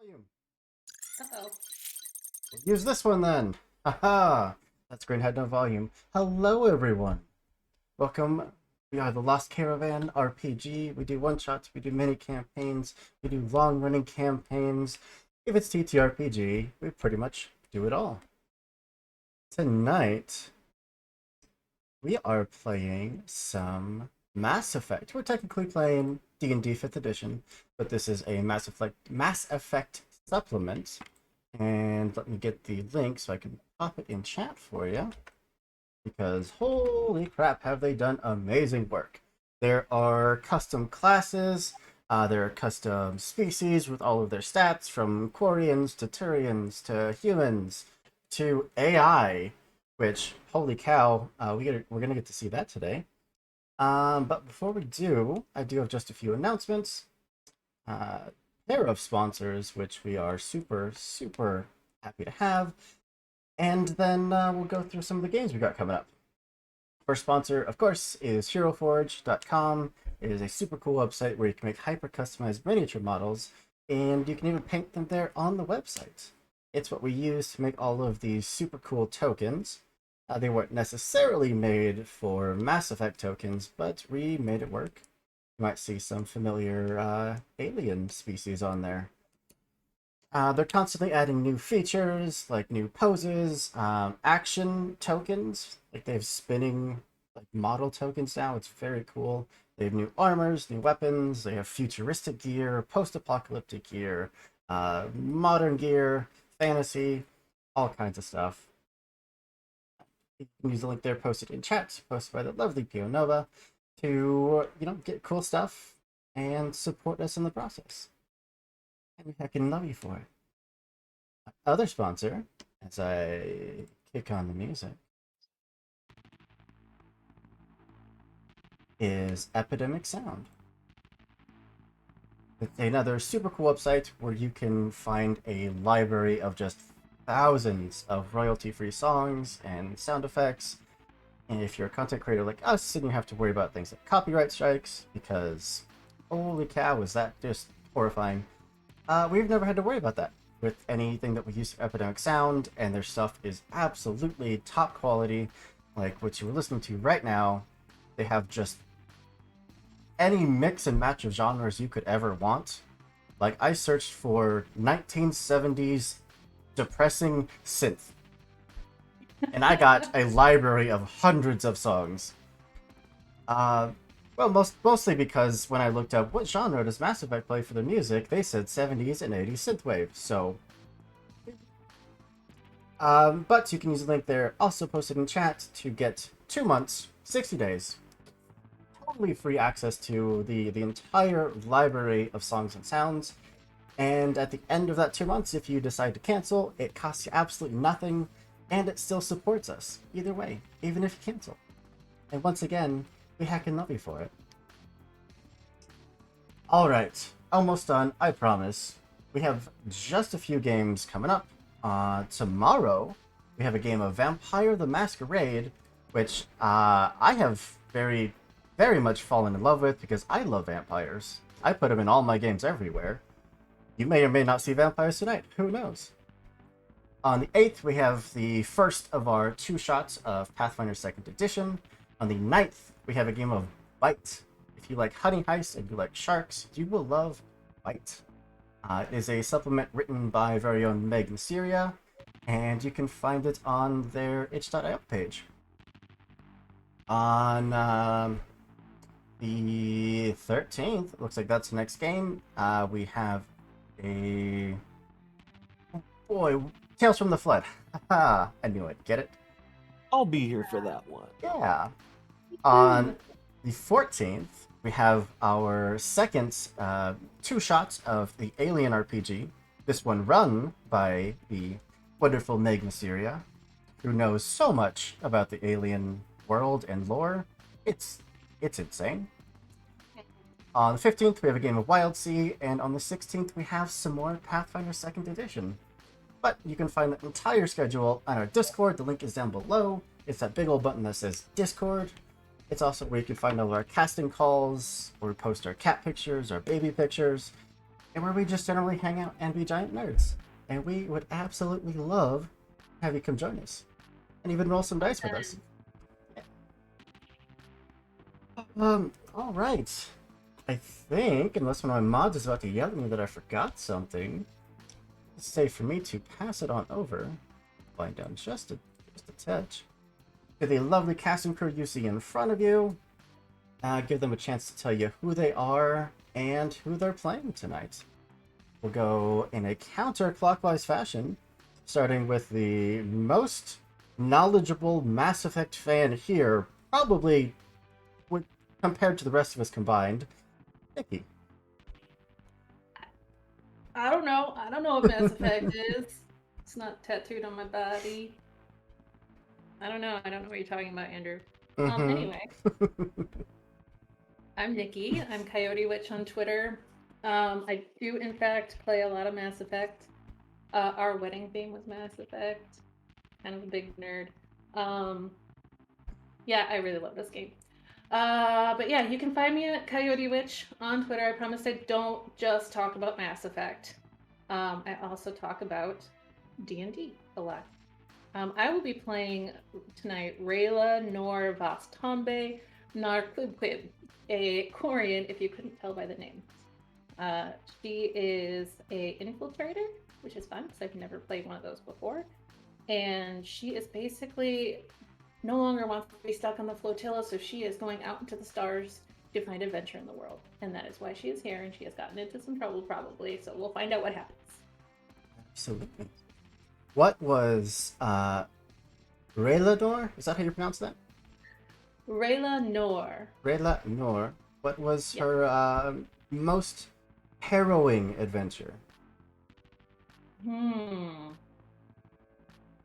volume. Uh-oh. Use this one then. Haha. That screen had no volume. Hello, everyone. Welcome. We are the Lost Caravan RPG. We do one-shots, we do mini campaigns, we do long-running campaigns. If it's TTRPG, we pretty much do it all. Tonight, we are playing some Mass Effect. We're technically playing D&D 5th edition, but this is a Mass Effect supplement. And let me get the link so I can pop it in chat for you. Because holy crap, have they done amazing work. There are custom classes, there are custom species with all of their stats, from Quarians to Turians to humans to AI, which, holy cow, we're going to get to see that today. But before we do, I do have just a few announcements. Pair of sponsors, which we are super, super happy to have. And then we'll go through some of the games we got coming up. First sponsor, of course, is HeroForge.com. It is a super cool website where you can make hyper-customized miniature models, and you can even paint them there on the website. It's what we use to make all of these super cool tokens. They weren't necessarily made for Mass Effect tokens, but we made it work. You might see some familiar alien species on there. They're constantly adding new features, like new poses, action tokens. Like they have spinning like model tokens now. It's very cool. They have new armors, new weapons. They have futuristic gear, post-apocalyptic gear, modern gear, fantasy, all kinds of stuff. You can use the link there posted in chat, posted by the lovely Pio Nova, to get cool stuff and support us in the process. And we heckin' love you for it. Other sponsor, as I kick on the music, is Epidemic Sound. It's another super cool website where you can find a library of just thousands of royalty-free songs and sound effects. And if you're a content creator like us, then you have to worry about things like copyright strikes, because holy cow, is that just horrifying. We've never had to worry about that with anything that we use for Epidemic Sound, and their stuff is absolutely top quality. Like what you were listening to right now, they have just any mix and match of genres you could ever want. Like I searched for 1970s depressing synth, and I got a library of hundreds of songs. Well, mostly because when I looked up what genre does Mass Effect play for their music, they said 70s and 80s synthwave. So, but you can use the link there, also posted in chat, to get 2 months, 60 days, totally free access to the entire library of songs and sounds. And at the end of that 2 months, if you decide to cancel, it costs you absolutely nothing, and it still supports us either way, even if you cancel. And once again, we heckin' love you for it. Alright, almost done, I promise. We have just a few games coming up. Tomorrow, we have a game of Vampire the Masquerade, which I have very, very much fallen in love with because I love vampires. I put them in all my games everywhere. You may or may not see vampires tonight, who knows? On the 8th, we have the first of our 2 shots of Pathfinder 2nd Edition. On the 9th, we have a game of Bite. If you like Honey Heist and you like sharks, you will love Bite. It is a supplement written by our very own Megan Syria, and you can find it on their itch.io page. On the 13th, looks like that's the next game, we have a... Oh boy, Tales from the Flood. Haha, I knew it. Get it? I'll be here for that one. Yeah. On the 14th, we have our second 2 shots of the Alien RPG. This one run by the wonderful Meg Syria, who knows so much about the Alien world and lore. It's insane. On the 15th, we have a game of Wild Sea, and on the 16th, we have some more Pathfinder 2nd Edition. But you can find the entire schedule on our Discord. The link is down below. It's that big old button that says Discord. It's also where you can find all of our casting calls, where we post our cat pictures, our baby pictures. and where we just generally hang out and be giant nerds. And we would absolutely love to have you come join us and even roll some dice with us. All right. I think, unless one of my mods is about to yell at me that I forgot something, it's safe for me to pass it on over, wind down just a touch, to the lovely cast and crew you see in front of you. Give them a chance to tell you who they are and who they're playing tonight. We'll go in a counterclockwise fashion, starting with the most knowledgeable Mass Effect fan here, probably compared to the rest of us combined, Nikki. I don't know. I don't know what Mass Effect is. It's not tattooed on my body. I don't know. I don't know what you're talking about, Andrew. Anyway, I'm Nikki. I'm Coyote Witch on Twitter. I do, in fact, play a lot of Mass Effect. Our wedding theme was Mass Effect. Kind of a big nerd. Yeah, I really love this game. But yeah, you can find me at Coyote Witch on Twitter. I promise I don't just talk about Mass Effect. I also talk about D&D a lot. I will be playing tonight Rayla Nor Vastombe Narquib, a Quarian, if you couldn't tell by the name. She is a infiltrator, which is fun because I've never played one of those before. And she is basically no longer wants to be stuck on the flotilla, so she is going out into the stars to find adventure in the world. And that is why she is here, and she has gotten into some trouble probably, so we'll find out what happens. Absolutely. What was Raylador? Is that how you pronounce that? Rayla Nor. Rayla Nor. What was her most harrowing adventure?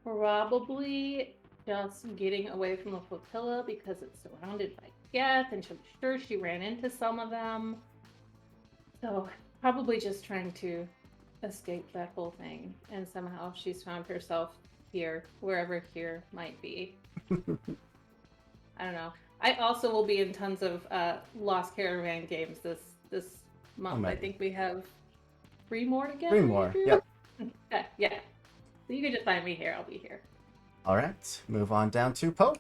Probably just getting away from the flotilla because it's surrounded by Geth, and I'm sure she ran into some of them. So probably just trying to escape that whole thing, and somehow she's found herself here, wherever here might be. I don't know. I also will be in tons of Lost Caravan games this month. I think we have 3 more to get. 3 more, yep. Yeah. So you can just find me here. I'll be here. All right, move on down to Pope.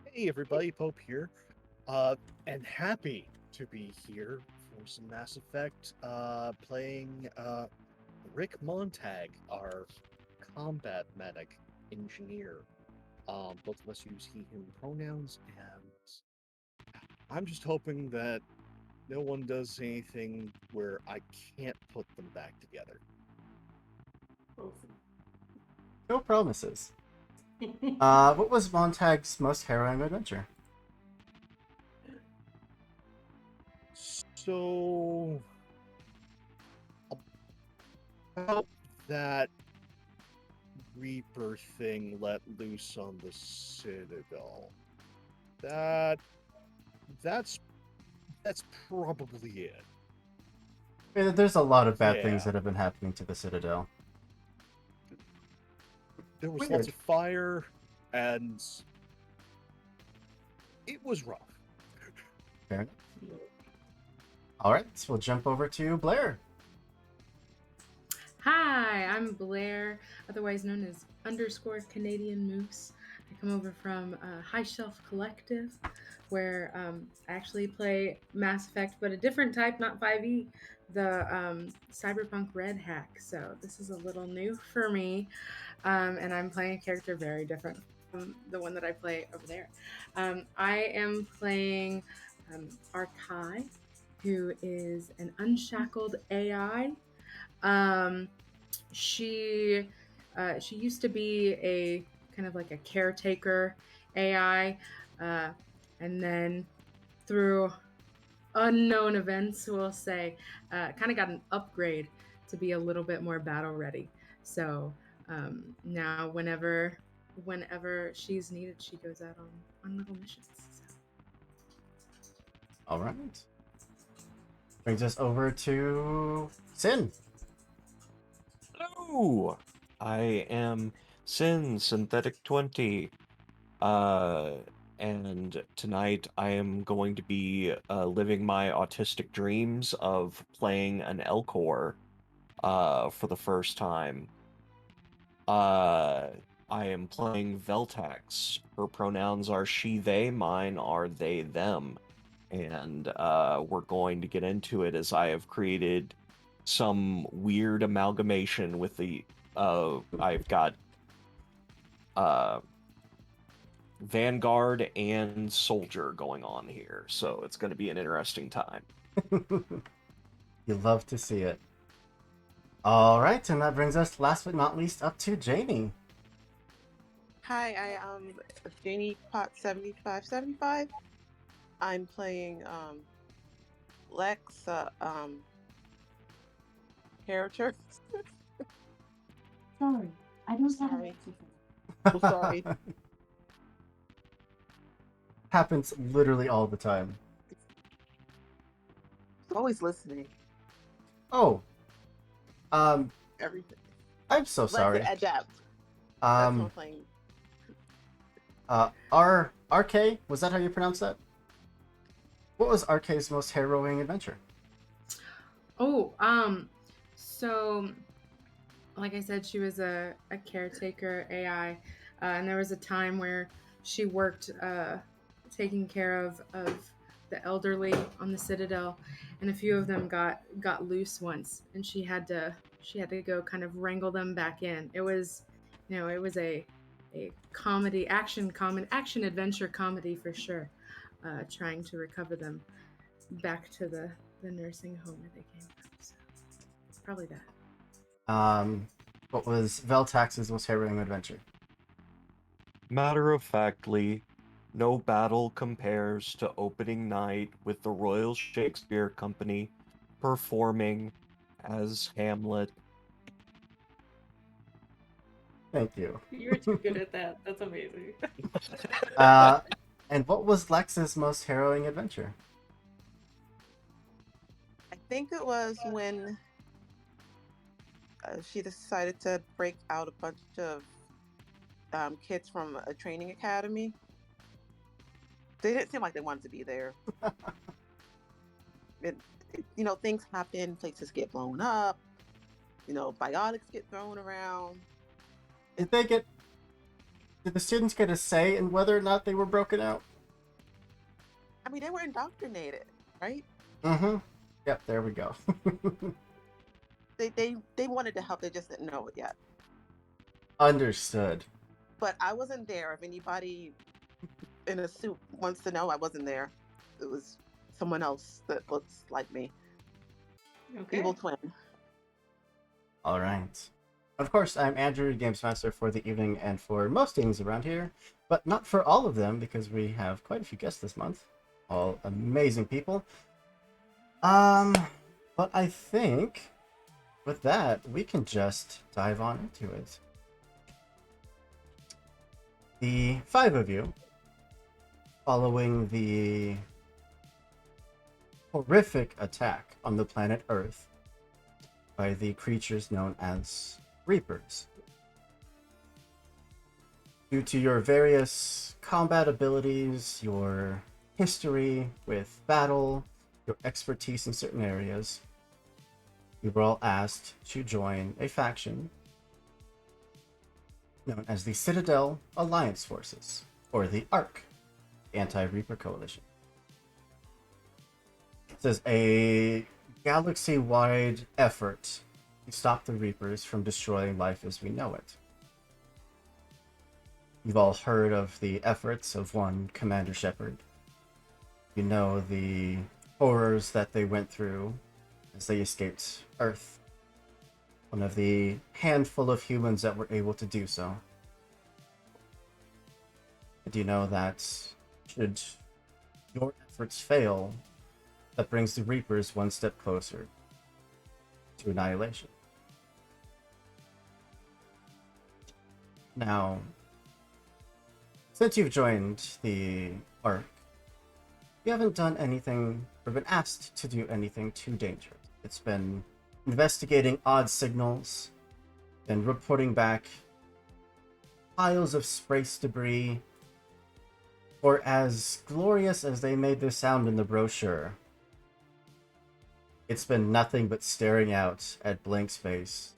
Hey everybody, Pope here, and happy to be here for some Mass Effect, playing Rick Montag, our combat medic engineer. Both of us use he/him pronouns, and I'm just hoping that no one does anything where I can't put them back together. No promises. What was Montag's most harrowing adventure? So, about that Reaper thing let loose on the Citadel, that's probably it. I mean, there's a lot of bad things that have been happening to the Citadel. There was lots of fire, and it was rough. Fair enough. Alright, so we'll jump over to Blair. Hi, I'm Blair, otherwise known as _Canadian Moose. I come over from High Shelf Collective, where I actually play Mass Effect, but a different type, not 5e, the Cyberpunk Red Hack. So this is a little new for me, and I'm playing a character very different from the one that I play over there. I am playing Arkai, who is an unshackled AI. She used to be a kind of like a caretaker AI, and then through unknown events, we'll say, kind of got an upgrade to be a little bit more battle ready. So now whenever she's needed, she goes out on little missions. So. All right. Brings us over to Sin. Hello! I am Sin Synthetic 20. And and tonight I am going to be living my autistic dreams of playing an Elcor for the first time. I am playing Veltax. Her pronouns are she, they, mine are they, them. And we're going to get into it as I have created some weird amalgamation with the. I've got Vanguard and Soldier going on here, so it's going to be an interesting time. You love to see it. All right, and that brings us, last but not least, up to Janie. Hi, I am Janie Pot 7575. I'm playing Lex character. Sorry, I don't have Sorry. a So sorry. Happens literally all the time. Always listening. Oh, Everything. I'm so sorry. Let's adapt. That's what I'm Um, playing. RK, was that how you pronounce that? What was RK's most harrowing adventure? Oh, so like I said, she was a caretaker AI, and there was a time where she worked taking care of the elderly on the Citadel, and a few of them got loose once, and she had to go kind of wrangle them back in. It was, it was a comedy, action adventure comedy for sure, trying to recover them back to the nursing home where they came from. So probably that. What was Veltax's most harrowing adventure? Matter of factly, no battle compares to opening night with the Royal Shakespeare Company performing as Hamlet. Thank you. You're too good at that. That's amazing. And what was Lex's most harrowing adventure? I think it was when she decided to break out a bunch of kids from a training academy. They didn't seem like they wanted to be there. Things happen, places get blown up, biotics get thrown around. Did the students get a say in whether or not they were broken out? I mean, they were indoctrinated, right? Mm-hmm. Yep, there we go. They wanted to help, they just didn't know it yet. Understood. But I wasn't there. If anybody in a suit wants to know, I wasn't there. It was someone else that looks like me. Okay. Evil twin. All right. Of course, I'm Andrew, Games Master for the evening and for most things around here, but not for all of them because we have quite a few guests this month. All amazing people. But I think with that, we can just dive on into it. The 5 of you, following the horrific attack on the planet Earth by the creatures known as Reapers. Due to your various combat abilities, your history with battle, your expertise in certain areas, you were all asked to join a faction known as the Citadel Alliance Forces, or the ARC, Anti-Reaper Coalition. This is a galaxy-wide effort to stop the Reapers from destroying life as we know it. You've all heard of the efforts of one Commander Shepard. You know the horrors that they went through as they escaped Earth. One of the handful of humans that were able to do so. Do you know that should your efforts fail, that brings the Reapers one step closer to annihilation? Now, since you've joined the ARC, you haven't done anything or been asked to do anything too dangerous. It's been investigating odd signals, been reporting back piles of space debris, For as glorious as they made their sound in the brochure, it's been nothing but staring out at blank space,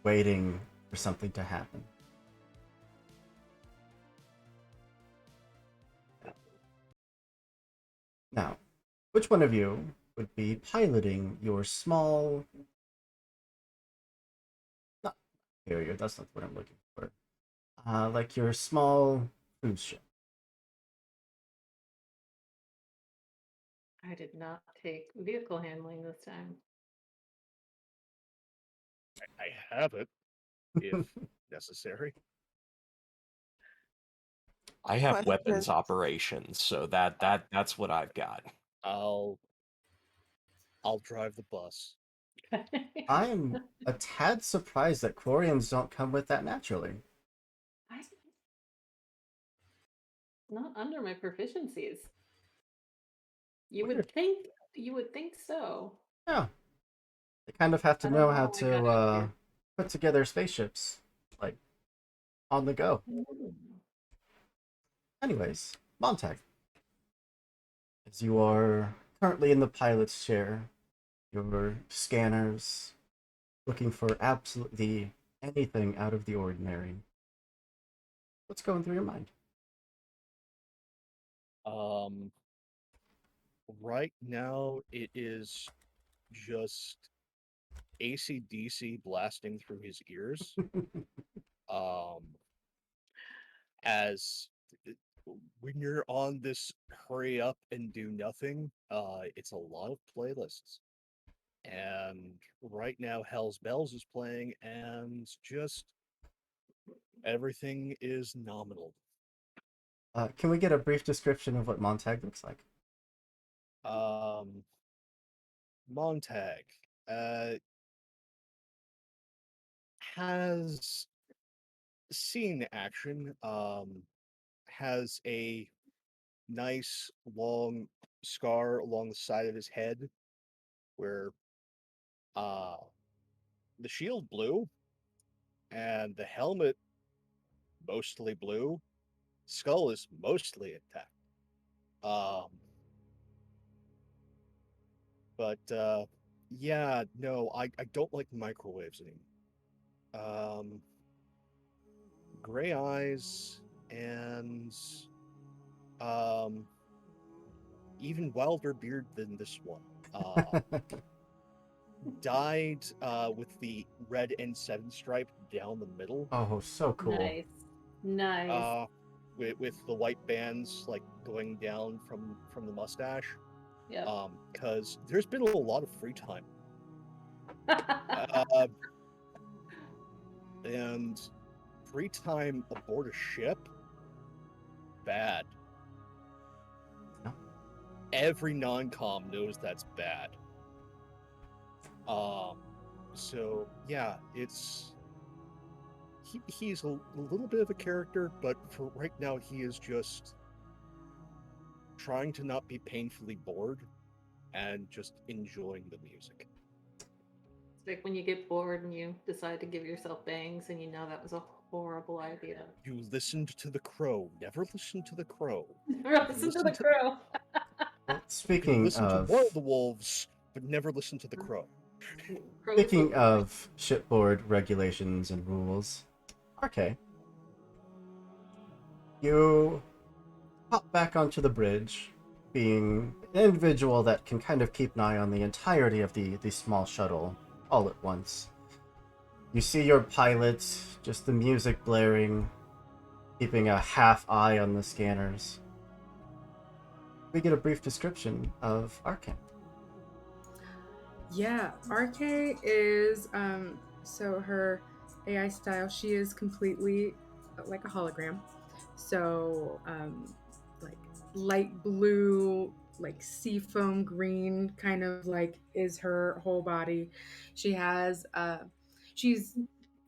waiting for something to happen. Now, which one of you would be piloting your small... Not carrier, that's not what I'm looking for. Like your small cruise ship. I did not take vehicle handling this time. I have it if necessary. I have weapons Question. operations, so that's what I've got. I'll drive the bus. I'm a tad surprised that Quarians don't come with that naturally. I- Not under my proficiencies. You Weird. would think so. Yeah. They kind of have to I don't know know how how I got to out here. put together spaceships, like, on the go. Anyways, Montag, as you are currently in the pilot's chair, your scanners looking for absolutely anything out of the ordinary. What's going through your mind? Right now it is just AC/DC blasting through his ears. Um, as when you're on this hurry up and do nothing, it's a lot of playlists. And right now Hell's Bells is playing, and just everything is nominal. Can we get a brief description of what Montag looks like? Montag has seen action, has a nice long scar along the side of his head where uh the shield blue and the helmet mostly blue, skull is mostly intact. Um but yeah, no, I don't like microwaves anymore. Gray eyes and um even wilder beard than this one. Dyed with the red N7 stripe down the middle. Oh, so cool. Nice. Uh, with the white bands like going down from the mustache. Yep. Because there's been a lot of free time. Uh, and free time aboard a ship, bad. No. Every non-com knows that's bad. So yeah, he's a little bit of a character, but for right now he is just trying to not be painfully bored and just enjoying the music. It's like when you get bored and you decide to give yourself bangs and you know that was a horrible idea. You listened to the crow. Never listen to the crow. Listen to the crow. Well, You speaking listen to of one of the wolves, but never listen to the crow. Crow's speaking the of shipboard regulations and rules, RK, you hop back onto the bridge, being an individual that can kind of keep an eye on the entirety of the small shuttle all at once. You see your pilot, just the music blaring, keeping a half eye on the scanners. We get a brief description of Arkan. Yeah, RK is so her AI style, she is completely like a hologram. So like light blue, like seafoam green kind of like is her whole body. She has she's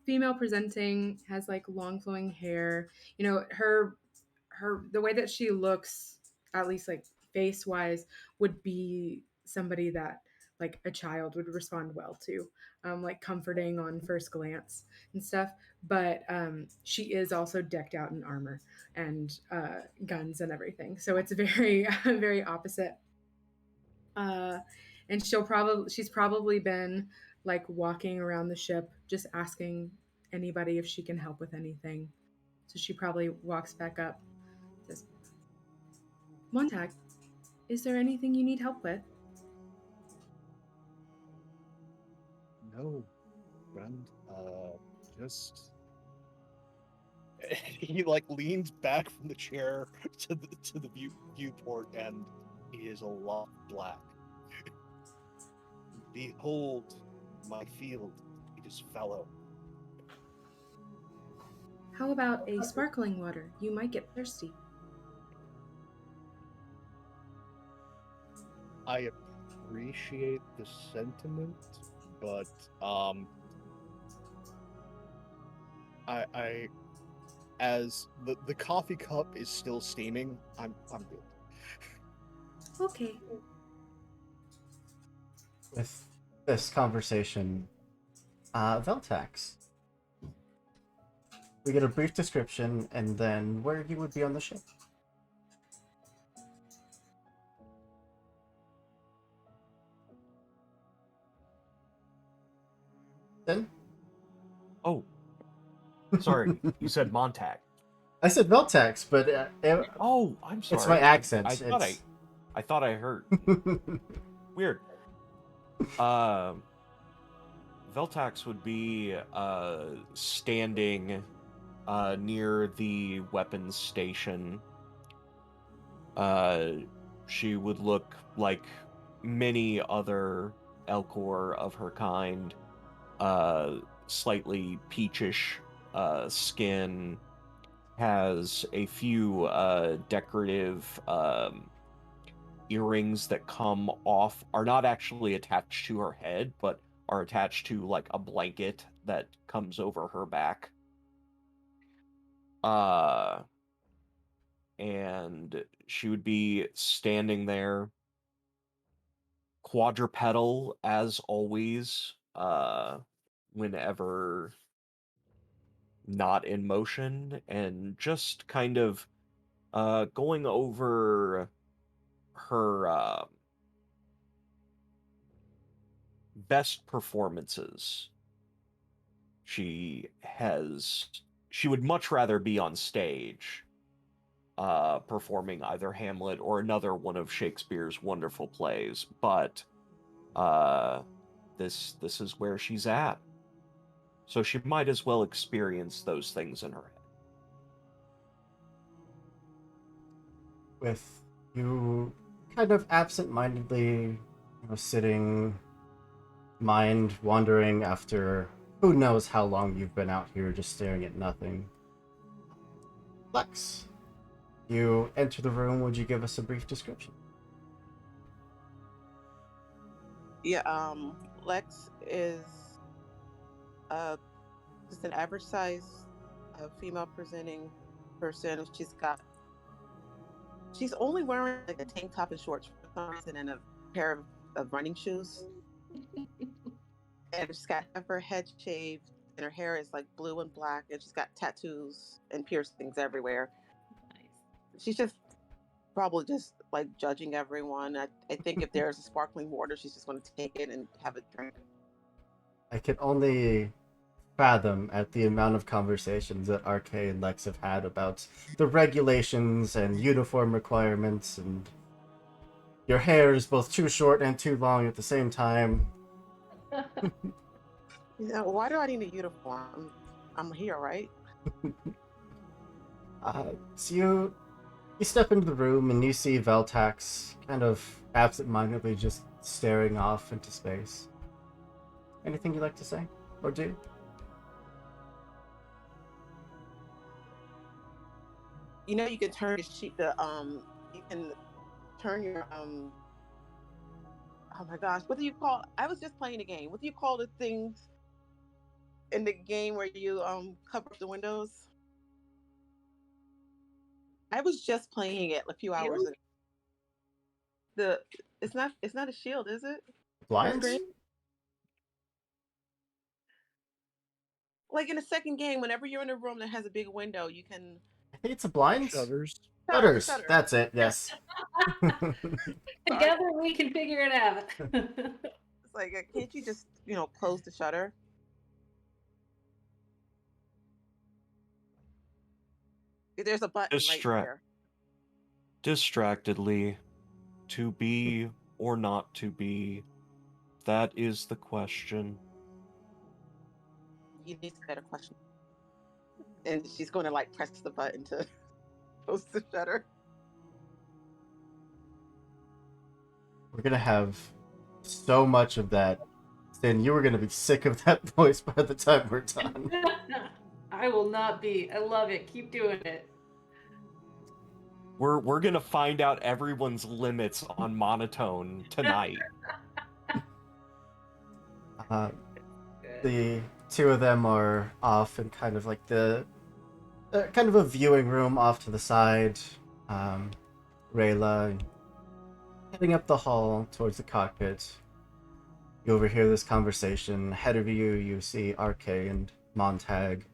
female presenting, has like long flowing hair. You know, her the way that she looks, at least like face wise, would be somebody that like a child would respond well to, like comforting on first glance and stuff. But she is also decked out in armor and guns and everything, so it's very very opposite. uh, and she's probably been like walking around the ship just asking anybody if she can help with anything. So she probably walks back up, says, Montag, is there anything you need help with? No, friend. Just he like leans back from the chair to the viewport, and he is a lot black. Behold my field, it is fallow. How about a sparkling water? You might get thirsty. I appreciate the sentiment, but I as the coffee cup is still steaming, I'm good. Okay. With this conversation, Veltax, we get a brief description and then where you would be on the ship. Then? Oh, sorry, you said Montag. I said Veltax, but Oh, I'm sorry. it's my accent. I thought I heard. Weird. Veltax would be standing near the weapons station. She would look like many other Elcor of her kind. Slightly peachish skin, has a few decorative earrings that come off, are not actually attached to her head, but are attached to like a blanket that comes over her back. And she would be standing there, quadrupedal as always, whenever not in motion, and just kind of going over her best performances. She would much rather be on stage performing either Hamlet or another one of Shakespeare's wonderful plays, but this is where she's at. So she might as well experience those things in her head. With you kind of absent-mindedly, sitting, mind wandering after who knows how long you've been out here just staring at nothing. Lex, you enter the room. Would you give us a brief description? Yeah, Lex is just an average size female presenting person. She's only wearing like a tank top and shorts for some reason and a pair of running shoes. And she's got her head shaved and her hair is like blue and black, and she's got tattoos and piercings everywhere. Nice. She's just probably just like judging everyone. I think if there's a sparkling water, she's just going to take it and have a drink. I can only fathom at the amount of conversations that RK and Lex have had about the regulations and uniform requirements, and your hair is both too short and too long at the same time. Why do I need a uniform? I'm here, right? So you step into the room and you see Veltax kind of absent-mindedly just staring off into space. Anything you'd like to say or do? You can turn your sheet. You can turn your Oh my gosh, what do you call? I was just playing a game. What do you call the things in the game where you cover up the windows? I was just playing it a few hours ago. It's not a shield, is it? Blind? grade? Like in the second game, whenever you're in a room that has a big window, you can I think it's a blind. Shutters. Shutters. shutter. That's it. Yes. Together we can figure it out. It's like, can't you just, close the shutter? There's a button right there. Distractedly, to be or not to be, that is the question. You need a better question. And she's going to like press the button to close the shutter. We're gonna have so much of that. Stan, you were gonna be sick of that voice by the time we're done. I will not be. I love it. Keep doing it. We're gonna find out everyone's limits on monotone tonight. The two of them are off in kind of like the kind of a viewing room off to the side. Rayla heading up the hall towards the cockpit. You overhear this conversation. Ahead of you, you see RK and Montag.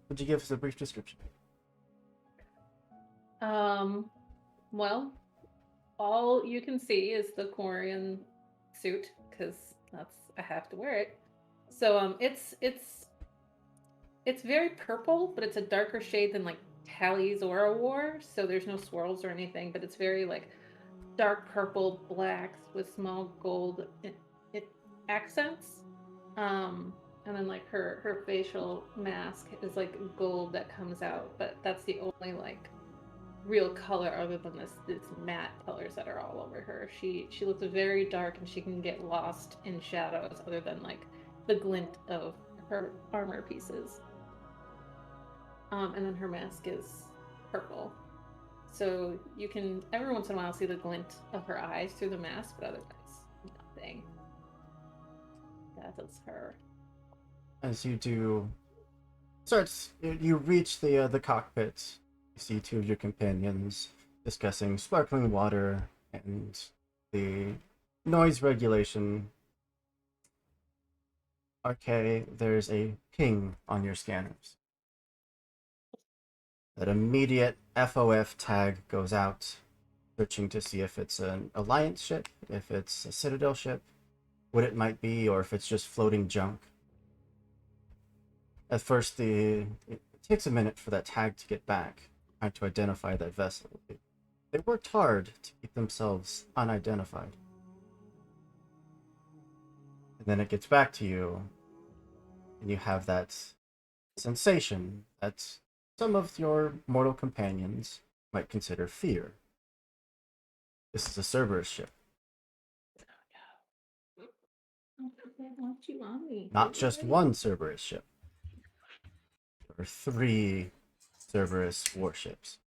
Would you give us a brief description? Well, all you can see is the Quarian suit because I have to wear it. So it's very purple, but it's a darker shade than like Tally's Aura wore. So there's no swirls or anything, but it's very like dark purple blacks with small gold accents. And then like her facial mask is like gold that comes out, but that's the only like real color other than this matte colors that are all over her. She looks very dark and she can get lost in shadows other than like the glint of her armor pieces. And then her mask is purple. So you can every once in a while see the glint of her eyes through the mask, but otherwise nothing. That is her. As you do, you reach the cockpit. You see two of your companions discussing sparkling water and the noise regulation. RK, there's a ping on your scanners. That immediate FOF tag goes out, searching to see if it's an Alliance ship, if it's a Citadel ship, what it might be, or if it's just floating junk. At first, it takes a minute for that tag to get back, trying to identify that vessel. They worked hard to keep themselves unidentified. And then it gets back to you, and you have that sensation that some of your mortal companions might consider fear. This is a Cerberus ship. Not just one Cerberus ship. There are 3 Cerberus warships.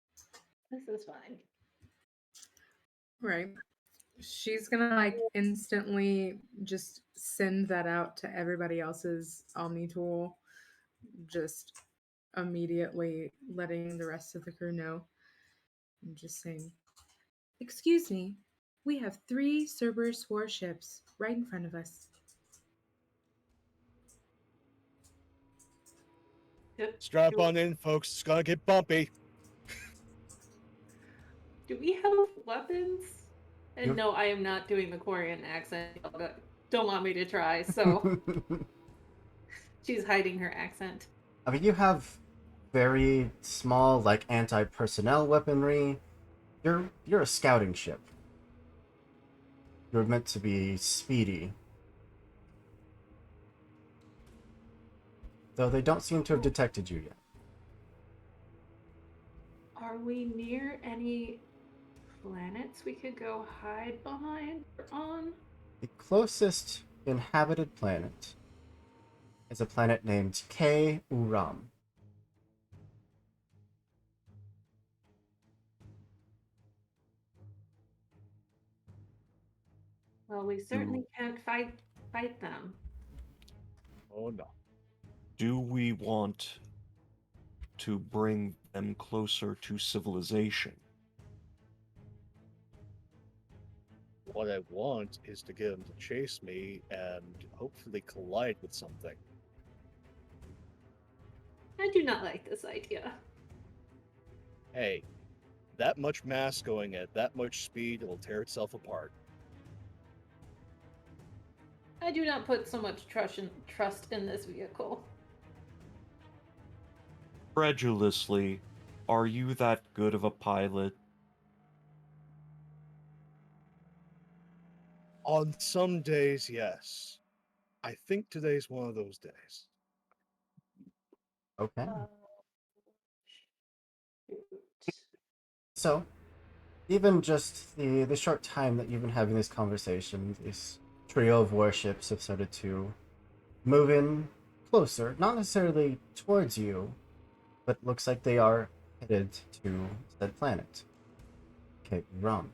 This is fine. Right. She's gonna like instantly just send that out to everybody else's Omni tool, just immediately letting the rest of the crew know. And just saying, "Excuse me, we have 3 Cerberus warships right in front of us." Strap on in, folks. It's gonna get bumpy. Do we have weapons? And You- no, I am not doing the Korean accent. Y'all don't want me to try, so she's hiding her accent. I mean, you have very small, like, anti-personnel weaponry. You're a scouting ship. You're meant to be speedy. Though they don't seem to have detected you yet. Are we near any planets we could go hide behind or on? The closest inhabited planet is a planet named K Uram. Well, we certainly can't fight them. Oh no. Do we want to bring them closer to civilization? What I want is to get him to chase me and hopefully collide with something. I do not like this idea. Hey, that much mass going at that much speed, it'll tear itself apart. I do not put so much trust in this vehicle. Credulously, are you that good of a pilot? On some days, yes. I think today's one of those days. Okay. Shoot. So, even just the short time that you've been having this conversation, this trio of warships have started to move in closer, not necessarily towards you, but looks like they are headed to said planet, Cape Rum.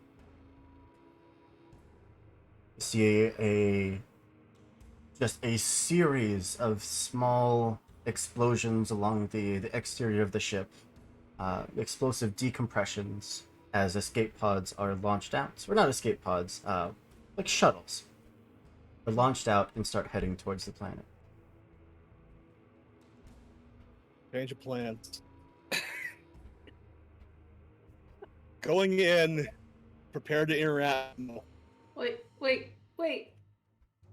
You see just a series of small explosions along the exterior of the ship, explosive decompressions as escape pods are launched out. Or not escape pods, like shuttles. Are launched out and start heading towards the planet. Change of plans. Going in, prepare to interact. Wait.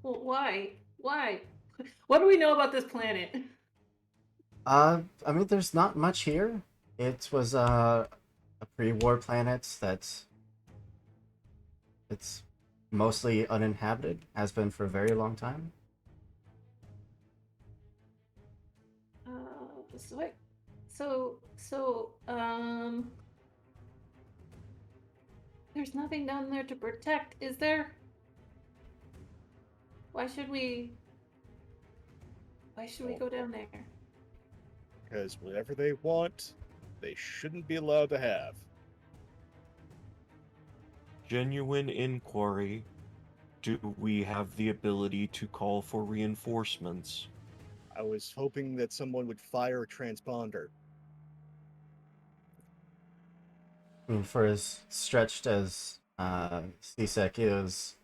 Well, why? Why? What do we know about this planet? I mean, there's not much here. It was a pre-war planet that's it's mostly uninhabited, has been for a very long time. So wait. There's nothing down there to protect, is there? Why should we go down there? Because whatever they want, they shouldn't be allowed to have. Genuine inquiry. Do we have the ability to call for reinforcements? I was hoping that someone would fire a transponder. I mean, for as stretched as CSEC is,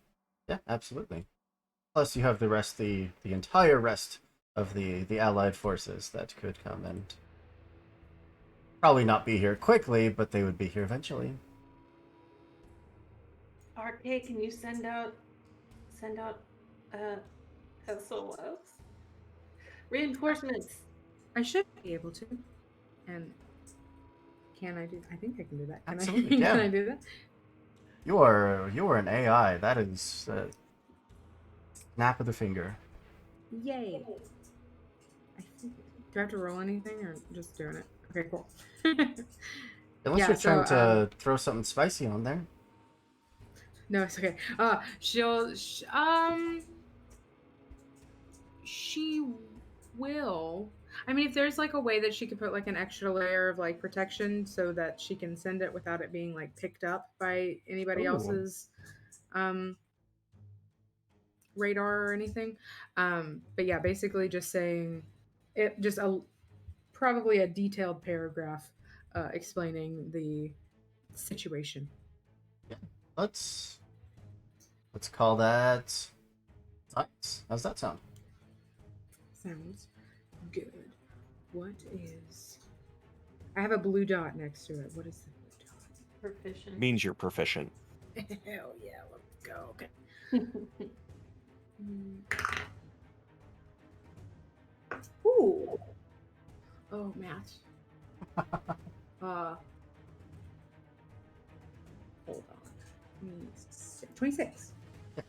yeah, absolutely. Plus, you have the entire rest of the Allied forces that could come and probably not be here quickly, but they would be here eventually. RK, can you send out SOS? Reinforcements. I should be able to. And can I do? I think I can do that. Can Absolutely, I? yeah. Can I do that? You are an AI. That is snap of the finger. Yay! I think. Do I have to roll anything or just doing it? Okay, cool. Unless Yeah, you're trying so, to throw something spicy on there. No, it's okay. She will. I mean, if there's like a way that she could put like an extra layer of like protection so that she can send it without it being like picked up by anybody Ooh. else's radar or anything. But yeah, basically just saying it, just probably a detailed paragraph explaining the situation. Let's call that science. How's that sound? Sounds good. What is? I have a blue dot next to it. What is the blue dot? Proficient. Means you're proficient. Hell yeah, let's go. Okay. Ooh. Oh, math. Hold on. 26.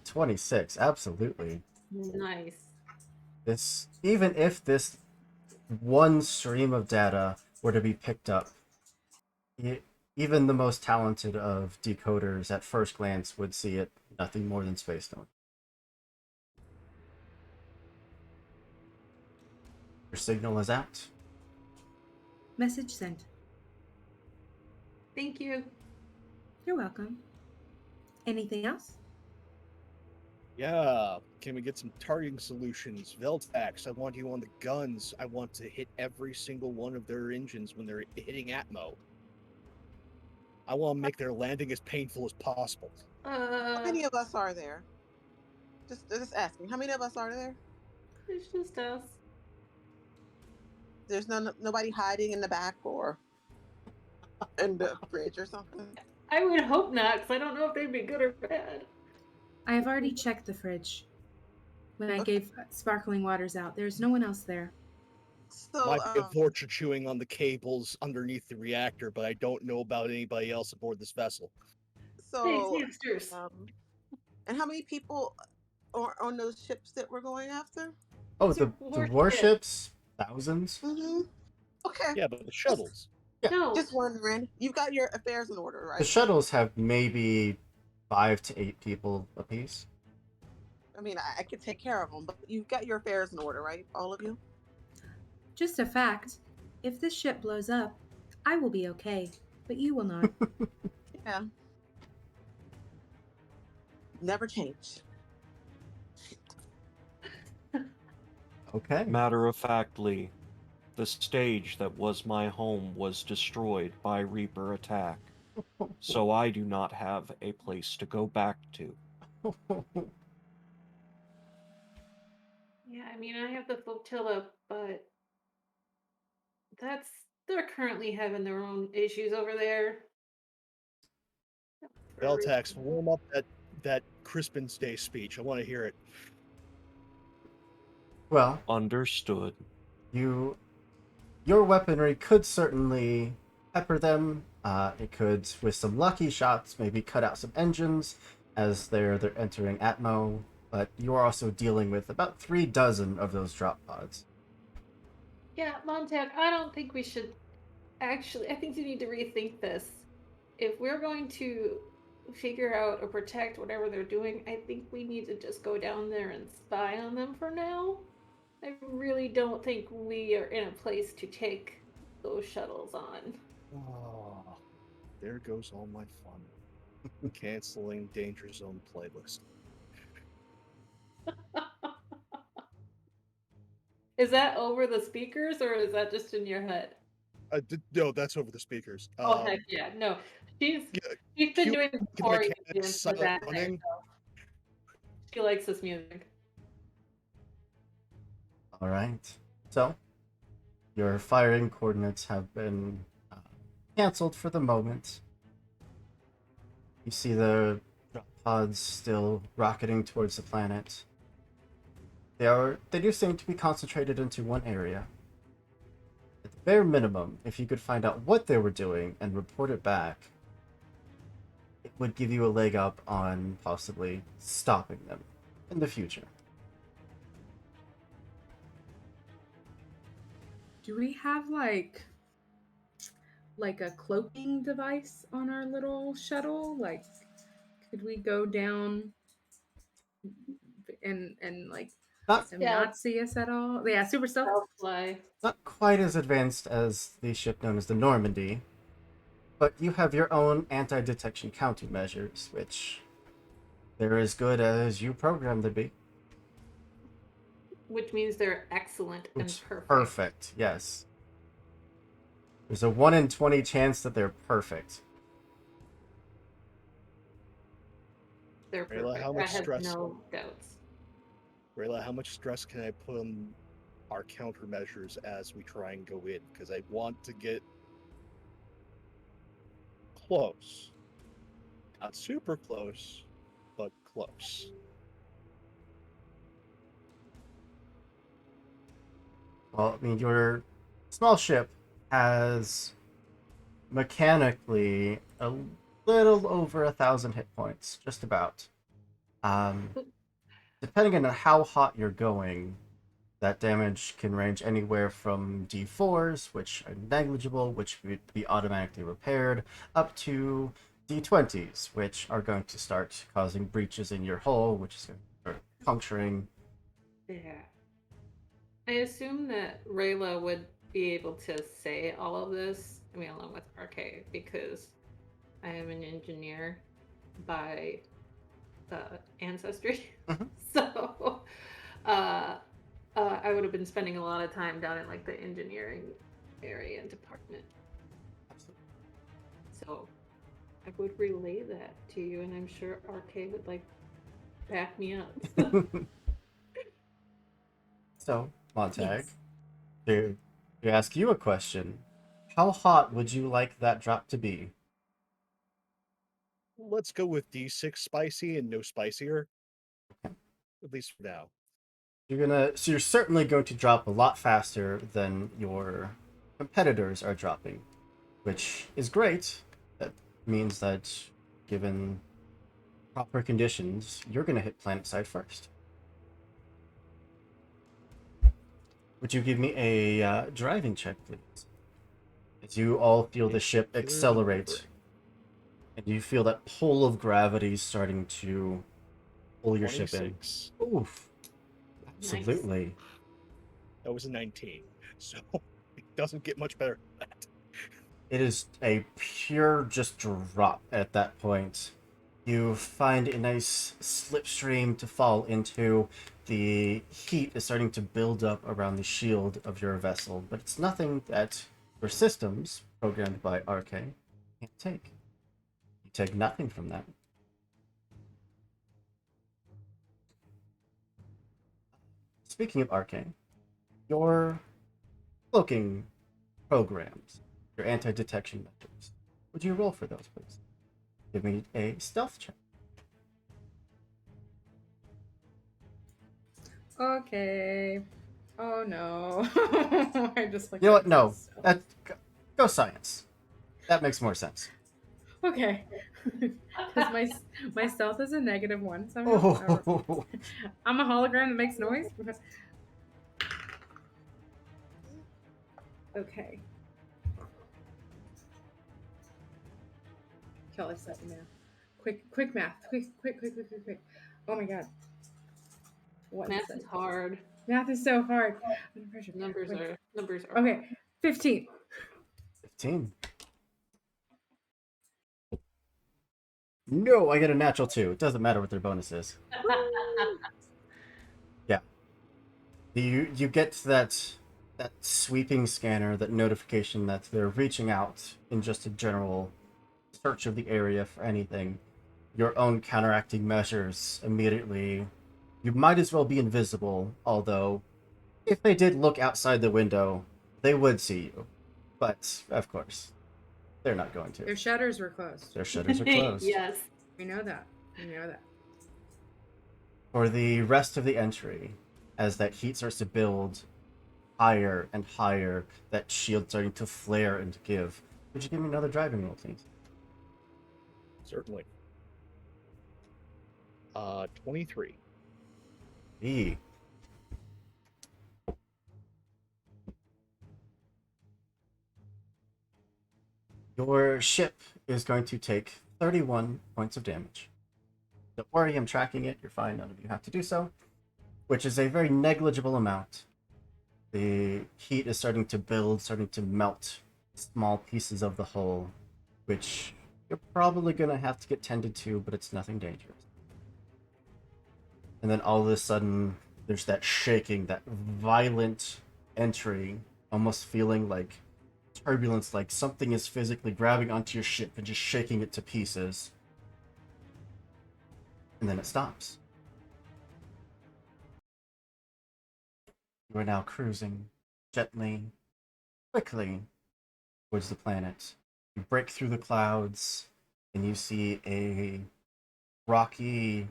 26, absolutely. Nice. This, even if this one stream of data were to be picked up, even the most talented of decoders at first glance would see it nothing more than space noise. Your signal is out. Message sent. Thank you. You're welcome. Anything else? Yeah, can we get some targeting solutions? Veltax, I want you on the guns. I want to hit every single one of their engines when they're hitting Atmo. I want to make their landing as painful as possible. How many of us are there? Just asking. How many of us are there? It's just us. There's nobody hiding in the back or in the fridge or something. I would hope not, because I don't know if they'd be good or bad. I have already checked the fridge when I Okay. gave sparkling waters out. There's no one else there. So, Might be a vulture chewing on the cables underneath the reactor, but I don't know about anybody else aboard this vessel. Hey, so, hamsters. and how many people are on those ships that we're going after? Oh, These are the warships. warships? Thousands? Mm-hmm. Okay. Yeah, but the shuttles. No. Just wondering. You've got your affairs in order, The right? shuttles have maybe 5 to 8 people apiece. I mean, I could take care of them, but you've got your affairs in order, right? All of you? Just a fact. If this ship blows up, I will be okay, but you will not. Yeah. Never change. Okay. Matter of factly, the stage that was my home was destroyed by Reaper attack, so I do not have a place to go back to. Yeah, I mean, I have the flotilla, but they're currently having their own issues over there. For a Veltax, reason. warm up that Crispin's Day speech. I want to hear it. Well, Understood. your weaponry could certainly pepper them. It could, with some lucky shots, maybe cut out some engines as they're entering Atmo. But you are also dealing with about 3 dozen of those drop pods. Yeah, Montag, I don't think we should actually. I think you need to rethink this. If we're going to figure out or protect whatever they're doing, I think we need to just go down there and spy on them for now. I really don't think we are in a place to take those shuttles on. Oh, there goes all my fun. Canceling Danger Zone playlist. Is that over the speakers or is that just in your head? No, that's over the speakers. Oh heck yeah, no. She's yeah, she's been cue doing the before you mechanics, doing silent that there, running. so she likes this music. All right. So, your firing coordinates have been canceled for the moment. You see the drop pods still rocketing towards the planet. They do seem to be concentrated into one area. At the bare minimum, if you could find out what they were doing and report it back, it would give you a leg up on possibly stopping them in the future. Do we have like a cloaking device on our little shuttle? Like, could we go down and like Not them Yeah. not see us at all? Yeah, super stealth. Stealth fly. not quite as advanced as the ship known as the Normandy, but you have your own anti-detection countermeasures, which they're as good as you programmed them to be. Which means they're excellent and Which perfect. perfect, yes. There's a 1 in 20 chance that they're perfect. They're Rayla, perfect. how I much have stress? no doubts. Rayla, how much stress can I put on our countermeasures as we try and go in? Because I want to get close. Not super close, but close. Well, I mean, your small ship has mechanically a little over 1,000 hit points, just about. Depending on how hot you're going, that damage can range anywhere from D4s, which are negligible, which would be automatically repaired, up to D20s, which are going to start causing breaches in your hull, which is going to start puncturing. Yeah. I assume that Rayla would be able to say all of this, I mean, along with RK, because I am an engineer by ancestry. Mhm. So, I would have been spending a lot of time down in like the engineering area and department. So, I would relay that to you, and I'm sure RK would like back me up. So, Montag, Yes. to ask you a question, how hot would you like that drop to be? Let's go with D6 spicy and no spicier, at least for now. So you're certainly going to drop a lot faster than your competitors are dropping, which is great. That means that given proper conditions, you're going to hit planetside first. Would you give me a driving check, please? As you all feel the ship Killer accelerate, maneuvering. and you feel that pull of gravity starting to pull your ship in. 26. Oof. Absolutely. That was a 19. So it doesn't get much better than that. It is a pure just drop at that point. You find a nice slipstream to fall into. The heat is starting to build up around the shield of your vessel, but it's nothing that your systems, programmed by RK, can't take. You take nothing from that. Speaking of Arcane, your cloaking programs, your anti-detection methods, would you roll for those, please? Give me a stealth check. Okay. Oh no. I just looked You know at what? No. this. Go science. That makes more sense. Okay. Because my stealth is a -1 somehow. Oh, I'm a hologram that makes noise. Okay. Kelly said math. Quick math. Quick. Oh my god. What Math is is it? hard. Math is so hard. Under pressure. Numbers Quick. are Okay. 15. 15. No, I get a natural 2. It doesn't matter what their bonus is. hard. Yeah. You get that sweeping scanner, that notification that they're reaching out in just a general search of the area for anything. Your own counteracting measures immediately. You might as well be invisible, although if they did look outside the window, they would see you. But, of course, they're not going to. Their shutters were closed. Their shutters are closed. Yes. We know that. For the rest of the entry, as that heat starts to build higher and higher, that shield starting to flare and give, would you give me another driving roll, please? Certainly. 23. E. Your ship is going to take 31 points of damage. Don't worry, I'm tracking it. You're fine. None of you have to do so. Which is a very negligible amount. The heat is starting to build, starting to melt small pieces of the hull, which you're probably going to have to get tended to, but it's nothing dangerous. And then all of a sudden, there's that shaking, that violent entry, almost feeling like turbulence, like something is physically grabbing onto your ship and just shaking it to pieces. And then it stops. You are now cruising gently, quickly towards the planet. You break through the clouds, and you see a rocky,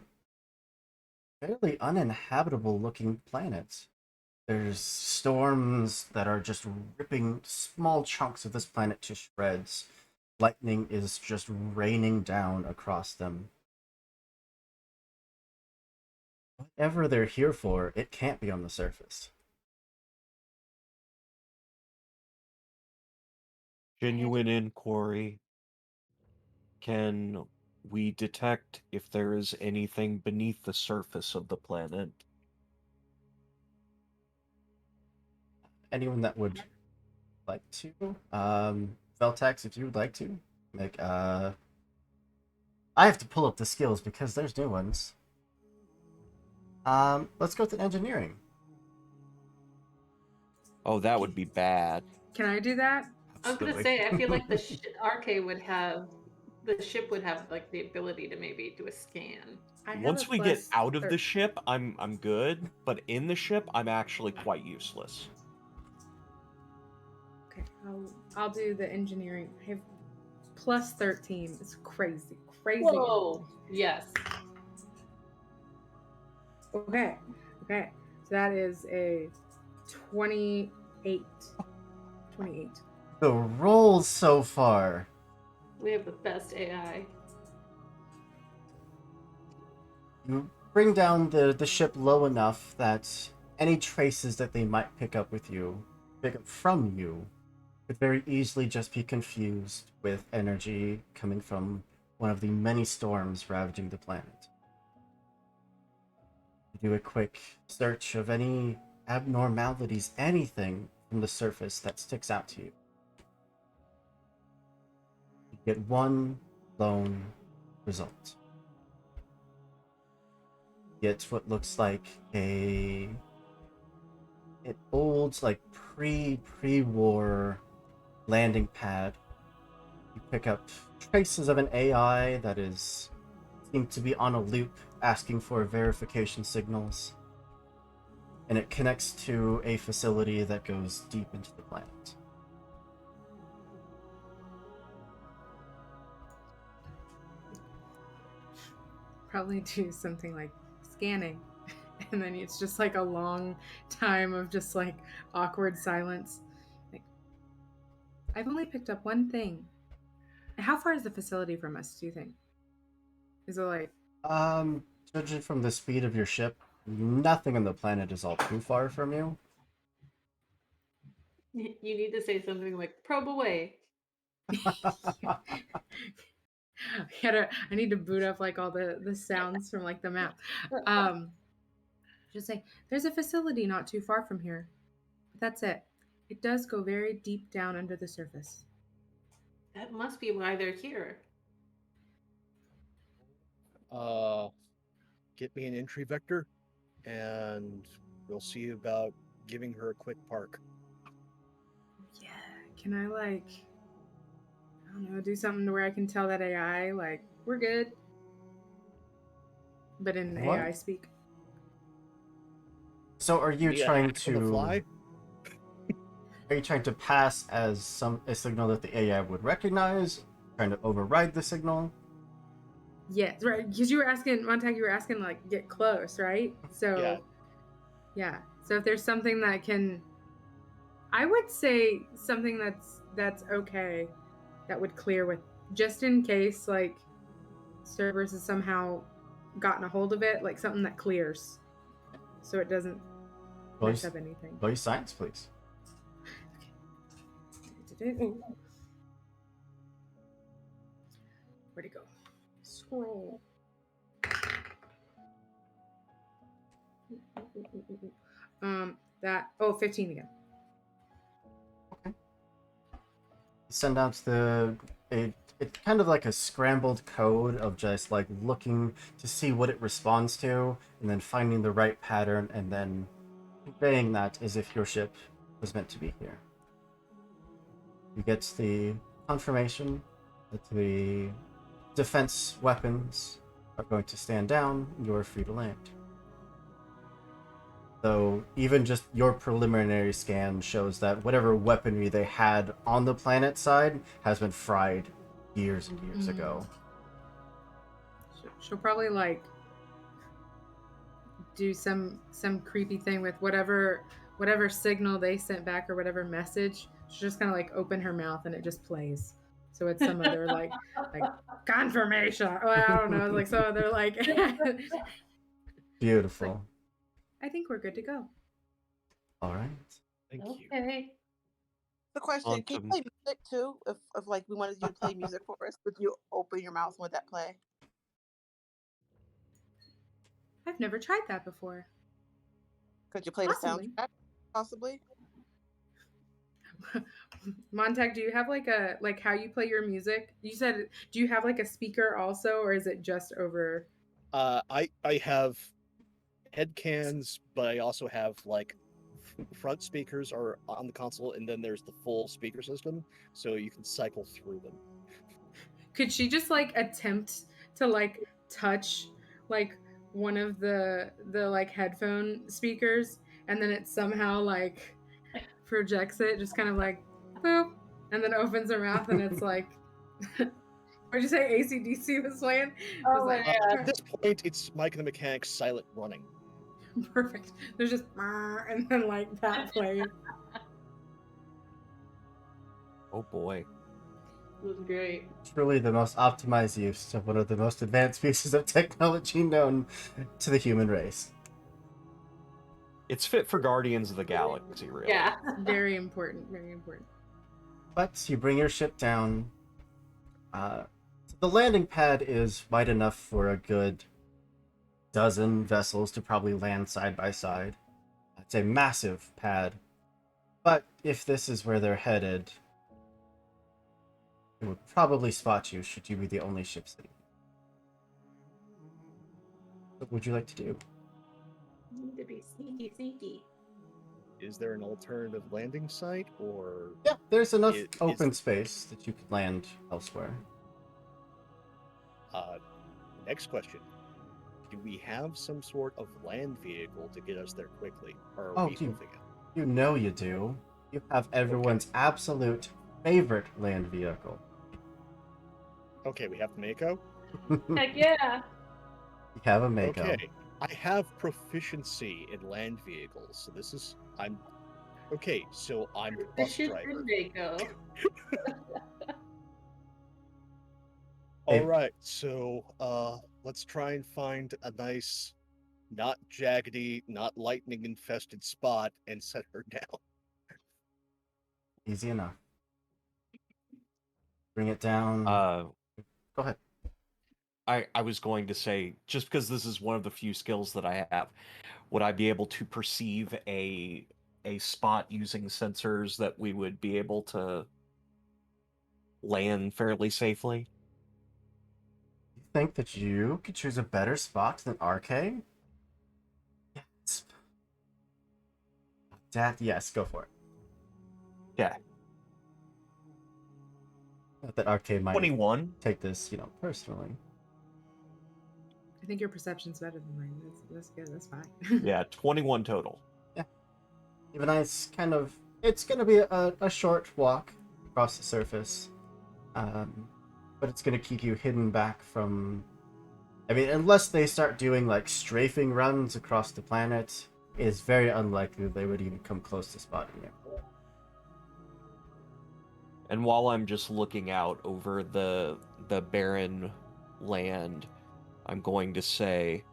fairly uninhabitable looking planet. There's storms that are just ripping small chunks of this planet to shreds. Lightning is just raining down across them. Whatever they're here for, it can't be on the surface. Genuine inquiry. Can we detect if there is anything beneath the surface of the planet? Anyone that would like to? Veltax, if you would like to. Make, I have to pull up the skills because there's new ones. Let's go with engineering. Oh, that would be bad. Can I do that? I was gonna say, I feel like the RK would have the ship would have like the ability to maybe do a scan. I have Once a we get plus out of the 13. ship, I'm good, but in the ship, I'm actually quite useless. Okay, I'll do the engineering. I have plus 13. It's crazy, crazy. Whoa! Yes. Okay, okay. So that is a 28. 28. The rolls so far. We have the best AI. You bring down the ship low enough that any traces that they might pick up from you, could very easily just be confused with energy coming from one of the many storms ravaging the planet. You do a quick search of any abnormalities, anything from the surface that sticks out to you. You get one lone result. Get what looks like an old, like pre-war landing pad. You pick up traces of an AI that seemed to be on a loop, asking for verification signals, and it connects to a facility that goes deep into the planet. Probably do something like scanning. And then it's just like a long time of just like awkward silence. Like, I've only picked up one thing. How far is the facility from us, do you think? Is it like Judging from the speed of your ship, nothing on the planet is all too far from you. You need to say something like probe away. I need to boot up like all the sounds from like the map. Just say there's a facility not too far from here. But that's it. It does go very deep down under the surface. That must be why they're here. Get me an entry vector, and we'll see about giving her a quick park. Yeah. Can I like I don't know, do something to where I can tell that AI like we're good. But in What? AI speak. So are you Yeah, trying on the to fly? are you trying to pass as a signal that the AI would recognize? Trying to override the signal? Yes, right. Because you were asking, Montag, you were asking like get close, right? So yeah. So if there's something that can, I would say something that's okay, that would clear with, just in case like Cerberus has somehow gotten a hold of it, like something that clears, so it doesn't mess up anything. Roll your science, please. Ooh. Where'd it go? Scroll. That 15 again. Send out it's kind of like a scrambled code of just like looking to see what it responds to, and then finding the right pattern, and then conveying that as if your ship was meant to be here. You get the confirmation that the defense weapons are going to stand down, and you are free to land. Though even just your preliminary scan shows that whatever weaponry they had on the planet side has been fried years and years ago. She'll probably like do some creepy thing with whatever signal they sent back or whatever message. She'll just kind of like open her mouth and it just plays. So it's some other like confirmation. Well, I don't know, like some other like. Beautiful. I think we're good to go. All right. Thank you. Okay. The question: can you play music too? If like we wanted you to play music for us, would you open your mouth and would that play? I've never tried that before. Could you play Possibly. the soundtrack? Possibly. Montag, do you have like how you play your music? You said, do you have like a speaker also, or is it just over? I have head cans, but I also have like front speakers are on the console, and then there's the full speaker system, so you can cycle through them. Could she just like attempt to like touch like one of the like headphone speakers, and then it somehow like projects it, just kind of like boop, and then opens her mouth, and it's like, what'd you say? AC/DC was playing. Oh It's my like, God. At this point, it's Mike and the Mechanic's silent running. perfect. There's just and then like that plays. Oh boy. It was great. Truly the most optimized use of one of the most advanced pieces of technology known to the human race. It's fit for Guardians of the Galaxy, really. Yeah. Very important. Very important. But you bring your ship down. The landing pad is wide enough for a good dozen vessels to probably land side by side. It's a massive pad. But if this is where they're headed, it would probably spot you should you be the only ship sitting. What would you like to do? Need to be sneaky, sneaky. Is there an alternative landing site, or Yeah, there's enough Is- open space that you could land elsewhere. next question? Do we have some sort of land vehicle to get us there quickly, or are Oh, we dude. hoofing it? You know you do. You have everyone's absolute favorite land vehicle. Okay, we have the Mako. Heck yeah. You have a Mako. Okay, I have proficiency in land vehicles, so this is okay. So I'm bus Fish driver. and Mako. All right, so let's try and find a nice, not jaggedy, not lightning infested spot and set her down. Easy enough. Bring it down. Go ahead. I was going to say, just because this is one of the few skills that I have, would I be able to perceive a spot using sensors that we would be able to land fairly safely? You think that you could choose a better spot than RK? Yes. Yes, go for it. Yeah. Not that RK might 21. take this, personally. I think your perception's better than mine. That's good. That's fine. Yeah, 21 total. You have a nice kind of. It's going to be a short walk across the surface, but it's going to keep you hidden back from. I mean, unless they start doing like strafing runs across the planet, it is very unlikely they would even come close to spotting you. And while I'm just looking out over the barren land, I'm going to say,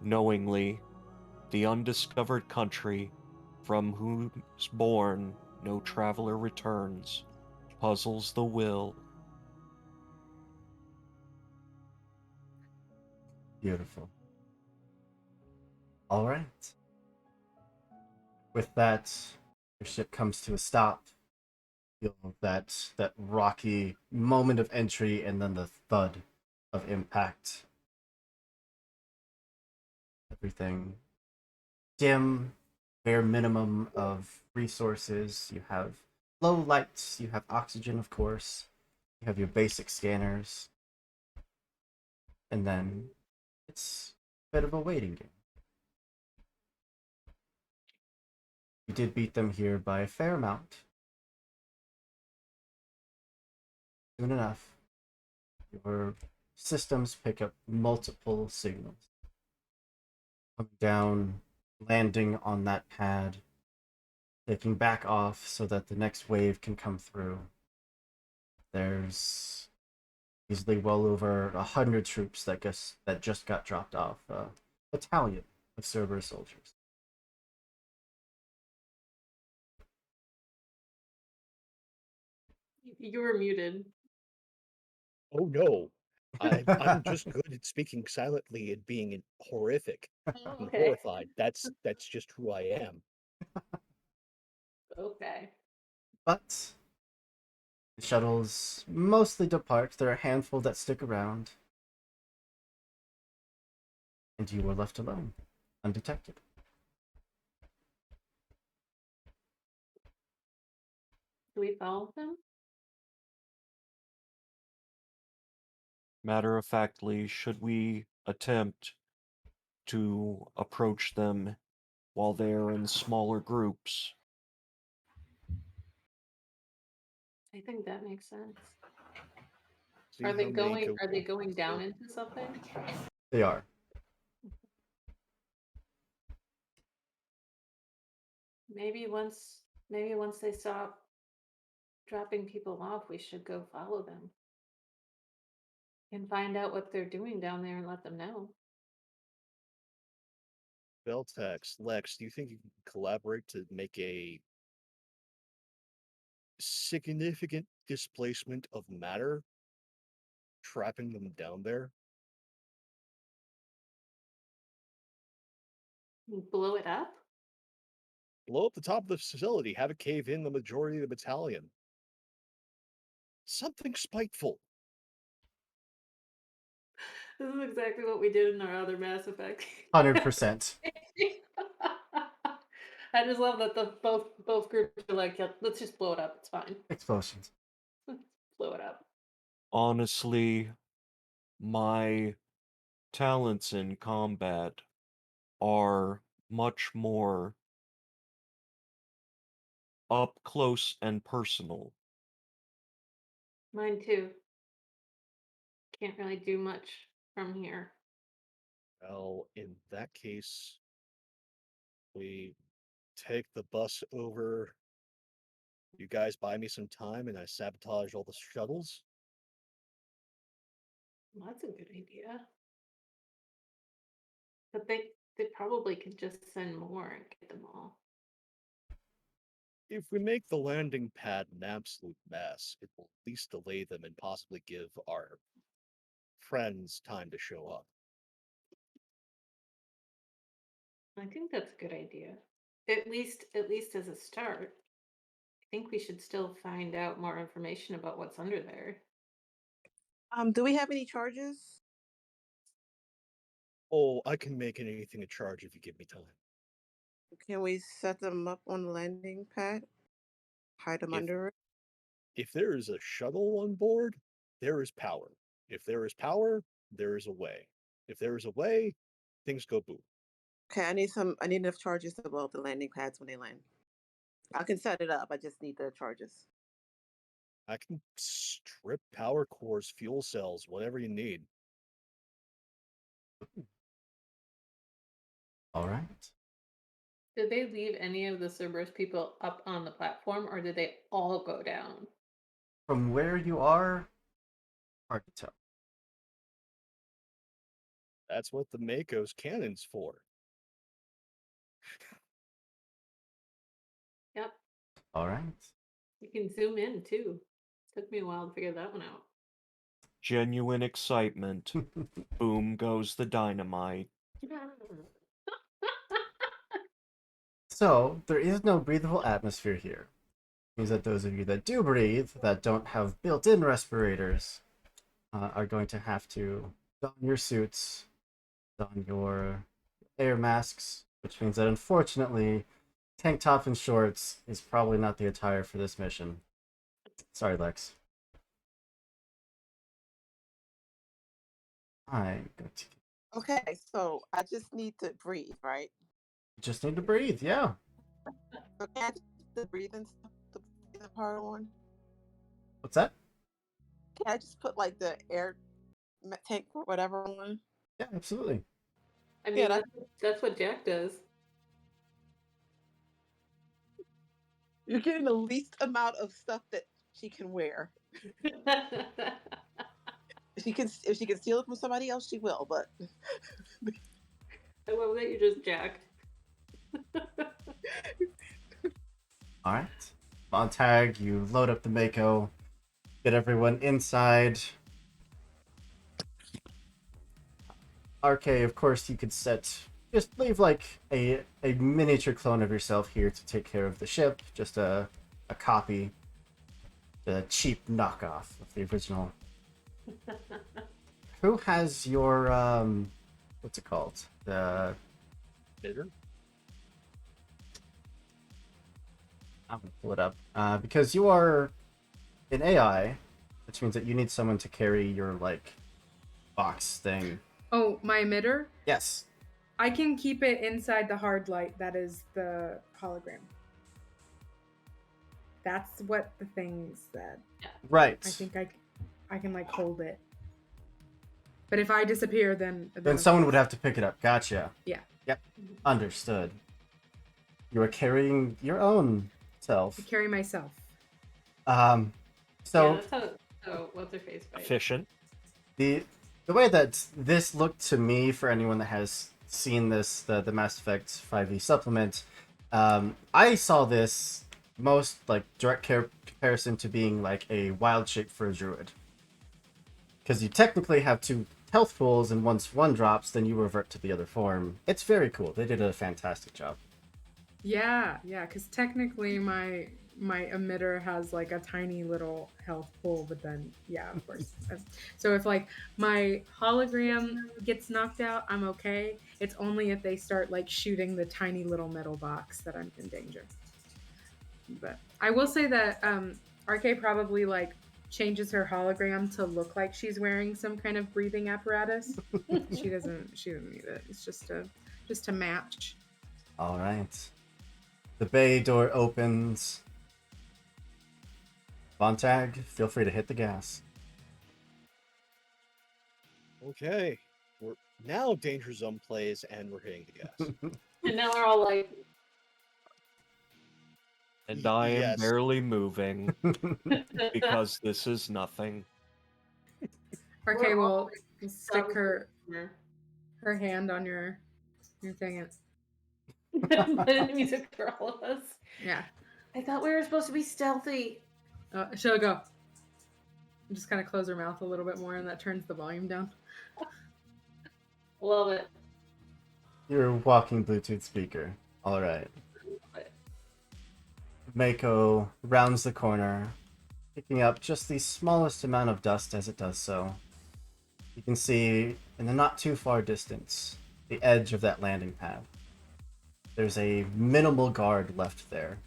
knowingly, the undiscovered country, from whose bourne no traveler returns, puzzles the will. Beautiful. All right. With that, your ship comes to a stop. Feel that rocky moment of entry, and then the thud of impact. Everything dim, bare minimum of resources. You have low lights. You have oxygen, of course. You have your basic scanners, and then it's a bit of a waiting game. You did beat them here by a fair amount. Soon enough, your systems pick up multiple signals. Coming down, landing on that pad, taking back off so that the next wave can come through. There's easily well over 100 troops that just got dropped off. A battalion of Cerberus soldiers. You were muted. Oh no, I'm just good at speaking silently and being horrific Oh, and okay. horrified. That's just who I am. Okay. But the shuttles mostly depart. There are a handful that stick around. And you were left alone, undetected. Do we follow them? Matter of factly, should we attempt to approach them while they're in smaller groups? I think that makes sense. See Are they how going? Mako Are they can going down work. into something? They are. Maybe once they stop dropping people off, we should go follow them and find out what they're doing down there and let them know. Beltex, Lex, do you think you can collaborate to make a significant displacement of matter, trapping them down there? Blow it up? Blow up the top of the facility, have it cave in the majority of the battalion. Something spiteful. This is exactly what we did in our other Mass Effect. 100%. I just love that the both groups are like, yeah, let's just blow it up. It's fine. Explosions. Blow it up. Honestly, my talents in combat are much more up close and personal. Mine too. Can't really do much from here. Well, in that case, we take the bus over. You guys buy me some time and I sabotage all the shuttles. Well, that's a good idea. But they probably could just send more and get them all. If we make the landing pad an absolute mess, it will at least delay them and possibly give our friends time to show up. I think that's a good idea. At least as a start. I think we should still find out more information about what's under there. Do we have any charges? Oh, I can make anything a charge if you give me time. Can we set them up on the landing pad? Hide them If under it? if there is a shuttle on board, there is power. If there is power, there is a way. If there is a way, things go boom. Okay, I need enough charges to blow up the landing pads when they land. I can set it up. I just need the charges. I can strip power cores, fuel cells, whatever you need. All right. Did they leave any of the Cerberus people up on the platform, or did they all go down? From where you are, hard to tell. That's what the Mako's cannon's for. Yep. All right. You can zoom in too. Took me a while to figure that one out. Genuine excitement. Boom goes the dynamite. So, there is no breathable atmosphere here. It means that those of you that do breathe, that don't have built-in respirators, are going to have to don your suits, don your air masks, which means that unfortunately, tank top and shorts is probably not the attire for this mission. Sorry, Lex. I'm going to Okay, so I just need to breathe, right? just need to breathe, yeah. So can I just put the breathing stuff, the breathing part on? What's that? Can I just put like the air tank or whatever on? Yeah, absolutely. I mean, Yeah, that's what Jack does. You're getting the least amount of stuff that she can wear. If she can steal it from somebody else, she will. But I love that you just jacked. All right. Montag, you load up the Mako, get everyone inside. RK, of course, you could just leave like a miniature clone of yourself here to take care of the ship. Just a copy, a cheap knockoff of the original. Who has your what's it called? The Bitter? I'm gonna pull it up because you are an AI, which means that you need someone to carry your like box thing. Oh, my emitter? Yes. I can keep it inside the hard light that is the hologram. That's what the thing said. Right. I think I can like hold it. But if I disappear, then Then someone would have to pick it up. Gotcha. Yeah. Yep. Understood. You are carrying your own self. I carry myself. So Yeah, that's how what's her face fight. Efficient. the way that this looked to me, for anyone that has seen this, the Mass Effect 5e supplement, I saw this most like direct comparison to being like a wild shape for a druid, because you technically have two health pools, and once one drops, then you revert to the other form. It's very cool. They did a fantastic job. Yeah, because technically my emitter has like a tiny little health pool, but then yeah, of course. So if like my hologram gets knocked out, I'm okay. It's only if they start like shooting the tiny little metal box that I'm in danger. But I will say that RK probably like changes her hologram to look like she's wearing some kind of breathing apparatus. She doesn't need it. It's just to match. All right. The bay door opens. Montag, feel free to hit the gas. Okay, we're now Danger Zone plays, and we're hitting the gas. And now we're all like, And I am Yes. barely moving because this is nothing. RK We're will all stick her hand on your thing. the music for all of us. Yeah. I thought we were supposed to be stealthy. She'll go. Just kind of close her mouth a little bit more, and that turns the volume down. Love it. Your walking Bluetooth speaker. All right. Mako rounds the corner, picking up just the smallest amount of dust as it does so. You can see in the not too far distance the edge of that landing pad. There's a minimal guard left there,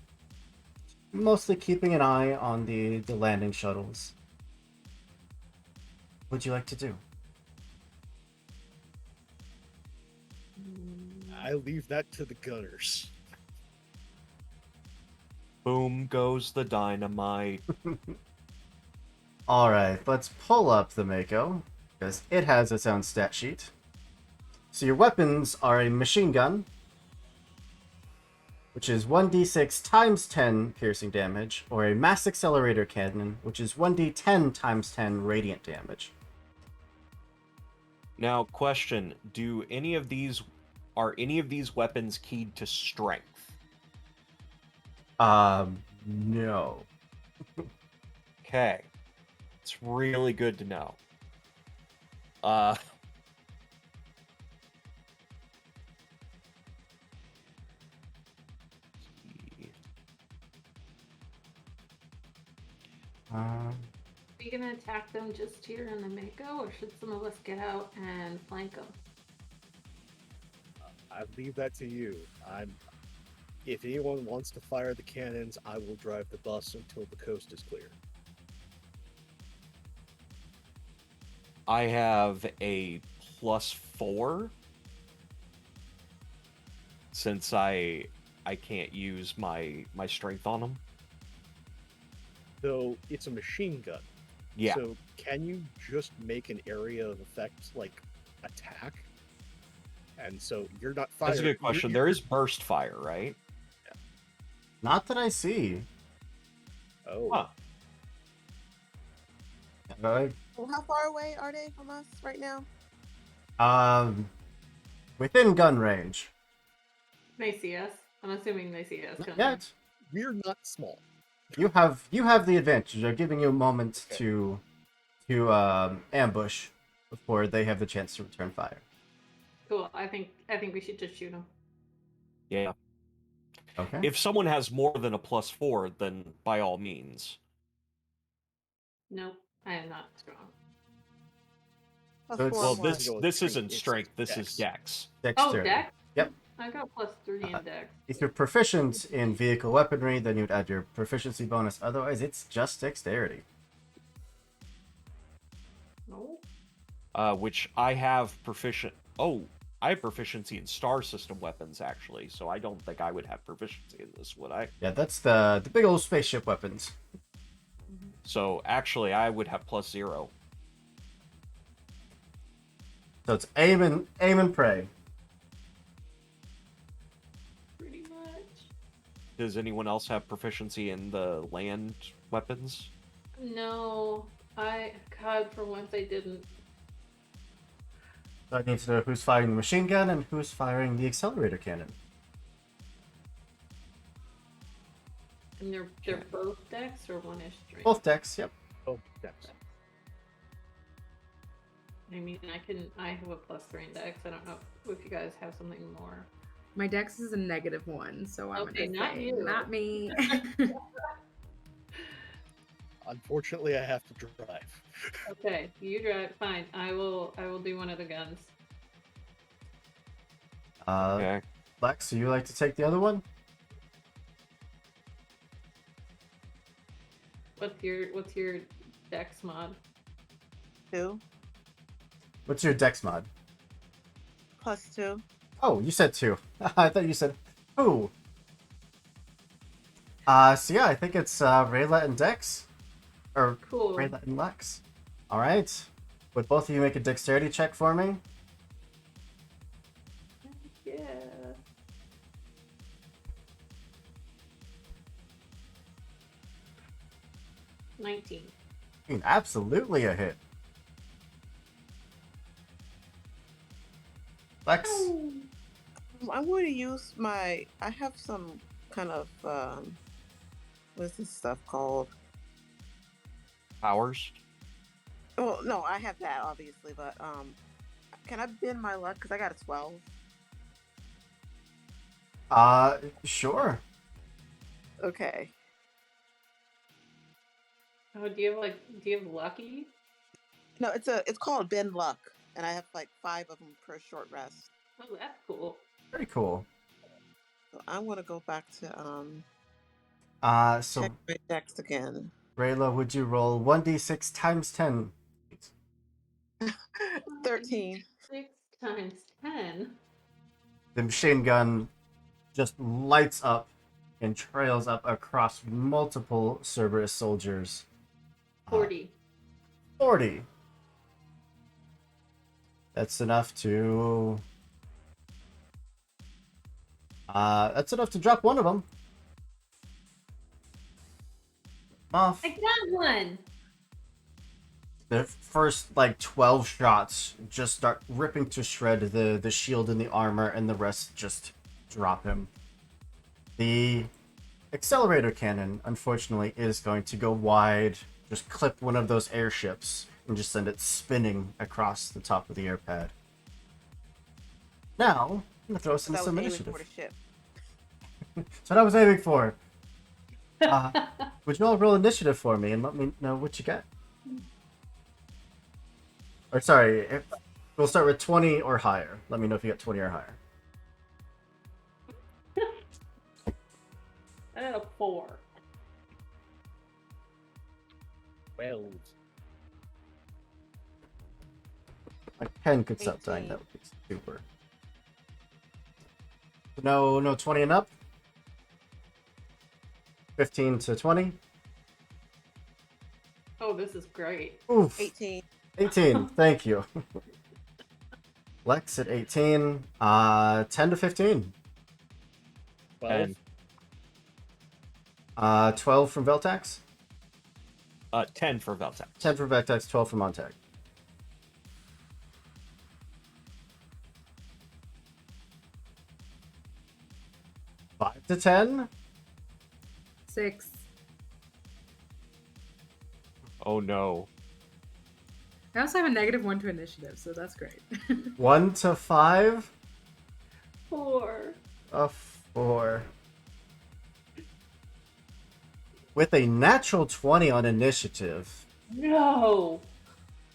mostly keeping an eye on the landing shuttles. What would you like to do? I leave that to the gunners. Boom goes the dynamite. Alright, let's pull up the Mako, because it has its own stat sheet. So your weapons are a machine gun, which is 1d6 times 10 piercing damage, or a mass accelerator cannon, which is 1d10 times 10 radiant damage. Now, question: are any of these weapons keyed to strength? No. Okay, it's really good to know. Are we gonna attack them just here in the Mako, or should some of us get out and flank them? I leave that to you. If anyone wants to fire the cannons, I will drive the bus until the coast is clear. I have a +4 since I can't use my strength on them. Though it's a machine gun. Yeah. So can you just make an area of effect like attack? And so you're not firing. That's a good question. There is burst fire, right? Not that I see. Oh. Huh. Uh, Well, how far away are they from us right now? within gun range. They see us. I'm assuming they see us. Not coming. yet. We're not small. You have the advantage. They're giving you a moment to ambush before they have the chance to return fire. Cool. I think we should just shoot them. Yeah. Okay. If someone has more than a +4, then by all means. Nope, I am not strong. So it's- Well, Plus this one. this isn't It's strength. This dex. is dex. Oh, Dexterity. Dex? Yep. I got +3 in Dex. If you're proficient in vehicle weaponry, then you'd add your proficiency bonus. Otherwise, it's just dexterity. No. which I have I have proficiency in star system weapons actually, so I don't think I would have proficiency in this, would I? Yeah, that's the big old spaceship weapons. So actually, I would have +0. So it's aim and pray. Pretty much. Does anyone else have proficiency in the land weapons? No, God, for once I didn't. So I need to know who's firing the machine gun and who's firing the accelerator cannon. And they're both decks or one is strength? Both decks, yep. Oh, that's I mean, I have a +3 in dex. I don't know if you guys have something more. My dex is a -1, so I'm Okay, gonna not say you. not me. unfortunately I have to drive. Okay, you drive. Fine. I will do one of the guns. Okay. Lex, do you like to take the other one? What's your dex mod? 2 What's your dex mod? +2. Oh, you said 2. I thought you said who. So yeah, I think it's Rayla and Dex. Or Cool. Rayla and Lex. Alright. Would both of you make a dexterity check for me? Yeah. $19. Absolutely a hit. Lex? I'm going to use I have some kind of, what's this stuff called? Powers? Well, no, I have that obviously, but can I bend my luck? Because I got a 12. Sure. Okay. Oh, do you have lucky? No, it's called bend luck, and I have like 5 of them per short rest. Oh, that's cool. Very cool. So I'm gonna go back to So check my decks again. Rayla, would you roll 1d6 times 10? 13. 6 times 10. The machine gun just lights up and trails up across multiple Cerberus soldiers. 40. 40. That's enough to... that's enough to drop one of them. Off. I got one. The first, 12 shots just start ripping to shred the shield and the armor, and the rest just drop him. The accelerator cannon, unfortunately, is going to go wide, just clip one of those airships, and just send it spinning across the top of the air pad. Now, I'm going to throw us into I was some aiming initiative. for the ship. That's what I was aiming for. Would you all roll initiative for me and let me know what you got? Or sorry, we'll start with 20 or higher. Let me know if you got 20 or higher. I got a 4. 12. My pen could stop dying. 18. That would be super. No 20 and up. 15 to 20. Oh, this is great. Oof. 18. 18. Thank you. Lex at 18. 10 to 15. 12. 12 from Veltax. 10 for Veltax. 10 for Veltax. 12 from Montag. Five to 10. 6. Oh no. I also have a -1 to initiative, so that's great. 1 to 5. 4. A 4. With a natural 20 on initiative, No.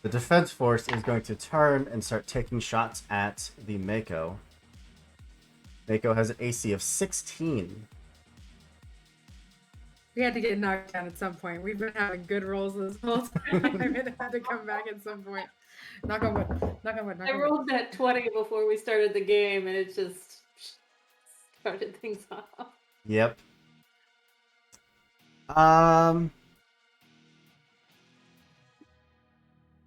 the defense force is going to turn and start taking shots at the Mako. Mako has an AC of 16. We had to get knocked down at some point. We've been having good rolls this whole time. It had to come back at some point. Knock on wood. Knock on wood. Knock I on wood. rolled that 20 before we started the game, and it just started things off. Yep.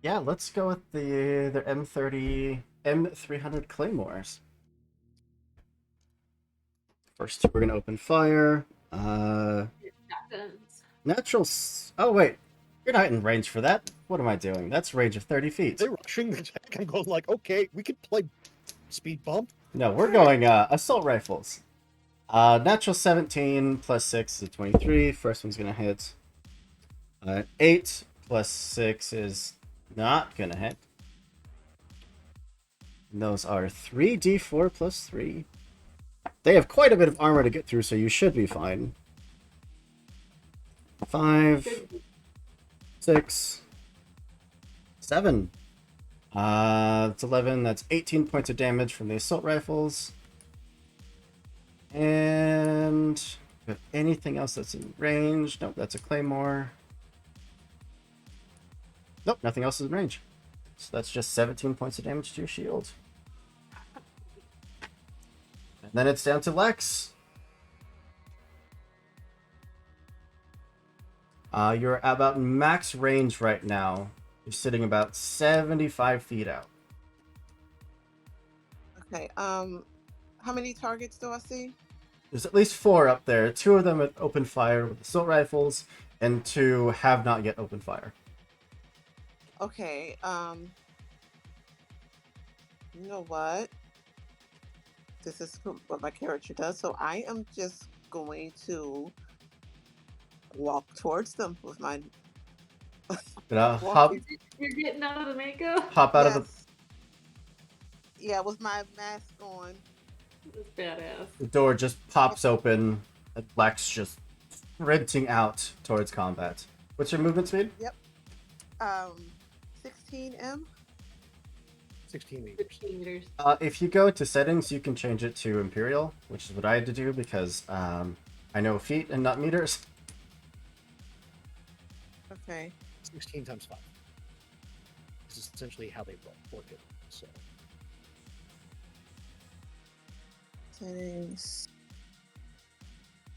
Yeah, let's go with the M300 Claymores. First two, we're gonna open fire. Shotguns. Oh wait, you're not in range for that. What am I doing? That's range of 30 feet. They're rushing the attack. I'm going like, okay, we could play speed bump. No, we're going assault rifles. Natural 17 plus 6 is 23. First one's gonna hit. 8 plus 6 is not gonna hit. And those are 3d4 plus 3. They have quite a bit of armor to get through, so you should be fine. 5, 6, 7. It's 11. That's 18 points of damage from the assault rifles. And anything else that's in range? Nope, that's a claymore. Nope, nothing else is in range. So that's just 17 points of damage to your shield. And then it's down to Lex. You're about max range right now. You're sitting about 75 feet out. Okay. How many targets do I see? There's at least 4 up there. 2 of them at open fire with assault rifles, and 2 have not yet opened fire. Okay. You know what? This is what my character does. So I am just going to walk towards them with my Hop walking. You're getting out of the makeup? out of the Yes. Yeah, with my mask on. That's badass. The door just pops open, and Lex just sprinting out towards combat. What's your movement speed? 16M. 16 meters. 15 meters. If you go to settings, you can change it to Imperial, which is what I had to do because I know feet and not meters. Okay. 16 times 5. This is essentially how they work it. So Settings.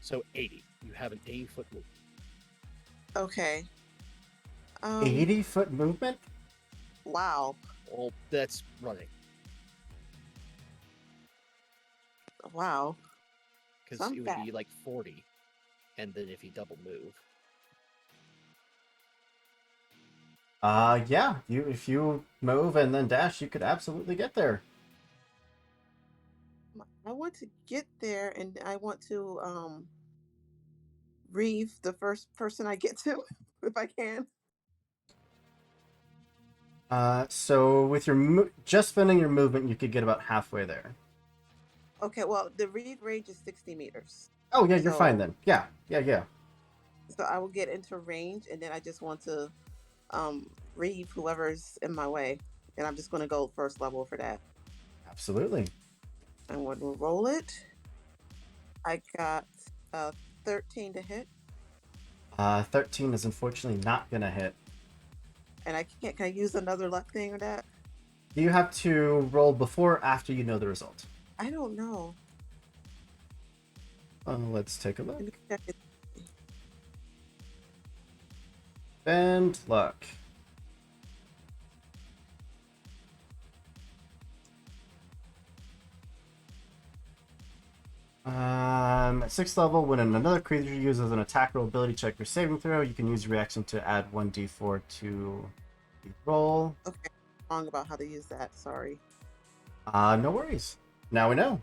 so 80. You have an 80-foot move. Okay. 80-foot movement? Wow. Well, that's running. Wow. Because I'm it would fat. be like 40. And then if you double move. Yeah. If you move and then dash, you could absolutely get there. I want to get there, and I want to reeve the first person I get to, if I can. So with your just spending your movement, you could get about halfway there. Okay, well, the read range is 60 meters. Oh yeah, you're fine So- then. Yeah. So I will get into range, and then I just want to reeve whoever's in my way. And I'm just going to go first level for that. Absolutely. I'm going to roll it. I got 13 to hit, 13 is unfortunately not gonna hit. and can I use another luck thing or that? Do you have to roll before or after you know the result? I don't know. Let's take a look. Let me check it. And luck. At 6th level, when another creature uses an attack roll ability check or saving throw, you can use your reaction to add 1d4 to the roll. Okay, wrong about how to use that. Sorry. No worries. Now we know.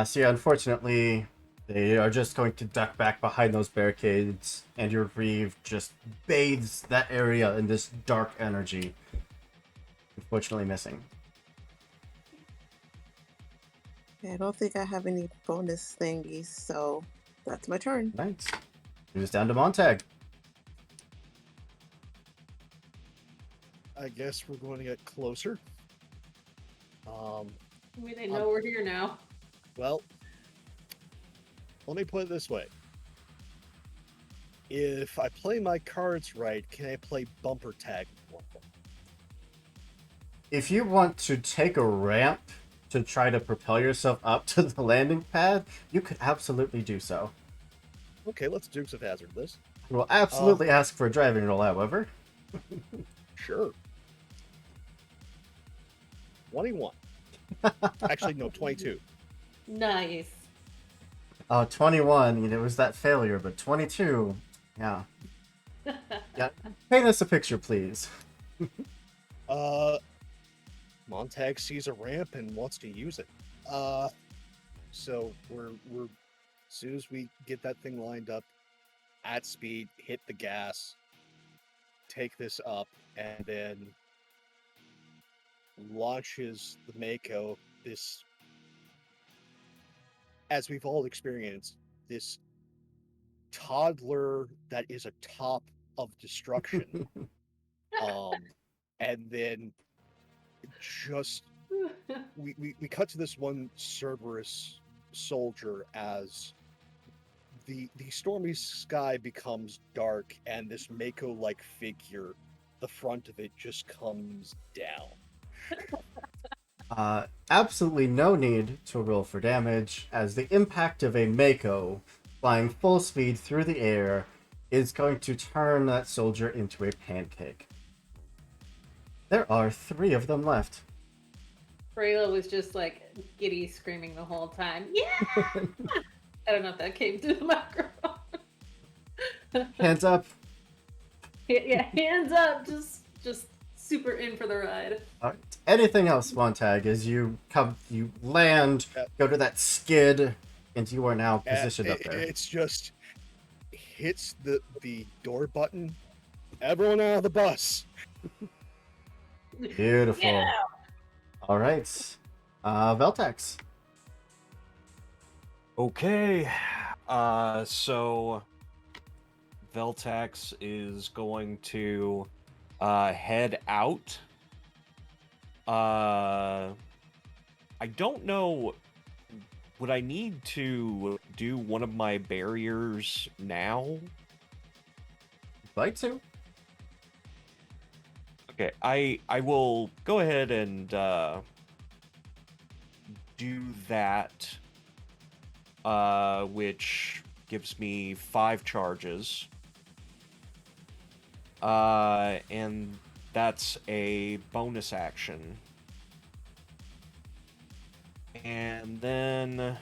So yeah, unfortunately, they are just going to duck back behind those barricades, and your reeve just bathes that area in this dark energy. Unfortunately missing. Okay, I don't think I have any bonus thingies, so that's my turn. Nice. It was down to Montag. I guess we're going to get closer. I mean, they know we're here now. Well, let me put it this way. if I play my cards right, can I play bumper tag with one of them? If you want to take a ramp to try to propel yourself up to the landing pad, you could absolutely do so. Okay, let's Dukes of Hazard this. I will absolutely ask for a driving roll, however. Sure. 21. Actually, no, 22. Nice. 21, it was that failure, but 22, yeah. Yeah. Paint us a picture, please. Montag sees a ramp and wants to use it. So we're as soon as we get that thing lined up at speed, hit the gas, take this up, and then launches the Mako. This, as we've all experienced, this toddler that is a top of destruction. And then just we cut to this one Cerberus soldier as the stormy sky becomes dark and this Mako like figure, the front of it just comes down. Absolutely no need to roll for damage, as the impact of a Mako flying full speed through the air is going to turn that soldier into a pancake. There are 3 of them left. Frayla was just like giddy screaming the whole time. Yeah! I don't know if that came through the microphone. Hands up. Yeah, hands up. Just super in for the ride. All right. Anything else, Montag, as you land, go to that skid, and you are now positioned up there. It's just hits the door button. Everyone out of the bus. Beautiful. Yeah. All right. Veltex. Okay, so Veltex is going to head out. I don't know. Would I need to do one of my barriers now? Like to? Okay, I will go ahead and do that, which gives me 5 charges. And that's a bonus action. And then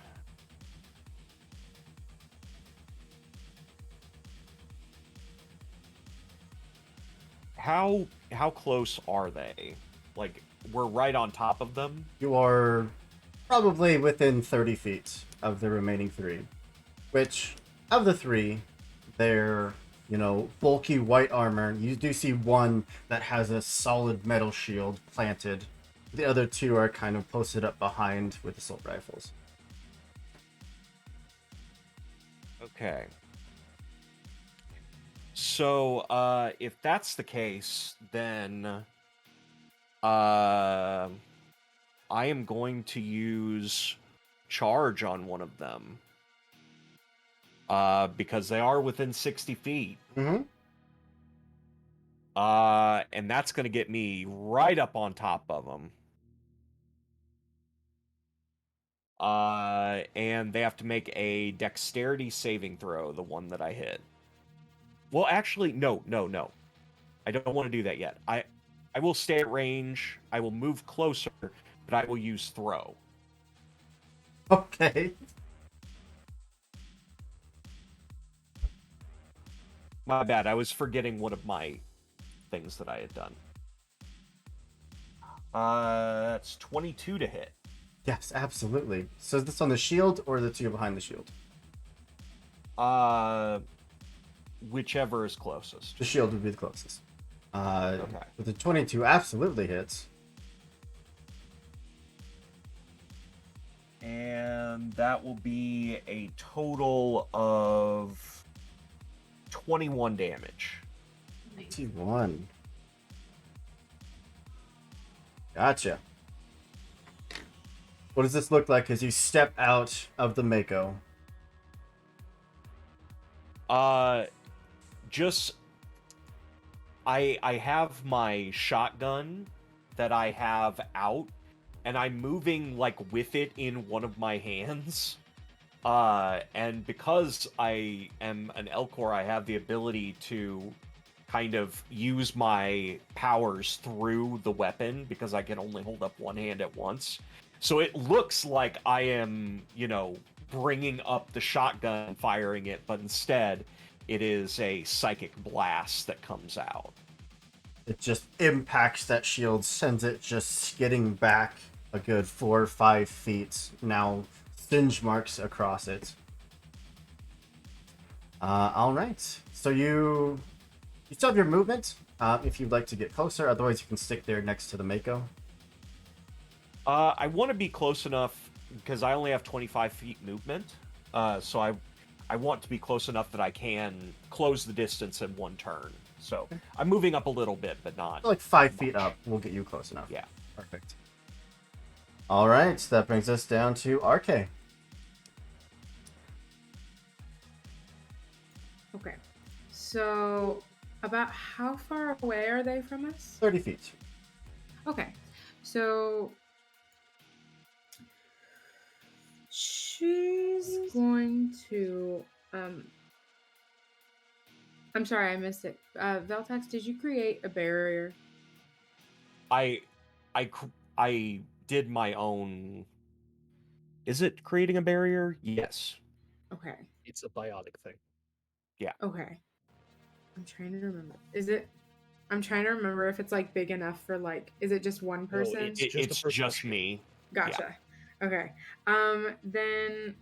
how close are they? Like, we're right on top of them? You are probably within 30 feet of the remaining 3. Which, of the 3, they're, bulky white armor. You do see one that has a solid metal shield planted. The other 2 are kind of posted up behind with assault rifles. Okay. So, if that's the case, then I am going to use charge on one of them. Because they are within 60 feet. Mm-hmm. And that's going to get me right up on top of them. And they have to make a dexterity saving throw, the one that I hit. Well, actually, no. I don't want to do that yet. I will stay at range. I will move closer, but I will use throw. Okay. My bad. I was forgetting one of my things that I had done. That's 22 to hit. Yes, absolutely. So is this on the shield or the 2 behind the shield? Whichever is closest. The shield would be the closest. Okay. But the 22 absolutely hits. And that will be a total of 21 damage. 21. Gotcha. What does this look like as you step out of the Mako? just I have my shotgun that I have out, and I'm moving like with it in one of my hands. And because I am an Elcor, I have the ability to kind of use my powers through the weapon because I can only hold up one hand at once. So it looks like I am, bringing up the shotgun and firing it, but instead it is a psychic blast that comes out. It just impacts that shield, sends it just skidding back a good 4 or 5 feet. Now singe marks across it. All right. So you still have your movement if you'd like to get closer. Otherwise, you can stick there next to the Mako. I want to be close enough because I only have 25 feet movement. So I want to be close enough that I can close the distance in one turn. So I'm moving up a little bit, but not Like 5 feet up will get you close enough. Yeah. Perfect. All right. So that brings us down to RK. Okay. So, about how far away are they from us? 30 feet. Okay. So, she's going to. I'm sorry, I missed it. Veltax, did you create a barrier? I did my own. Is it creating a barrier? Yes. Okay. It's a biotic thing. Okay. I'm trying to remember. I'm trying to remember if it's like big enough for like. Is it just one person? it's just a It's personal just shield. me. Gotcha. Okay. Then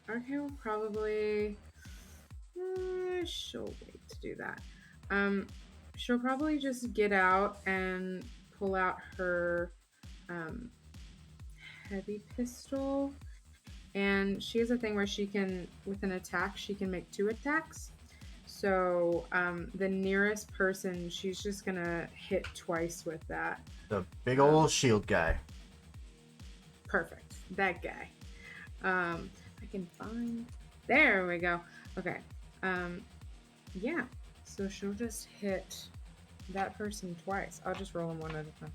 RK will probably she'll wait to do that. She'll probably just get out and pull out her heavy pistol. And she has a thing where she can, with an attack, she can make 2 attacks. So the nearest person, she's just gonna hit twice with that. The big old shield guy. Perfect. That guy. I can find. There we go. Okay. Yeah. So she'll just hit that person twice. I'll just roll them one at a time.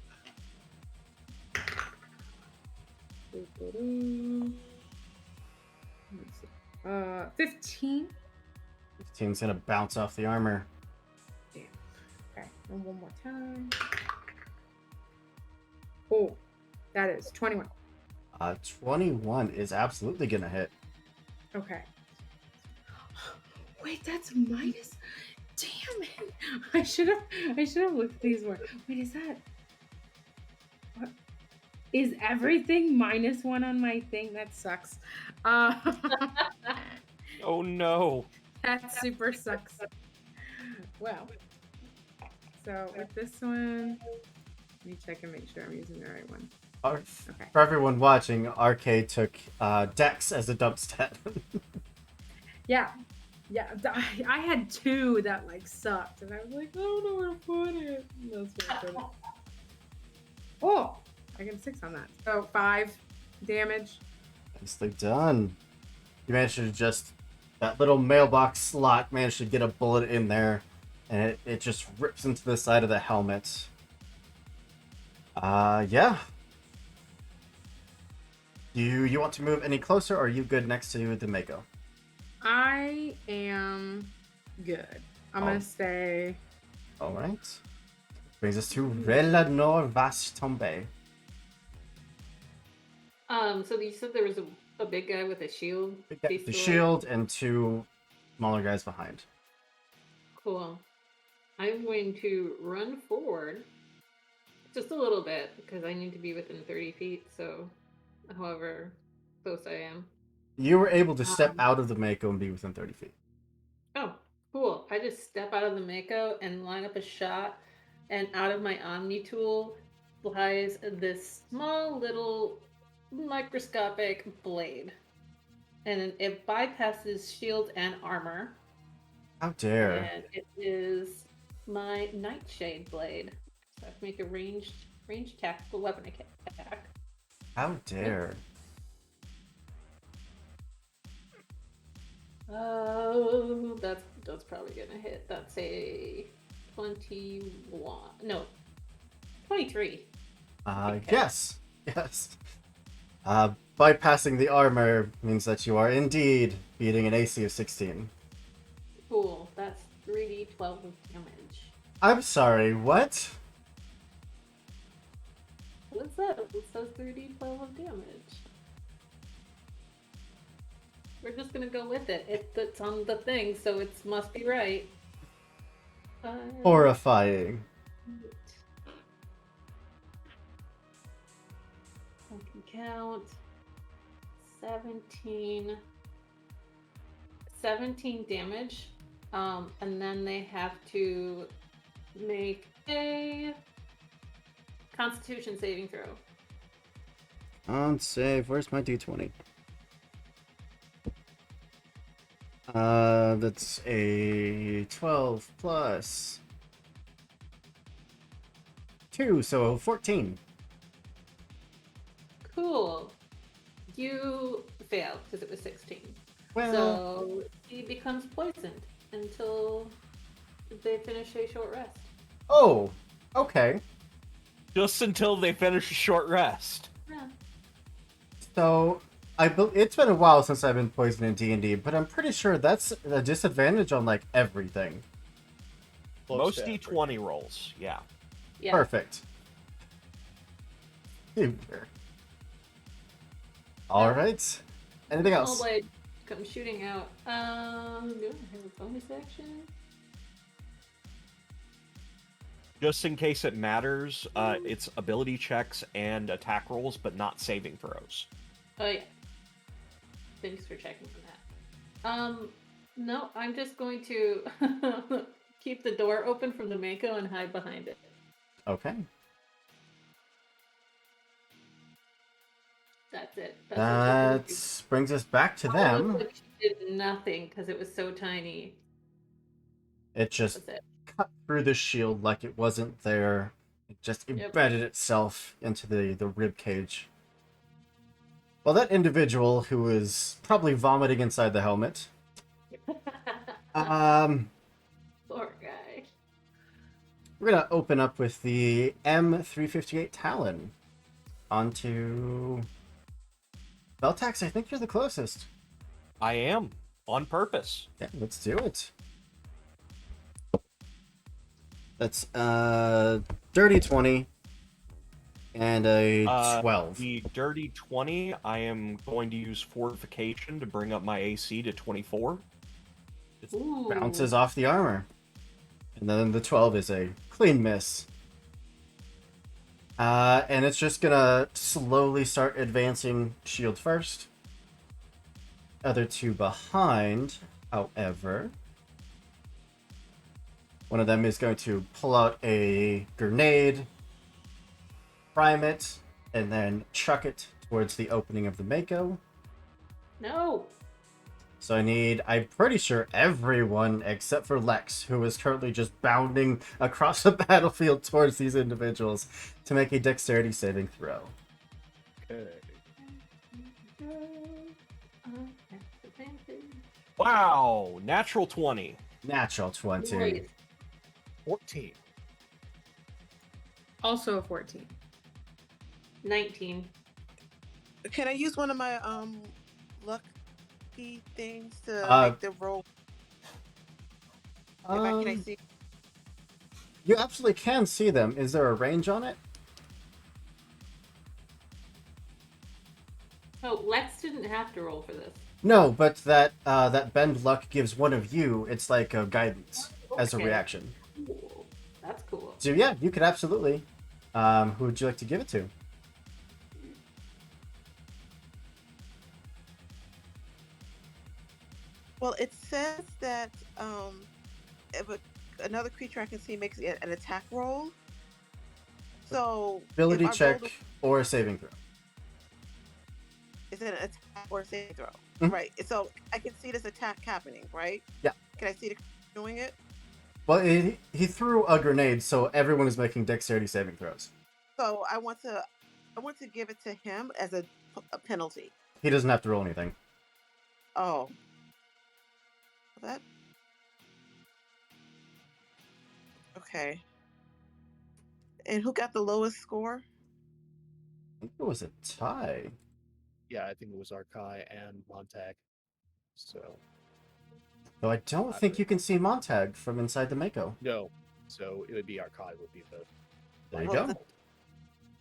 Let's see. 15. 15's gonna bounce off the armor. Damn. Okay. And one more time. Oh, that is 21. 21 is absolutely gonna hit. Okay. Wait, that's minus. Damn it! I should have looked at these more. Wait, is that? What? Is everything -1 on my thing? That sucks. Oh no. That super sucks. Well, so with this one, let me check and make sure I'm using the right one. Okay. For everyone watching, RK took Dex as a dump stat. Yeah. I had 2 that like sucked, and I was like, I don't know where to put it. That's where I put it. Oh, I get a 6 on that. So 5 damage. Nicely done. You managed to just, that little mailbox slot, managed to get a bullet in there, and it just rips into the side of the helmet. Yeah. You want to move any closer, or are you good next to the Mako? I am good. I'm gonna stay. Alright. Brings us to Relanor Vastombe. So you said there was a big guy with a shield. The shield and 2 smaller guys behind. Cool. I'm going to run forward just a little bit because I need to be within 30 feet. So, however close I am. You were able to step out of the Mako and be within 30 feet. Oh, cool. I just step out of the Mako and line up a shot, and out of my Omni tool flies this small little microscopic blade. And it bypasses shield and armor. How dare. And it is my Nightshade blade. So I have to make a ranged tactical weapon attack. How dare. That's probably gonna hit. That's a 21. No, 23. Okay. Yes. Yes. Bypassing the armor means that you are indeed beating an AC of 16. Cool. That's 3d12 of damage. I'm sorry, what? What's that? It says 3d12 of damage. We're just gonna go with it. It's on the thing, so it must be right. Horrifying. I can count 17 damage. And then they have to make a Constitution saving throw. On save, where's my d20? That's a 12 plus 2, so 14. Cool. You failed because it was 16. Well, So he becomes poisoned until they finish a short rest. oh, okay. Just until they finish a short rest. Yeah. So, it's been a while since I've been poisoned in D&D, but I'm pretty sure that's a disadvantage on, like, everything. Close Most to average. D20 rolls, yeah. Yeah. Perfect. Super. Alright. Anything else? Blade comes shooting out. Do I have a bonus action? Just in case it matters, it's ability checks and attack rolls, but not saving throws. Oh yeah. Thanks for checking for that. No, I'm just going to keep the door open from the Mako and hide behind it. Okay. That's it. That's what I'm gonna do. That brings us back to Oh, it them. looks like she did nothing because it was so tiny. It just That's it. cut through the shield like it wasn't there. It just Yep. embedded itself into the rib cage. Well, that individual who was probably vomiting inside the helmet. Poor guy. We're gonna open up with the M358 Talon. Onto Veltax. I think you're the closest. I am, on purpose. Yeah, let's do it. That's dirty 20 and a 12. The dirty 20, I am going to use fortification to bring up my AC to 24. Ooh. Bounces off the armor. And then the 12 is a clean miss. And it's just gonna slowly start advancing shield first. Other two behind, however. One of them is going to pull out a grenade, prime it, and then chuck it towards the opening of the Mako. No. So I'm pretty sure everyone except for Lex, who is currently just bounding across the battlefield towards these individuals, to make a dexterity saving throw. Okay. Wow, natural 20. Natural 20. Great. 14. Also a 14. 19. Can I use one of my lucky things to make the roll? If I can I see? You absolutely can see them. Is there a range on it? Oh, Lex didn't have to roll for this. No, but that bend luck gives one of you. It's like a guidance as a Okay. reaction. Cool. That's cool. So yeah, you could absolutely. Who would you like to give it to? Well, it says that if another creature I can see makes an attack roll. So Ability if I check roll or a saving throw. is it an attack or a saving throw? Mhm. Right. So I can see this attack happening, right? Yeah. Can I see the doing it? Well, he threw a grenade, so everyone is making dexterity saving throws. So I want to give it to him as a penalty. He doesn't have to roll anything. Oh. that. Okay. And who got the lowest score? I think it was a tie. Yeah, I think it was Arkai and Montag. So Though I don't think you can see Montag from inside the Mako. no. So it would be Arkai would be the. There you Well, go.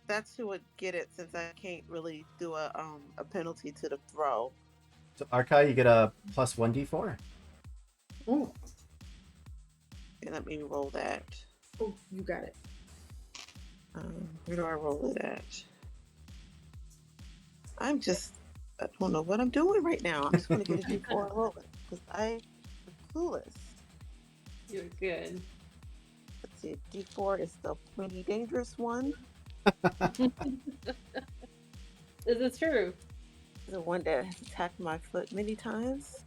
That's who would get it since I can't really do a penalty to the throw. So Arkai, you get a plus 1d4. Oh, And let me roll that. oh, you got it. Where do I roll it at? I don't know what I'm doing right now. I'm just going to get a D4 and roll it because I'm clueless. You're good. Let's see, D4 is the pretty dangerous one. Is this true? The one that has attacked my foot many times.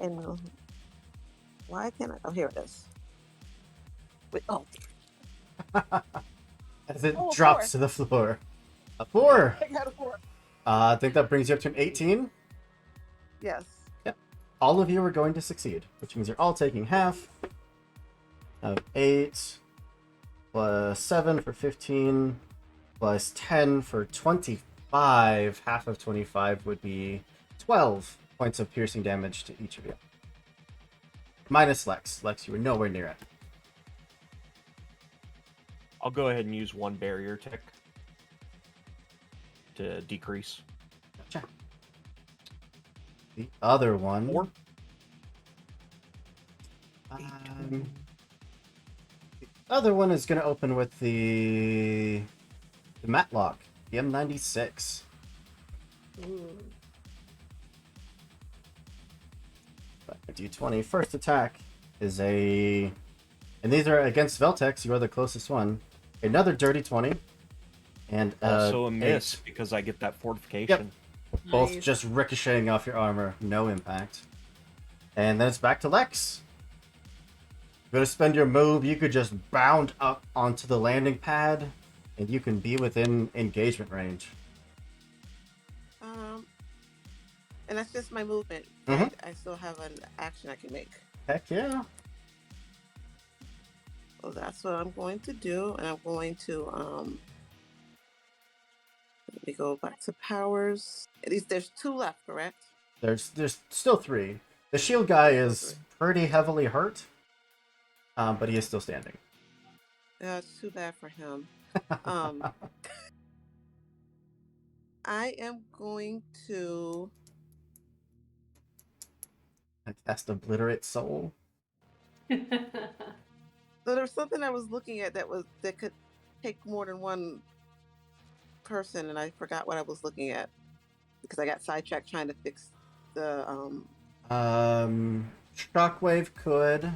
And why can't I? Oh, here it is. Wait, oh, As it Oh, a drops to the floor. A 4! I got a 4. I think that brings you up to an 18. Yes. All of you are going to succeed, which means you're all taking half of 8 plus 7 for 15 plus 10 for 25. Half of 25 would be 12 points of piercing damage to each of you. Minus Lex. Lex, you were nowhere near it. I'll go ahead and use one barrier tick to decrease. Gotcha. The other one. 4. The other one is going to open with the Matlock, the M96. Ooh. D20. First attack is and these are against Veltex. You are the closest one. Another dirty 20, and Also a 8. miss because I get that fortification. Both Nice. just ricocheting off your armor, no impact. And then it's back to Lex. You're gonna spend your move. You could just bound up onto the landing pad, and you can be within engagement range. And that's just my movement. Mhm. I still have an action I can make. Heck yeah! So that's what I'm going to do, and I'm going to let me go back to powers. At least there's 2 left, correct? There's still 3. The shield guy is pretty heavily hurt, but he is still standing. Yeah, it's too bad for him. I am going to. I cast Obliterate Soul. So there's something I was looking at that could take more than one person, and I forgot what I was looking at because I got sidetracked trying to fix the Shockwave could.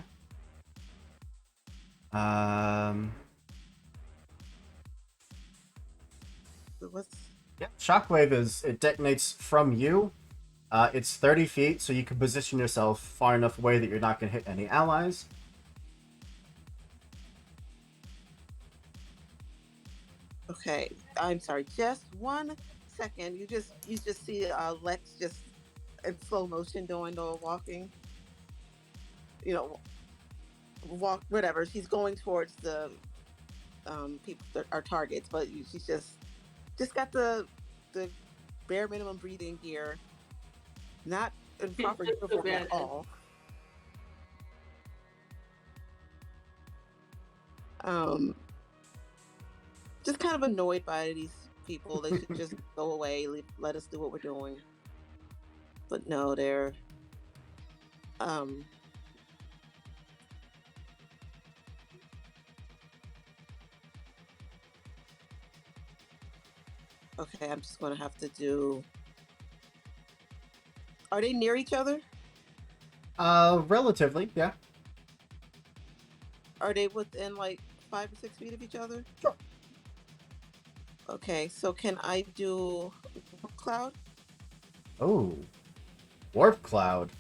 what's Yeah, Shockwave it detonates from you. It's 30 feet, so you can position yourself far enough away that you're not going to hit any allies. okay. I'm sorry. Just 1 second. You just see Lex just in slow motion doing the walking. You know, walk whatever. She's going towards the people that are targets, but she's just got the bare minimum breathing gear, not in proper uniform at all. Just kind of annoyed by these people. They should just go away, let us do what we're doing. But no, they're okay, I'm just gonna have to do. Are they near each other? Relatively, yeah. Are they within like 5 or 6 feet of each other? Sure. Okay, so can I do cloud? Oh, Warp Cloud.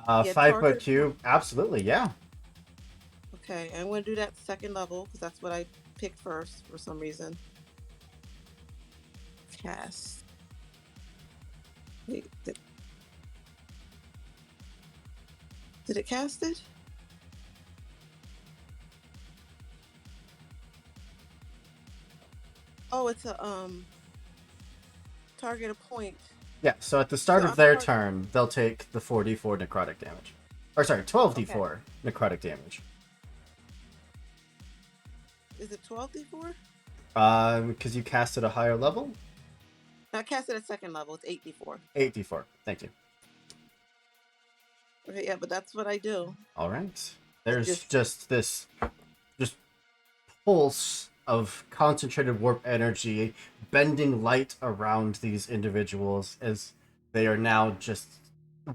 Yeah, 5 target- foot cube, absolutely, yeah. Okay, I'm gonna do that second level because that's what I picked first for some reason. Cast. Wait, did it cast it? Oh, it's a target a point. Yeah, so at the start So of I'm their part- turn, they'll take the 4d4 necrotic damage. Or sorry, 12d4 necrotic damage. Is it 12d4? Because you cast at a higher level? I cast it at second level. It's 8d4. 8d4. Thank you. Okay, yeah, but that's what I do. All right. There's just- just this pulse of concentrated warp energy bending light around these individuals as they are now just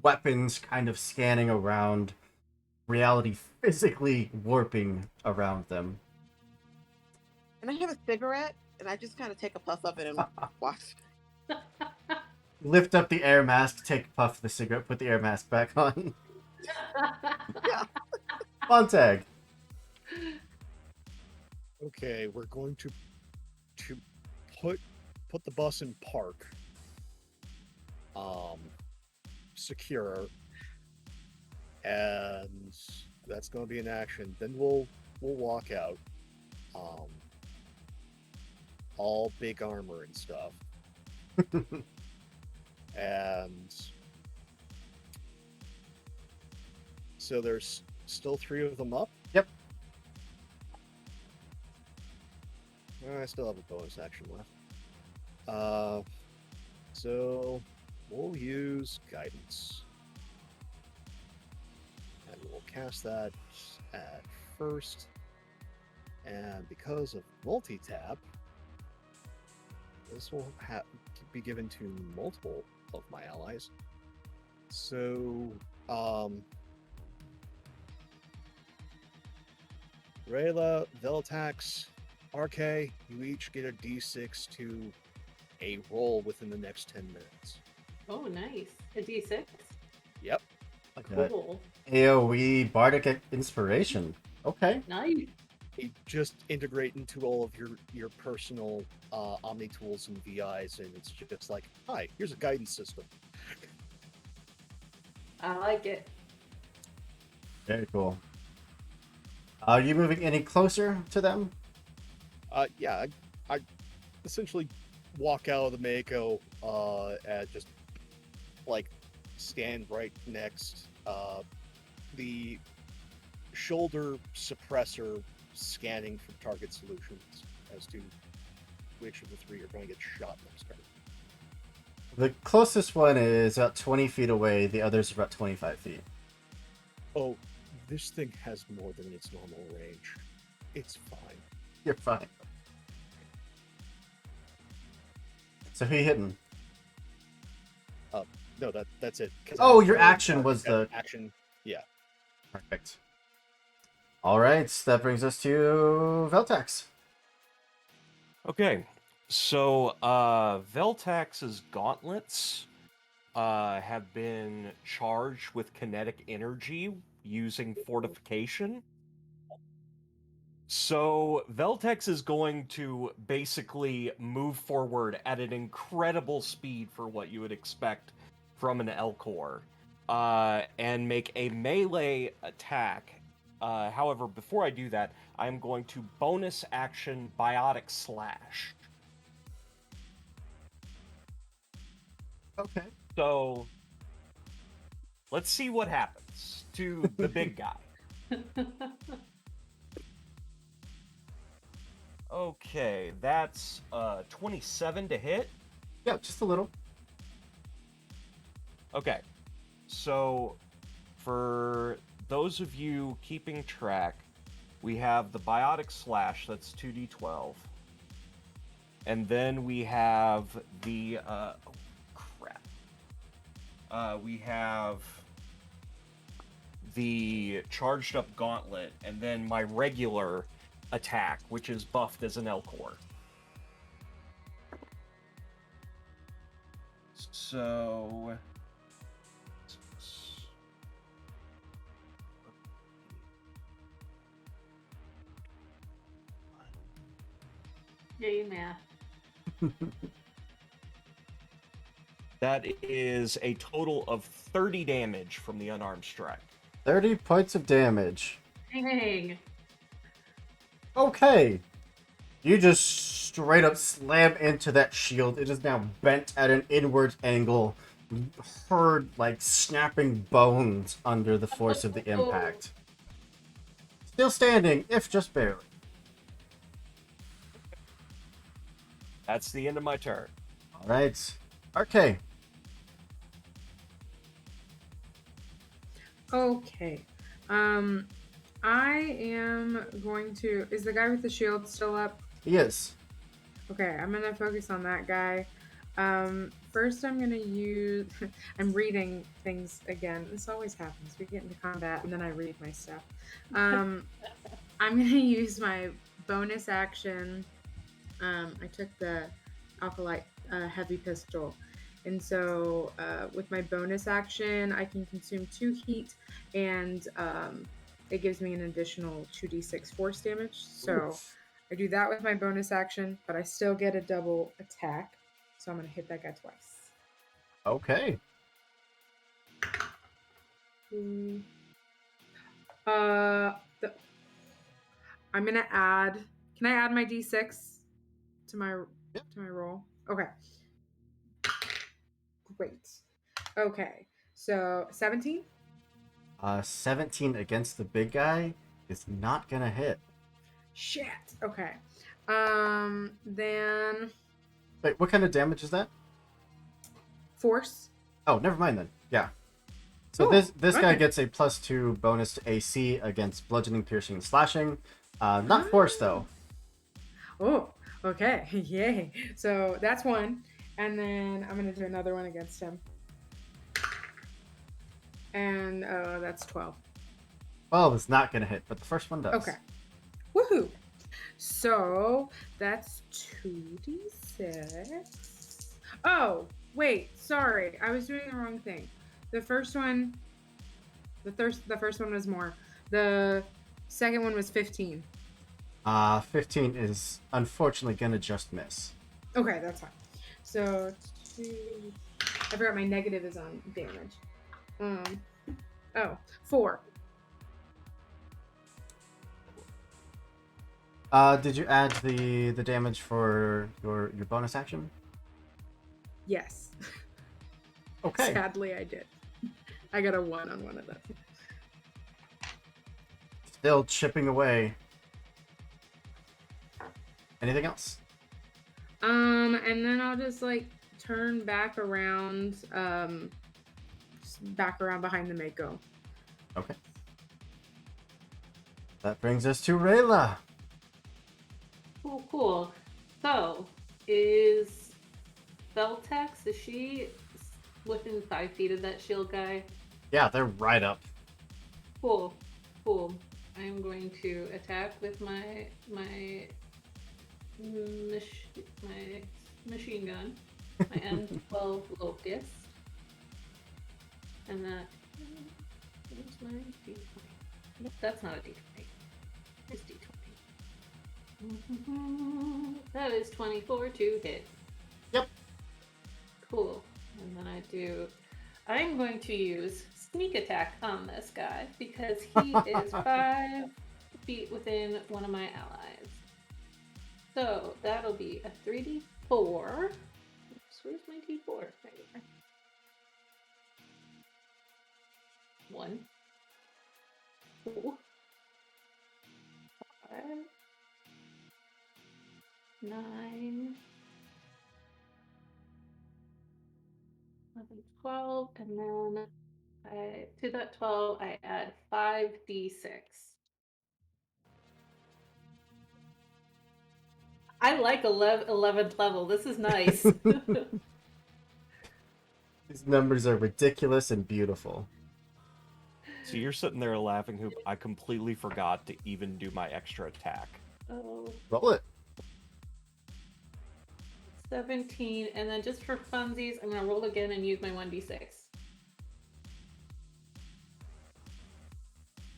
weapons kind of scanning around, reality physically warping around them. And I have a cigarette, and I just kind of take a puff of it and watch. Lift up the air mask, take a puff of the cigarette, put the air mask back on. Yeah. Montag. Okay, we're going to put the bus in park. Secure, and that's going to be an action. Then we'll walk out. All big armor and stuff, and so there's still 3 of them up. Yep. I still have a bonus action left. So we'll use guidance. And we'll cast that at first. And because of multi-tap, this will be given to multiple of my allies. So, Rayla, Veltax, RK, you each get a d6 to a roll within the next 10 minutes. Oh, nice. A D6. Yep. Cool. AoE Bardic Inspiration. Okay. Nice. You just integrate into all of your personal Omni tools and VIs, and it's just like, hi, here's a guidance system. I like it. Very cool. Are you moving any closer to them? Yeah, I essentially walk out of the Mako and just like stand right next the shoulder suppressor scanning for target solutions as to which of the 3 are going to get shot next turn. The closest one is about 20 feet away. The others are about 25 feet. Oh, this thing has more than its normal range. It's fine. You're fine. So who you hitting? No, that's it. 'Cause Oh, I- your action was the... action. Yeah. Perfect. All right, that brings us to Veltax. Okay, so Veltax's gauntlets have been charged with kinetic energy using fortification. So Veltex is going to basically move forward at an incredible speed for what you would expect from an Elcor, and make a melee attack. However, before I do that, I'm going to bonus action Biotic Slash. Okay. So, let's see what happens to the big guy. Okay, that's 27 to hit. Yeah, just a little. Okay, so for those of you keeping track, we have the Biotic Slash, that's 2d12. And then we have the, oh crap. We have the charged up gauntlet, and then my regular attack, which is buffed as an Elcor. So... Yeah, you math. That is a total of 30 damage from the unarmed strike. 30 points of damage. Dang. Okay. You just straight up slam into that shield. It is now bent at an inward angle. You heard like snapping bones under the force of the impact. Still standing, if just barely. That's the end of my turn. All right. Okay. Okay. I am going to. Is the guy with the shield still up? He is. Okay, I'm gonna focus on that guy. First, I'm gonna use. I'm reading things again. This always happens. We get into combat and then I read my stuff. I'm gonna use my bonus action. I took the Alkalite heavy pistol, and so with my bonus action, I can consume 2 heat, and it gives me an additional 2d6 force damage. So. Oof. I do that with my bonus action, but I still get a double attack. So I'm going to hit that guy twice. Okay. I'm going to add... Can I add my d6 to my Yep. to my roll? Okay. Great. Okay. So 17? 17 against the big guy is not gonna hit. Shit. Okay. Then Wait, what kind of damage is that? force. Oh, never mind then. Yeah. So Ooh, this guy okay. gets a +2 bonus to AC against bludgeoning, piercing, and slashing. Not force though. Oh, okay. Yay. So that's one. And then I'm going to do another one against him. And that's 12. Well, it's not gonna hit, but the first one does. Okay. Woohoo. So that's 2d6. Oh, wait. Sorry. I was doing the wrong thing. The first one was more. The second one was 15. 15 is unfortunately gonna just miss. Okay, that's fine. So, I forgot my negative is on damage. 4. Did you add the damage for your bonus action? Yes. Okay. Sadly, I did. I got a 1 on one of them. Still chipping away. Anything else? And then I'll just like turn back around, back around behind the Mako. Okay. That brings us to Rayla. Cool, cool. So, is Veltex, is she within 5 feet of that shield guy? Yeah, they're right up. Cool, cool. I'm going to attack with my machine gun, my M12 Locust, and that. Where's my D20? Nope, that's not a D20. It's D20. That is 24 to hit. Yep. Cool. And then I'm going to use sneak attack on this guy because he is 5 feet within one of my allies. So that'll be a 3d4. Oops, where's my d4? There you are. 1. 2. 5. 9. 11, 12, and then to that 12 I add 5d6. I like 11th level. This is nice. These numbers are ridiculous and beautiful. So you're sitting there laughing, Hoop. I completely forgot to even do my extra attack. Oh, Roll it. 17, and then just for funsies, I'm gonna roll again and use my 1d6.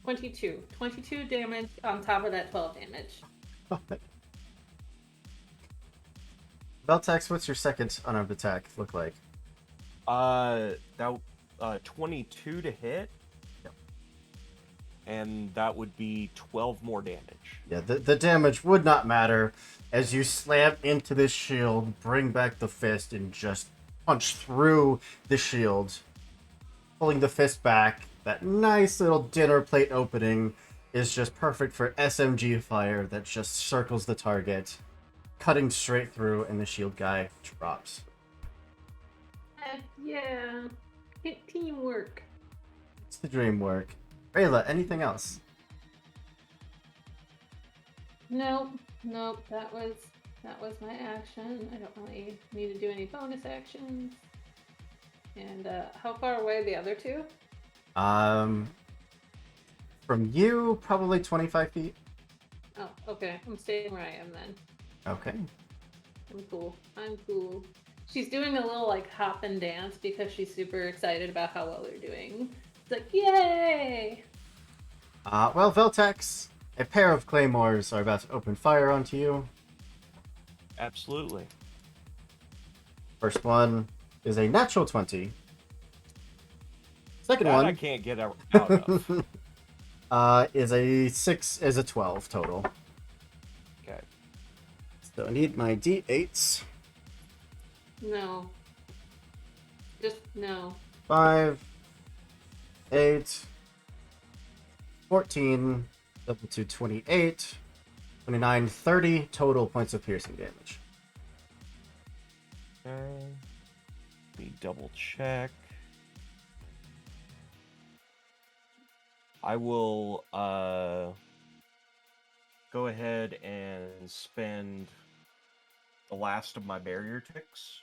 22. 22 damage on top of that 12 damage. Veltex, what's your second unarmed attack look like? That 22 to hit. Yep. And that would be 12 more damage. Yeah, the damage would not matter as you slam into this shield, bring back the fist, and just punch through the shield, pulling the fist back. That nice little dinner plate opening is just perfect for SMG fire that just circles the target, cutting straight through, and the shield guy drops. Heck yeah. Teamwork. It's the dream work. Rayla, anything else? Nope. That was my action. I don't really need to do any bonus actions. And how far away are the other two? From you, probably 25 feet. Oh, okay. I'm staying where I am then. Okay. I'm cool. She's doing a little like hop and dance because she's super excited about how well they're doing. It's like, yay! Well, Veltex, a pair of claymores are about to open fire onto you. Absolutely. First one is a natural 20. Second That I one can't get out of. is a 12 total. Okay. So I need my d8s. No. Just no. 5, 8, 14, double to 28, 29, 30 total points of piercing damage. Okay. Let me double check. I will go ahead and spend the last of my barrier ticks.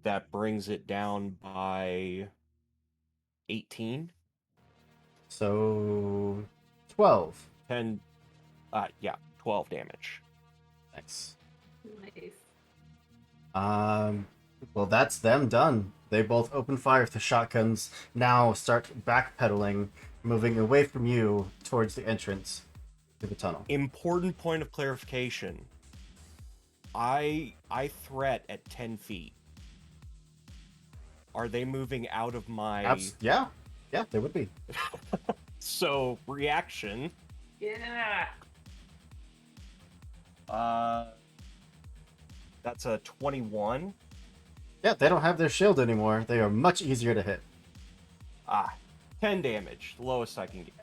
That brings it down by 18. So 12. 10, yeah, 12 damage. Thanks. Nice. Well, that's them done. They both open fire with the shotguns, now start backpedaling, moving away from you towards the entrance to the tunnel. Important point of clarification. I threat at 10 feet. Are they moving out of my... Yeah, they would be. So, reaction. Yeah. That's a 21. Yeah, they don't have their shield anymore. They are much easier to hit. 10 damage, the lowest I can get.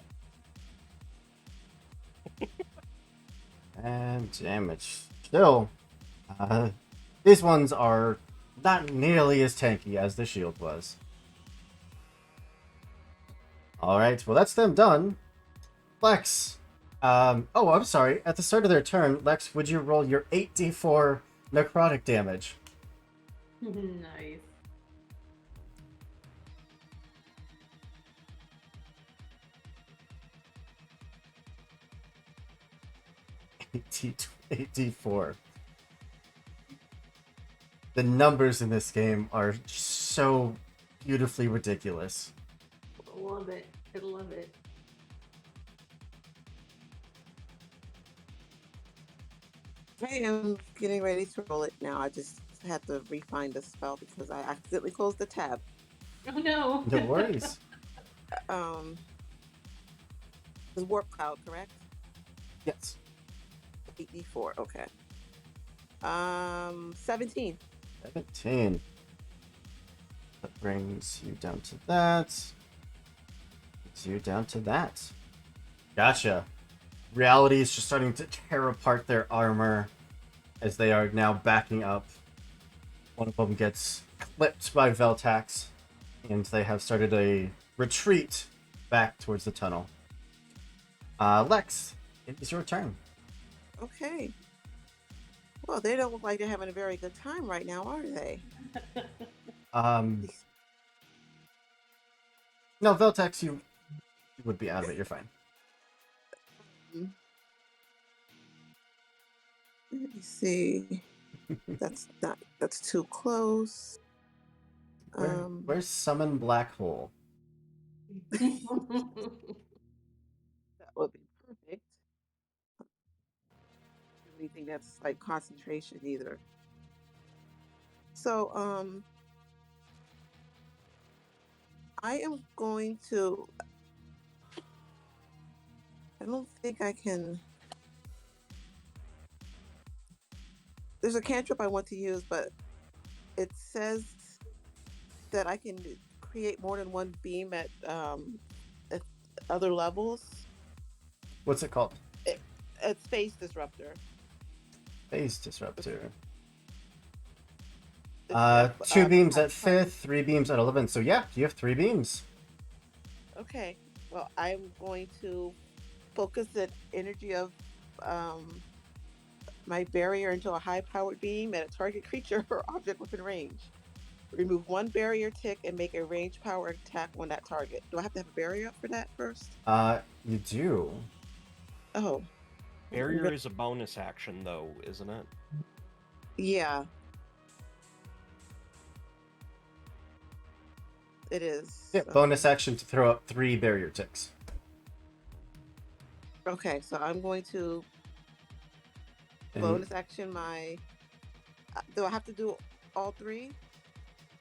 And damage. Still, these ones are not nearly as tanky as the shield was. Alright, well that's them done. Lex. Oh, I'm sorry. At the start of their turn, Lex, would you roll your 8d4 necrotic damage? Nice. Eight d4. The numbers in this game are so beautifully ridiculous. I love it. I love it. I am getting ready to roll it now. I just had to refine the spell because I accidentally closed the tab. Oh no. No worries. The warp cloud, correct? Yes. 8d4, okay. 17. 17. That brings you down to that. Brings you down to that. Gotcha. Reality is just starting to tear apart their armor as they are now backing up. One of them gets clipped by Veltax, and they have started a retreat back towards the tunnel. Lex, it is your turn. Okay. Well, they don't look like they're having a very good time right now, are they? No, Veltax, you would be out of it. You're fine. Let me see. That's too close. Where's Summon Black Hole? That would be perfect. anything that's like concentration either. So I am going to. I don't think I can. There's a cantrip I want to use, but it says that I can create more than one beam at other levels. What's it called? It's Phase Disruptor. Phase Disruptor. It's, 2 beams at type- 5th, 3 beams at 11th. So yeah, you have 3 beams. Okay. Well, I'm going to focus the energy of my barrier into a high-powered beam at a target creature or object within range. Remove 1 barrier tick and make a range power attack on that target. Do I have to have a barrier up for that first? You do. Oh, Barrier is a bonus action, though, isn't it? yeah. It is. Yeah, bonus action to throw up 3 barrier ticks. Okay, so I'm going to And bonus action my. Do I have to do all 3?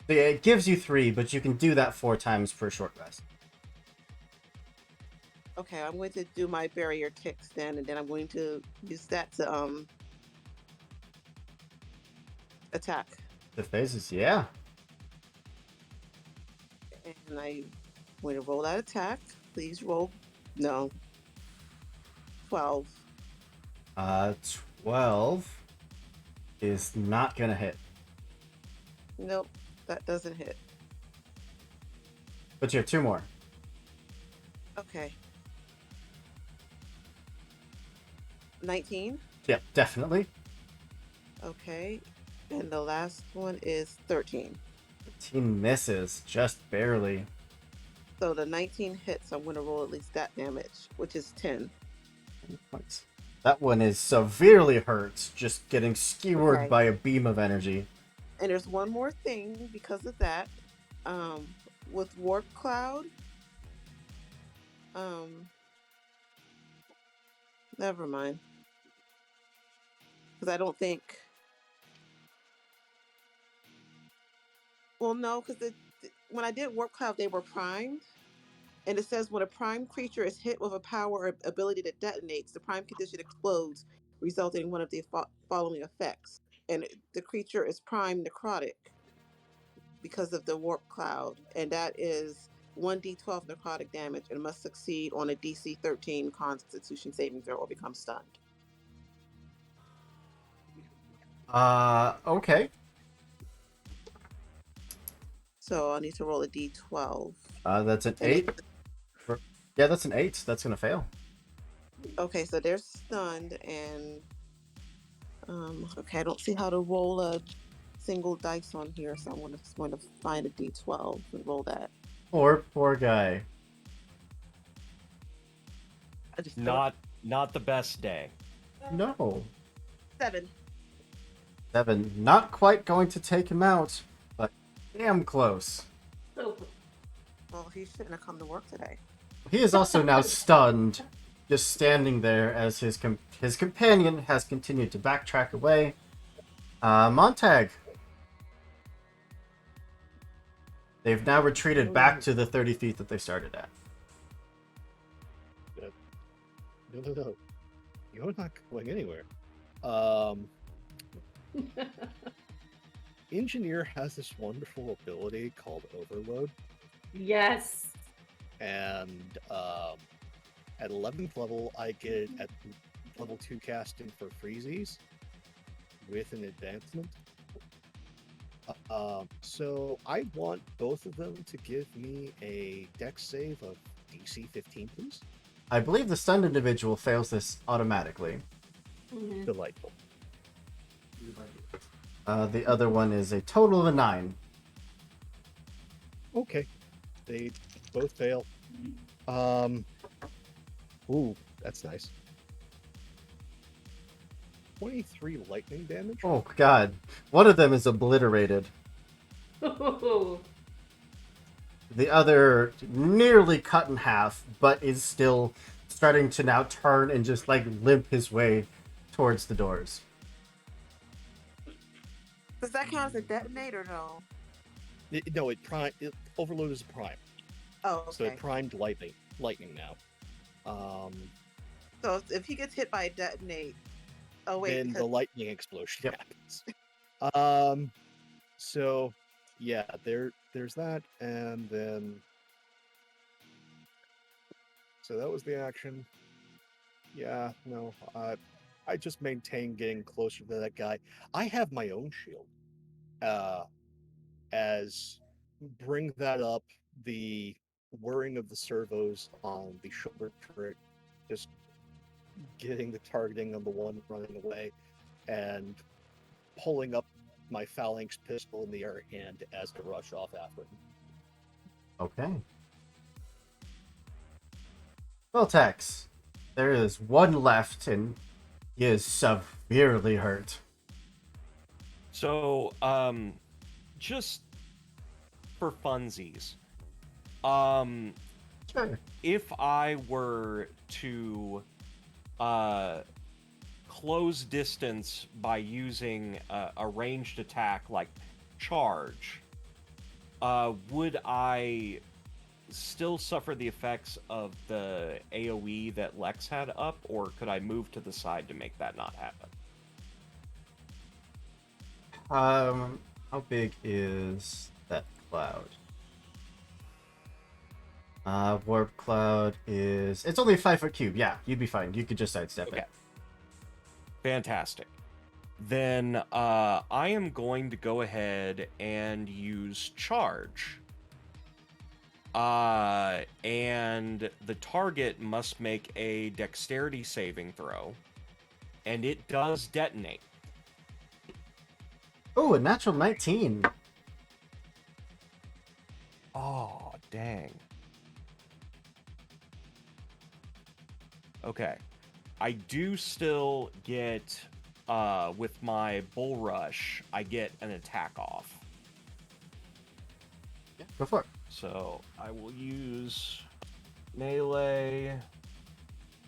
it gives you 3, but you can do that 4 times per short rest. Okay, I'm going to do my barrier ticks then, and then I'm going to use that to attack. The phases, yeah. And I'm going to roll that attack. Please roll. No. 12. 12 is not gonna hit. Nope, that doesn't hit. But you have 2 more. Okay. 19. Yeah, definitely. Okay. And the last one is 13. 13 misses, just barely. So the 19 hits, I'm going to roll at least that damage, which is 10. Points. That one is severely hurt, just getting skewered Okay. by a beam of energy. And there's one more thing because of that. With Warp Cloud, never mind. Because I don't think. Well, no, because when I did Warp Cloud, they were primed. And it says when a prime creature is hit with a power or ability that detonates, the prime condition explodes, resulting in one of the following effects. And the creature is prime necrotic because of the Warp Cloud. And that is 1d12 necrotic damage and must succeed on a DC 13 Constitution saving throw or become stunned. Okay. So I need to roll a d12. That's an 8. Yeah, that's an 8. That's gonna fail. Okay, so they're stunned, and okay, I don't see how to roll a single dice on here, so I'm just going to find a d12 and roll that. Poor guy. I just Not the best day. No. 7. 7. Not quite going to take him out, but damn close. Oh, Well, he shouldn't have come to work today. He is also now stunned, just standing there as his companion has continued to backtrack away. Montag. They've now retreated back to the 30 feet that they started at. No. You're not going anywhere. Engineer has this wonderful ability called Overload, yes. and at 11th level, I get at level 2 casting for freezies with an advancement. So I want both of them to give me a dex save of DC 15, please. I believe the stunned individual fails this automatically. Mhm. Delightful. The other one is a total of a 9. Okay, they both fail. Ooh, that's nice. 23 lightning damage. Oh god. One of them is obliterated. Ooh. The other nearly cut in half, but is still starting to now turn and just like limp his way towards the doors. Does that count as a detonate or no? No, Overload is a prime, Oh, so okay. it primed lightning now. So if he gets hit by a detonate, oh wait, Then the because lightning explosion Yep. happens. So yeah, there's that, and then so that was the action. Yeah, no, I just maintain getting closer to that guy. I have my own shield. As bring that up, the whirring of the servos on the shoulder turret, just getting the targeting on the one running away, and pulling up my phalanx pistol in the air hand as I rush off after him. Okay. Well, Tex, there is one left, and he is severely hurt. So, just for funsies, Sure. if I were to close distance by using a ranged attack like charge, would I still suffer the effects of the AoE that Lex had up, or could I move to the side to make that not happen? How big is that cloud? Warp cloud is... It's only a 5-foot cube. Yeah, you'd be fine. You could just sidestep Okay. it. Fantastic. Then I am going to go ahead and use charge. And the target must make a dexterity saving throw. And it does detonate. Oh, a natural 19. Oh, dang. Okay. I do still get, with my bull rush, I get an attack off. Yeah, go for it. So I will use melee.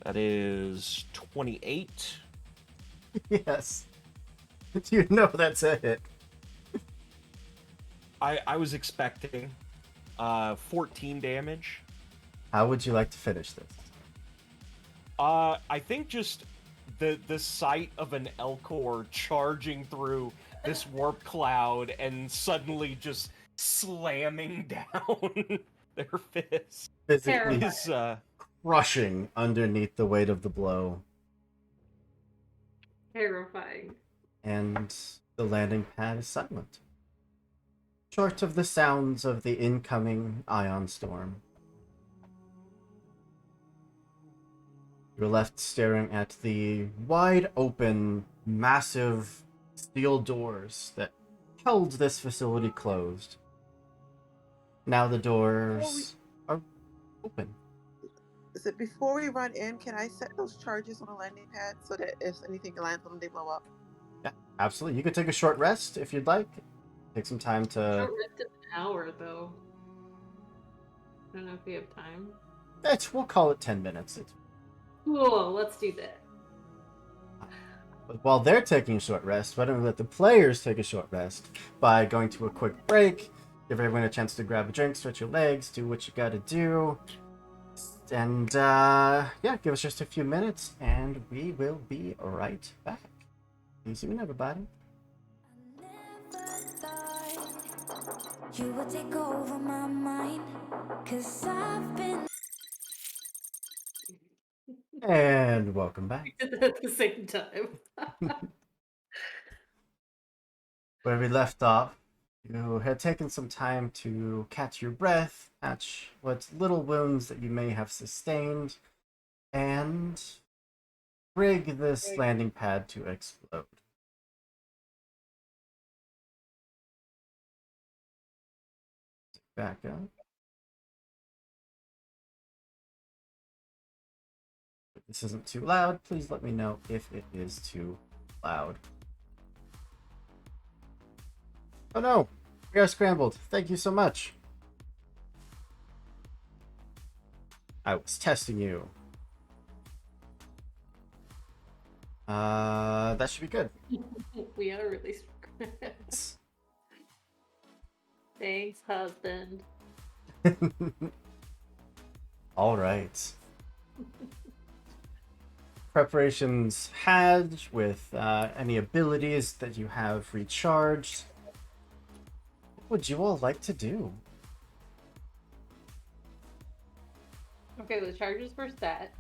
That is 28. Yes. You know that's a hit. I was expecting 14 damage. How would you like to finish this? I think just the sight of an Elcor charging through this warp cloud and suddenly just slamming down their fist Physically is crushing underneath the weight of the blow. Terrifying. And the landing pad is silent. Short of the sounds of the incoming ion storm. You're left staring at the wide open, massive steel doors that held this facility closed. Now the doors are open. is it before we run in? Can I set those charges on the landing pad so that if anything lands on them, they blow up? Yeah, absolutely. You could take a short rest if you'd like. Take some time to... Short rest is an hour, though. I don't know if we have time. We'll call it 10 minutes. Cool, let's do that. But while they're taking a short rest, why don't we let the players take a short rest by going to a quick break, give everyone a chance to grab a drink, stretch your legs, do what you gotta do, and yeah, give us just a few minutes, and we will be right back. See you soon, everybody. You would take over my mind, 'cause I've been... And welcome back. We did that at the same time. Where we left off, you had taken some time to catch your breath, patch what little wounds that you may have sustained, and rig this landing pad to explode. Back up. If this isn't too loud, please let me know if it is too loud. Oh no! We are scrambled. Thank you so much. I was testing you. That should be good. We are really Thanks, husband. All right. Preparations had with any abilities that you have recharged. What would you all like to do? Okay, the charges were set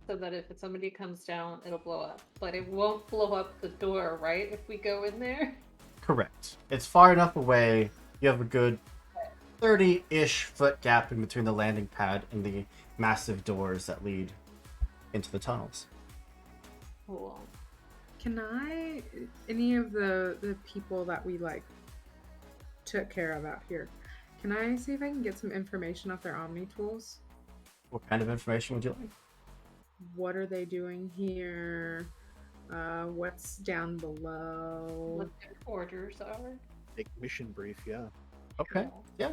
so that if somebody comes down, it'll blow up. But it won't blow up the door, right? If we go in there? Correct. It's far enough away. You have a good 30-ish foot gap in between the landing pad and the massive doors that lead into the tunnels. Cool. Can I, any of the people that we like took care of out here, can I see if I can get some information off their Omni tools? What kind of information would you like? What are they doing here? What's down below? What their orders are. Big mission brief, yeah. Okay. Cool. Yeah.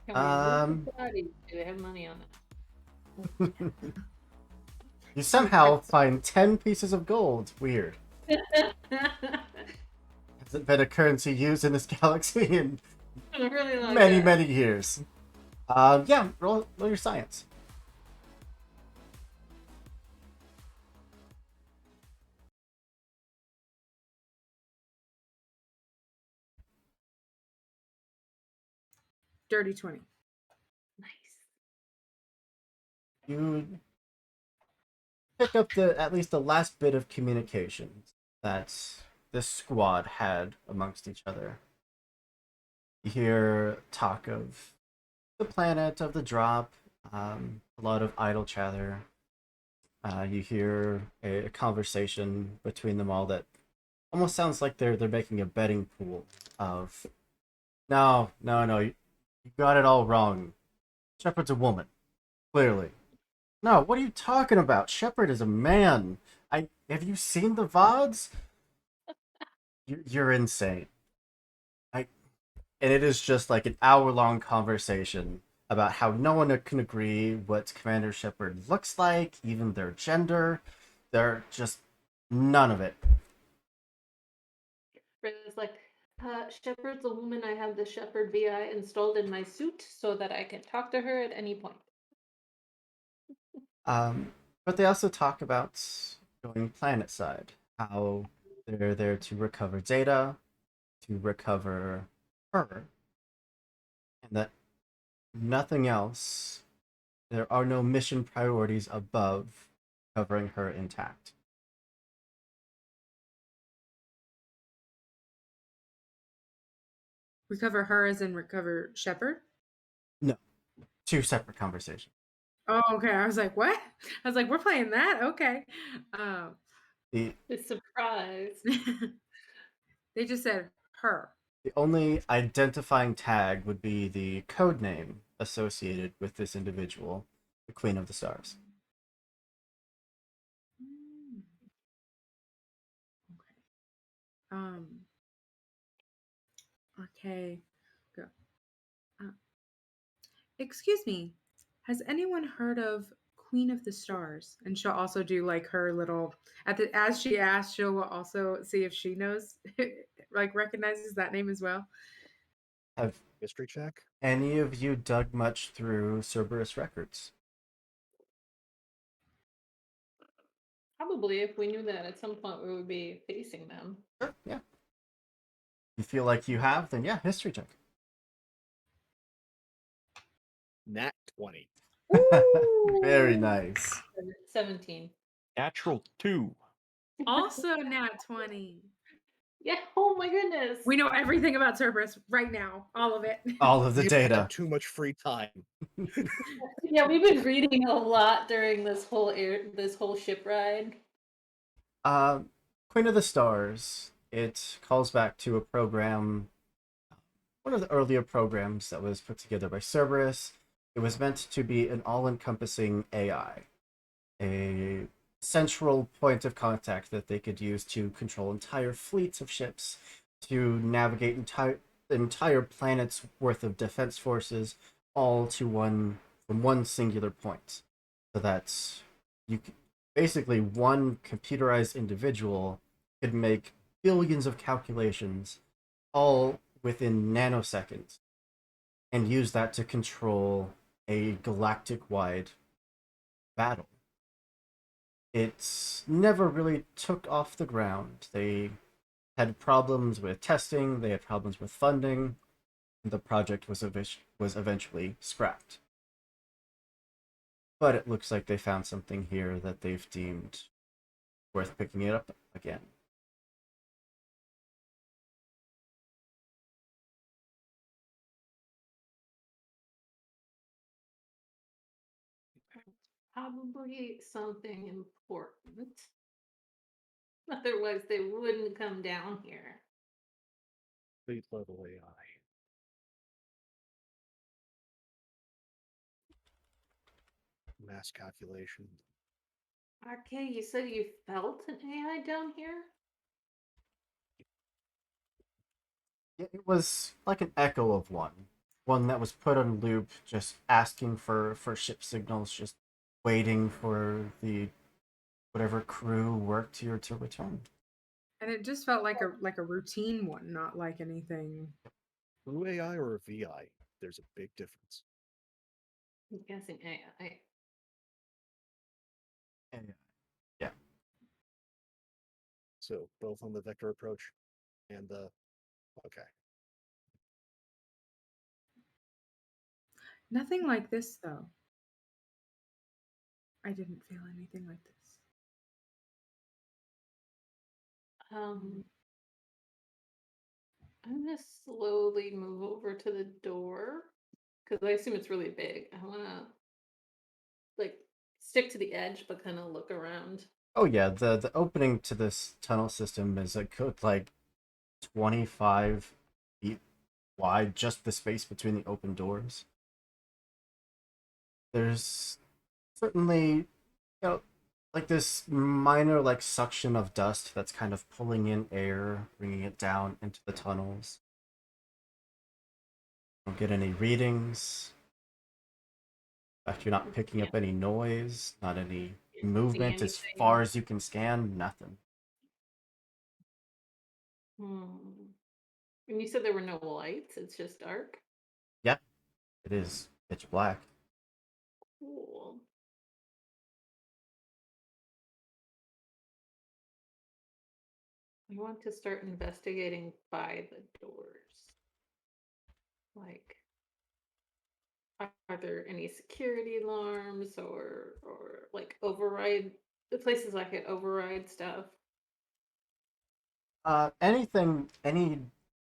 Can we move the bodies? Do they have money on it? You somehow find 10 pieces of gold. Weird. Hasn't been a currency used in this galaxy in Really like many, that. many years. Yeah, roll your science. Dirty 20. Nice. You pick up at least the last bit of communication that this squad had amongst each other. You hear talk of the planet, of the drop, a lot of idle chatter. You hear a conversation between them all that almost sounds like they're making a betting pool of, no, you got it all wrong. Shepard's a woman, clearly. No, what are you talking about? Shepard is a man. Have you seen the VODs? You're insane. And it is just like an hour-long conversation about how no one can agree what Commander Shepard looks like, even their gender. They're just none of it. It's like, Shepard's a woman. I have the Shepard VI installed in my suit so that I can talk to her at any point. But they also talk about going planet side, how they're there to recover data, to recover her, and that nothing else, there are no mission priorities above covering her intact. Recover her as in recover Shepard? No, two separate conversations. Oh, okay. I was like, what? I was like, we're playing that? Okay. The It's surprise. They just said her. The only identifying tag would be the code name associated with this individual, the Queen of the Stars. Mm. Okay. Go. Excuse me. Has anyone heard of Queen of the Stars? And she'll also do like her little as she asks, she'll also see if she knows like recognizes that name as well. Have History check. any of you dug much through Cerberus records? Probably if we knew that at some point we would be facing them. Sure, yeah. You feel like you have, then yeah, history check. Nat 20. Very nice. 17. Natural 2. Also nat 20. Yeah, oh my goodness. We know everything about Cerberus right now. All of it. All of the You data. have too much free time. Yeah, we've been reading a lot during this whole ship ride. Queen of the Stars. It calls back to a program, one of the earlier programs that was put together by Cerberus. It was meant to be an all-encompassing AI, a central point of contact that they could use to control entire fleets of ships, to navigate entire planet's worth of defense forces, all to from one singular point, so that basically one computerized individual could make billions of calculations all within nanoseconds and use that to control a galactic wide battle. It never really took off the ground. They had problems with testing, they had problems with funding, and the project was eventually scrapped. But it looks like they found something here that they've deemed worth picking it up again. Probably something important. Otherwise, they wouldn't come down here. Fleet level AI. Mass calculation. RK, you said you felt an AI down here? It was like an echo of one that was put on loop, just asking for ship signals, just waiting for the whatever crew worked here to return. And it just felt like a routine one, not like anything. True AI or a VI? There's a big difference. I'm guessing AI. Yeah. So both on the vector approach and the okay. Nothing like this though. I didn't feel anything like this. I'm gonna slowly move over to the door because I assume it's really big. I wanna like stick to the edge, but kind of look around. Oh yeah, the opening to this tunnel system is a good like 25 feet wide, just the space between the open doors. There's certainly, like this minor like suction of dust that's kind of pulling in air, bringing it down into the tunnels. Don't get any readings. In fact, you're not picking up any noise, not any movement as far as you can scan, nothing. And you said there were no lights, it's just dark? Yep, it is pitch black. Cool. I want to start investigating by the doors. Like, are there any security alarms or like override the places I could override stuff? Any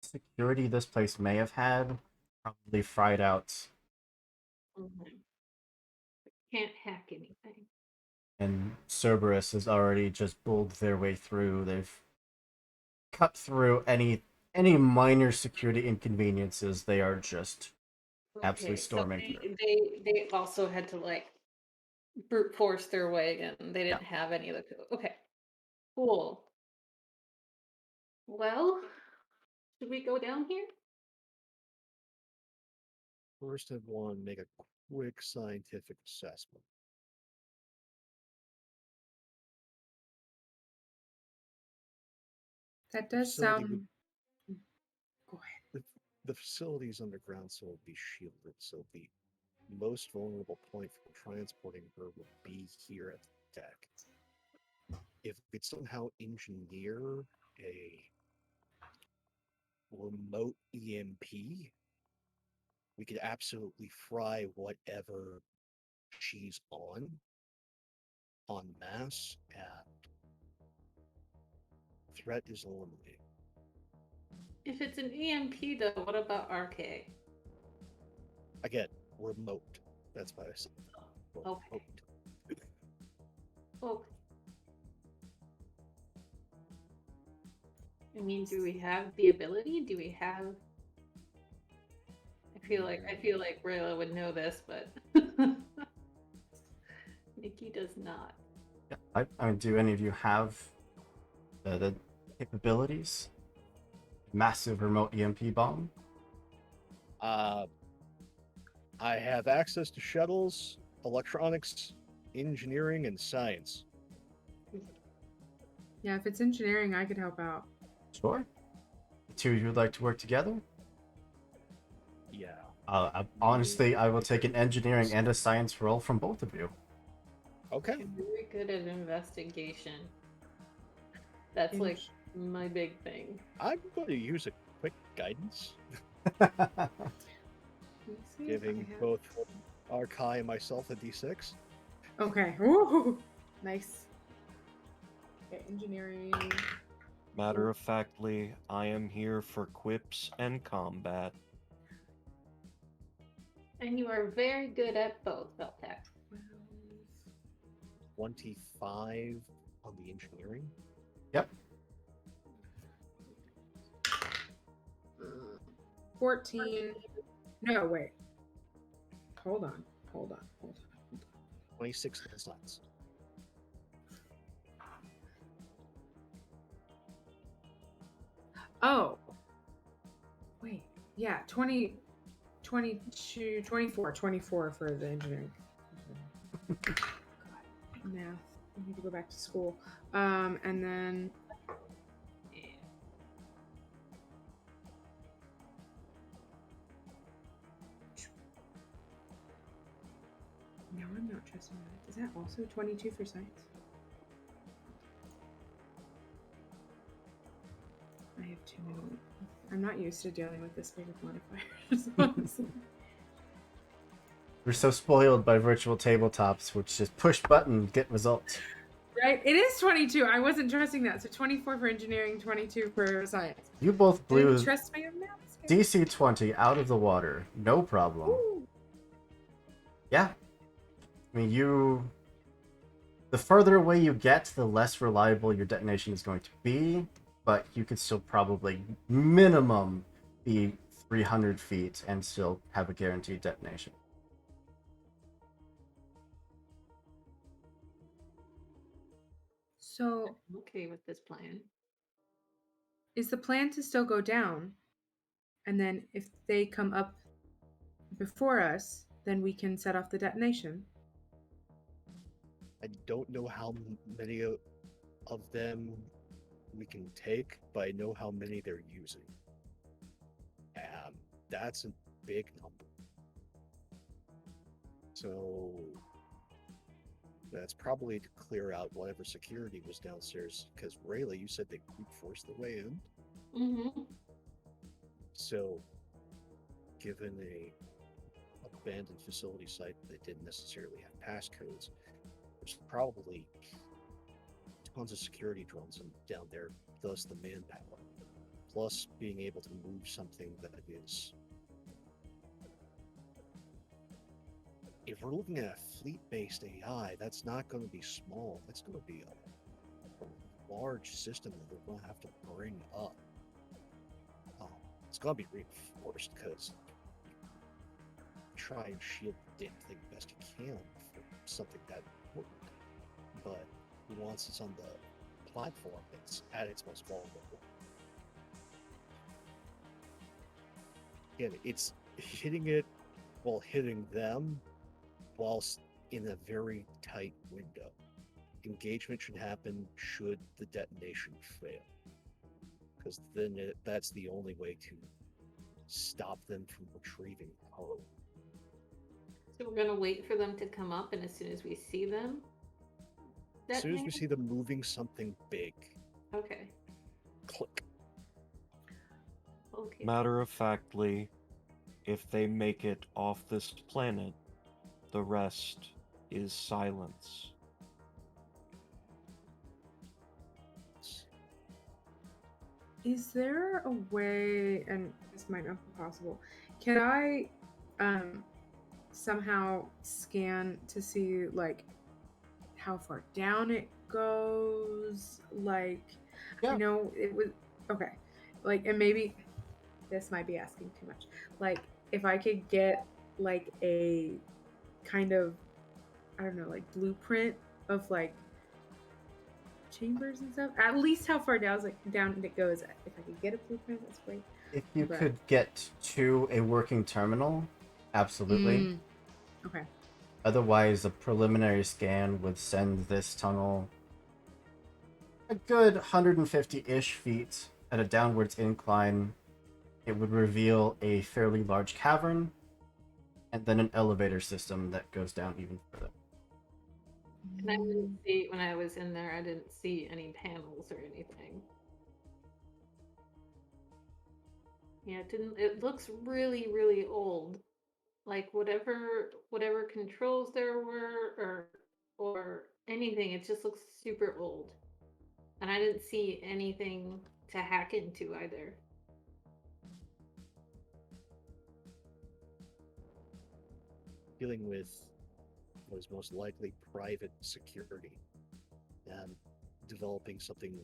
security this place may have had, probably fried out. Can't hack anything. And Cerberus has already just bulled their way through. They've cut through any minor security inconveniences. They are just absolutely storming through. They also had to like brute force their way in. They didn't Yeah. have any of the okay. Cool. Well, should we go down here? First, I'd want to make a quick scientific assessment. That does Facility sound. would- Go ahead. The facility's underground, so it'll be shielded. So the most vulnerable point for transporting her would be here at the deck. If we could somehow engineer a remote EMP, we could absolutely fry whatever she's on mass, and threat is eliminated. If it's an EMP though, what about RK? Again, remote. That's why I said remote. Okay. Okay. I mean, do we have the ability? Do we have? I feel like Rayla would know this, but Nikki does not. Yeah, I mean, do any of you have the capabilities? Massive remote EMP bomb? I have access to shuttles, electronics, engineering, and science. Yeah, if it's engineering, I could help out. Sure. The two of you would like to work together? Yeah. Honestly, I will take an engineering and a science role from both of you. Okay. I'm very good at investigation. That's Eng- like my big thing. I'm going to use a quick guidance, Let me see if giving I have- both Arkai and myself a d6. Okay. Ooh, nice. Okay, engineering. Matter of factly, I am here for quips and combat. And you are very good at both, Veltec. 25 on the engineering. Yep. 14. No, wait. Hold on. 26 in science. Oh. Wait. Yeah, 20, 22, 24. 24 for the engineering. God, math. I need to go back to school. And then. No, I'm not trusting that. Is that also 22 for science? I have too many. I'm not used to dealing with this big of modifiers, honestly. We're so spoiled by virtual tabletops, which just push button, get results. Right? It is 22. I wasn't trusting that. So 24 for engineering, 22 for science. You both blew Didn't trust me on math scale. DC 20 out of the water. No problem. Ooh. Yeah. I mean, the further away you get, the less reliable your detonation is going to be, but you could still probably minimum be 300 feet and still have a guaranteed detonation. So I'm okay with this plan. is the plan to still go down? And then if they come up before us, then we can set off the detonation? I don't know how many of them we can take, but I know how many they're using. That's a big number. So that's probably to clear out whatever security was downstairs. Because Rayla, you said they brute forced their way in. Mm-hmm. So, given a abandoned facility site that didn't necessarily have passcodes, there's probably tons of security drones down there, thus the manpower. Plus, being able to move something that is. If we're looking at a fleet-based AI, that's not going to be small. That's going to be a large system that they're going to have to bring up. It's going to be reinforced because try and shield the damn thing best you can for something that important. But once it's on the platform, it's at its most vulnerable. Again, it's hitting it while hitting them, whilst in a very tight window. Engagement should happen should the detonation fail, because then that's the only way to stop them from retrieving power. So we're gonna wait for them to come up, and as soon as we see them, As soon as we detonate? see them moving something big, Okay. click. Okay. Matter of factly, if they make it off this planet, the rest is silence. Is there a way, and this might not be possible, can I somehow scan to see like how far down it goes? Like, Yeah. I know it was okay. Like, and maybe this might be asking too much. Like, if I could get like a kind of, I don't know, like blueprint of like chambers and stuff. At least how far down it goes. If I could get a blueprint, that's great. If you But- could get to a working terminal, absolutely. Okay. Otherwise, a preliminary scan would send this tunnel a good 150-ish feet at a downwards incline, it would reveal a fairly large cavern, and then an elevator system that goes down even further. And I didn't see, when I was in there, I didn't see any panels or anything. Yeah, it looks really, really old. Like whatever controls there were or anything, it just looks super old. And I didn't see anything to hack into either. Dealing with what is most likely private security and developing something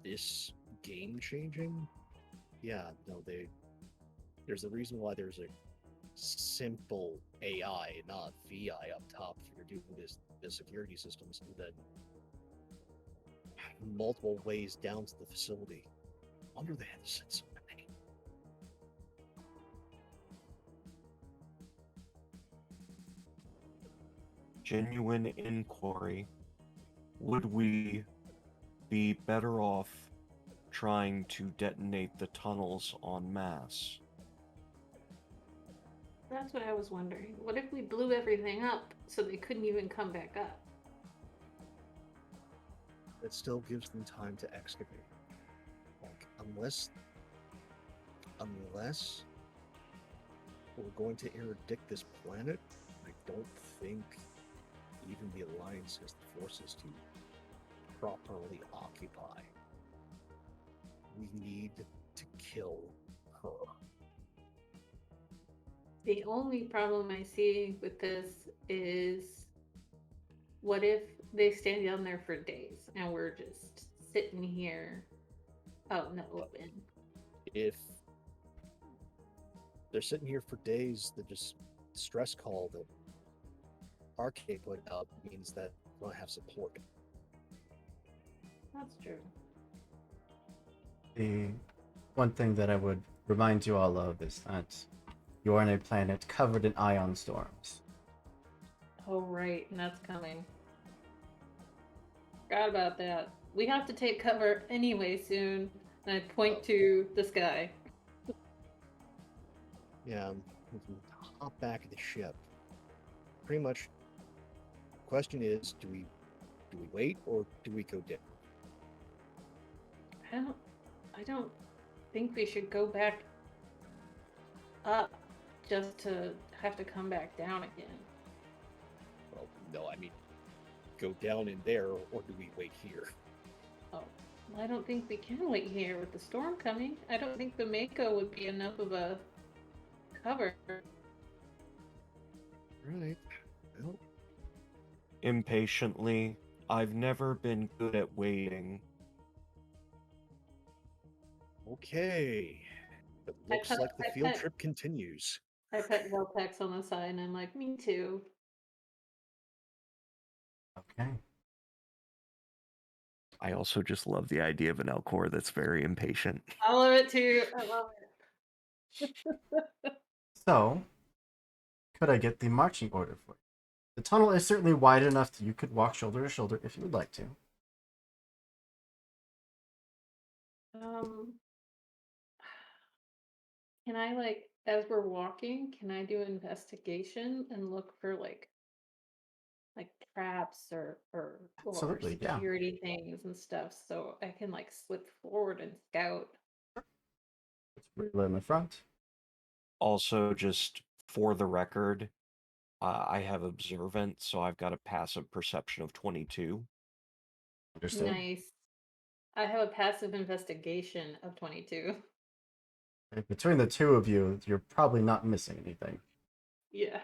this game changing. Yeah, no, there's a reason why there's a simple AI, not VI up top if you're doing the security systems, and then multiple ways down to the facility. I wonder they had to send so many. Genuine inquiry. Would we be better off trying to detonate the tunnels en masse? That's what I was wondering. What if we blew everything up so they couldn't even come back up? That still gives them time to excavate. Like, unless we're going to interdict this planet, I don't think even the Alliance has the forces to properly occupy. We need to kill her. The only problem I see with this is what if they stand down there for days and we're just sitting here out in the open? If they're sitting here for days, the just stress call that Arcade put up means that we don't have support. That's true. The one thing that I would remind you all of is that you are on a planet covered in ion storms. Oh, right, and that's coming. Forgot about that. We have to take cover anyway soon. And I point to the sky. Yeah, we can hop back in the ship. Pretty much, question is, do we wait or do we go down? I don't think we should go back up just to have to come back down again. Well, no, I mean, go down in there or do we wait here? Oh, well, I don't think we can wait here with the storm coming. I don't think the Mako would be enough of a cover. Right. Well, Impatiently, I've never been good at waiting. okay. It looks like the field trip continues. I pet Veltex on the side and I'm like, me too. Okay. I also just love the idea of an Elcor that's very impatient. I love it too. I love it. So, could I get the marching order for you? The tunnel is certainly wide enough that you could walk shoulder to shoulder if you would like to. Can I, like, as we're walking, can I do investigation and look for like traps or Absolutely, yeah. security things and stuff so I can like slip forward and scout? Let's wheel in the front. Also, just for the record, I have observant, so I've got a passive perception of 22. Understood. Nice. I have a passive investigation of 22. And between the two of you, you're probably not missing anything. Yeah.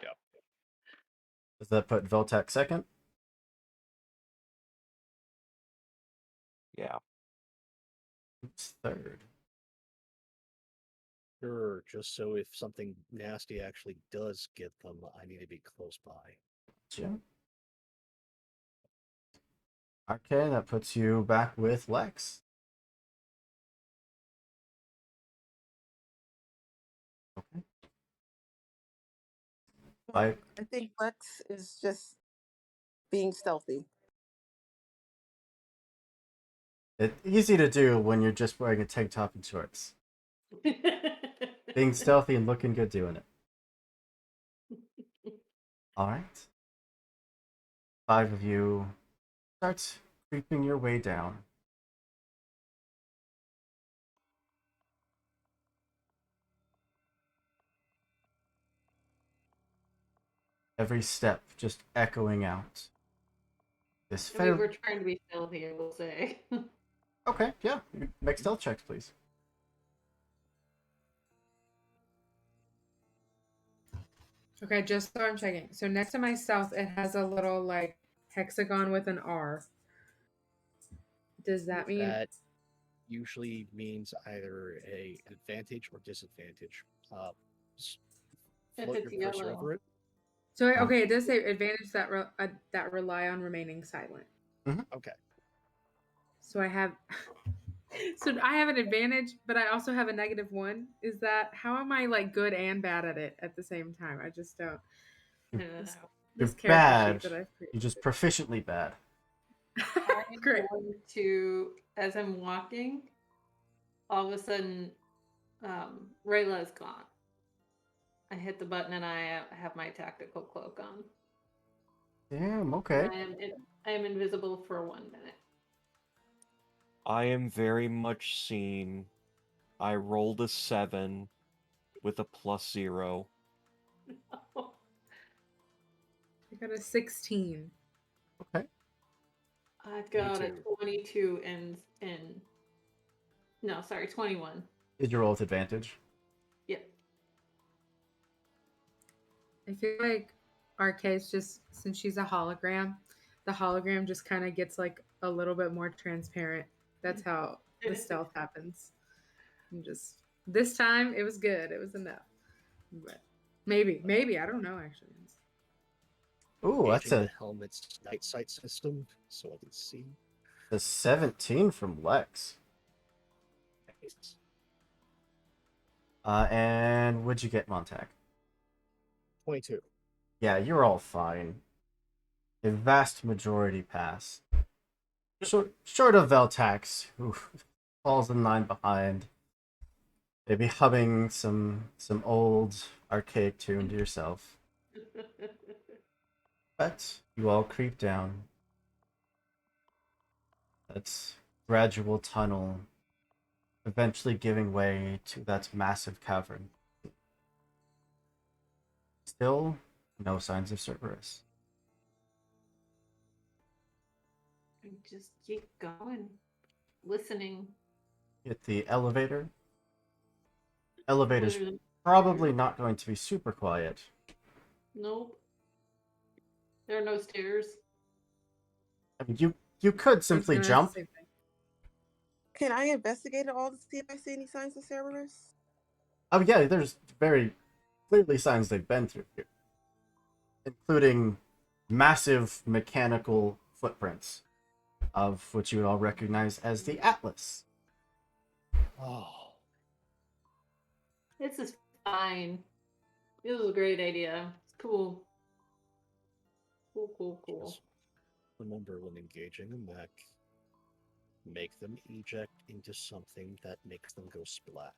Does that put Veltec second? Yeah. It's third. Sure, just so if something nasty actually does get them, I need to be close by. Gotcha. Okay, that puts you back with Lex. Okay. I think Lex is just being stealthy. It's easy to do when you're just wearing a tank top and shorts. Being stealthy and looking good doing it. Alright. 5 of you start creeping your way down. Every step just echoing out. This I mean, fair. we're trying to be stealthy, I will say. Okay, yeah. Make stealth checks, please. Okay, just so I'm checking. So next to my stealth, it has a little like hexagon with an R. Does that mean That usually means either a advantage or disadvantage. S- If Float it's your cursor yellow. over it. so? Okay, it does say advantage that rely on remaining silent. Okay. So I have, so I have an advantage, but I also have a -1. Is that how am I like good and bad at it at the same time? I just don't. I don't This, know. this You're character bad. sheet that I've created. You're just proficiently bad. I'm Great. going to, as I'm walking, all of a sudden, Rayla is gone. I hit the button and I have my tactical cloak on. Damn, okay. I am invisible for 1 minute. I am very much seen. I rolled a 7 with a +0. I got a 16. Okay. I've got a 22. 22 and no, sorry, 21. Did you roll with advantage? Yep. I feel like Arcade's just, since she's a hologram, the hologram just kind of gets like a little bit more transparent. That's how the stealth happens. And just this time it was good. It was enough. But maybe I don't know actually. Ooh, that's Engaging a the helmet's night sight system so I can see. 17 from Lex. Nice. And what'd you get, Montag? 22. Yeah, you're all fine. A vast majority pass. Short of Veltax, who falls in line behind. Maybe humming some old archaic tune to yourself. But you all creep down. That's gradual tunnel, eventually giving way to that massive cavern. Still, no signs of Cerberus. Just keep going. Listening. Hit the elevator. Elevator's Literally. probably not going to be super quiet. Nope. There are no stairs. I mean, you could simply I was gonna jump. say the same thing. Can I investigate it all to see if I see any signs of Cerberus? Oh yeah, there's very clearly signs they've been through here, including massive mechanical footprints, of which you would all recognize as the Atlas. Oh. This is fine. This was a great idea. It's cool. Cool. Just remember when engaging a mech, make them eject into something that makes them go splat.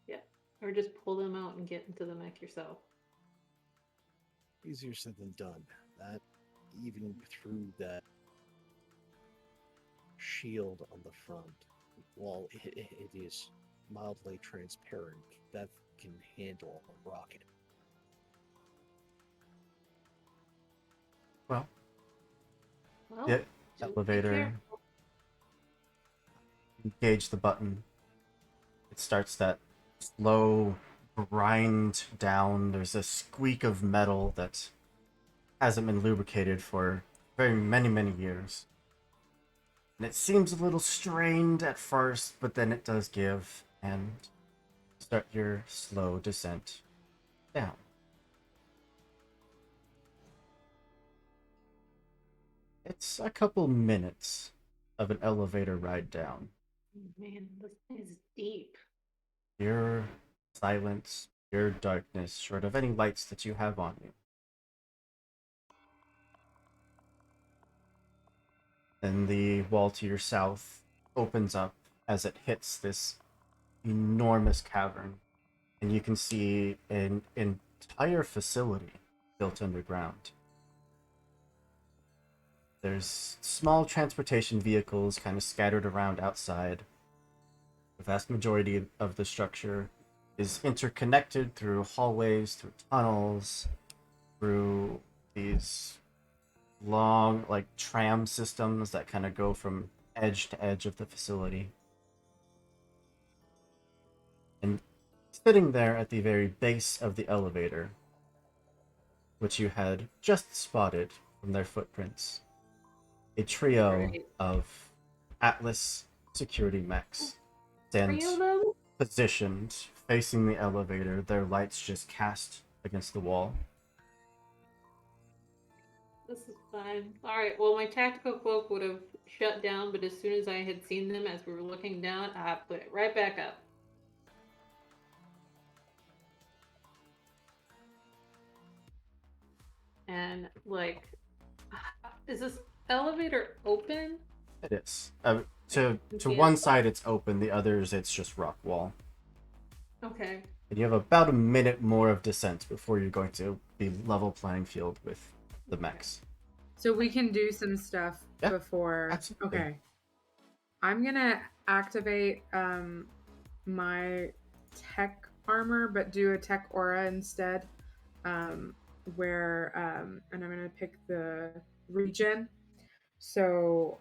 Yeah. Or just pull them out and get into the mech yourself. Easier said than done. That, even through that shield on the front, while it is mildly transparent, that can handle a rocket. Well, Well, the just be elevator. careful. Engage the button. It starts that slow grind down. There's a squeak of metal that hasn't been lubricated for very many years. And it seems a little strained at first, but then it does give, and start your slow descent down. It's a couple minutes of an elevator ride down. Man, this thing is deep. Pure silence, pure darkness, short of any lights that you have on you. and the wall to your south opens up as it hits this enormous cavern, and you can see an entire facility built underground. There's small transportation vehicles kind of scattered around outside. The vast majority of the structure is interconnected through hallways, through tunnels, through these long, like, tram systems that kind of go from edge to edge of the facility. And sitting there at the very base of the elevator, which you had just spotted from their footprints, a trio Great. of Atlas security mechs Three stands of them? positioned facing the elevator, their lights just cast against the wall. This is fine. Alright, well, my tactical cloak would have shut down, but as soon as I had seen them as we were looking down, I put it right back up. And, like, is this elevator open? It is. To Yeah. one side it's open, the others it's just rock wall. Okay. And you have about a minute more of descent before you're going to be level playing field with the mechs. So we can do some stuff Yeah, before. absolutely. Okay. I'm gonna activate my tech armor, but do a tech aura instead. Where and I'm gonna pick the regen. So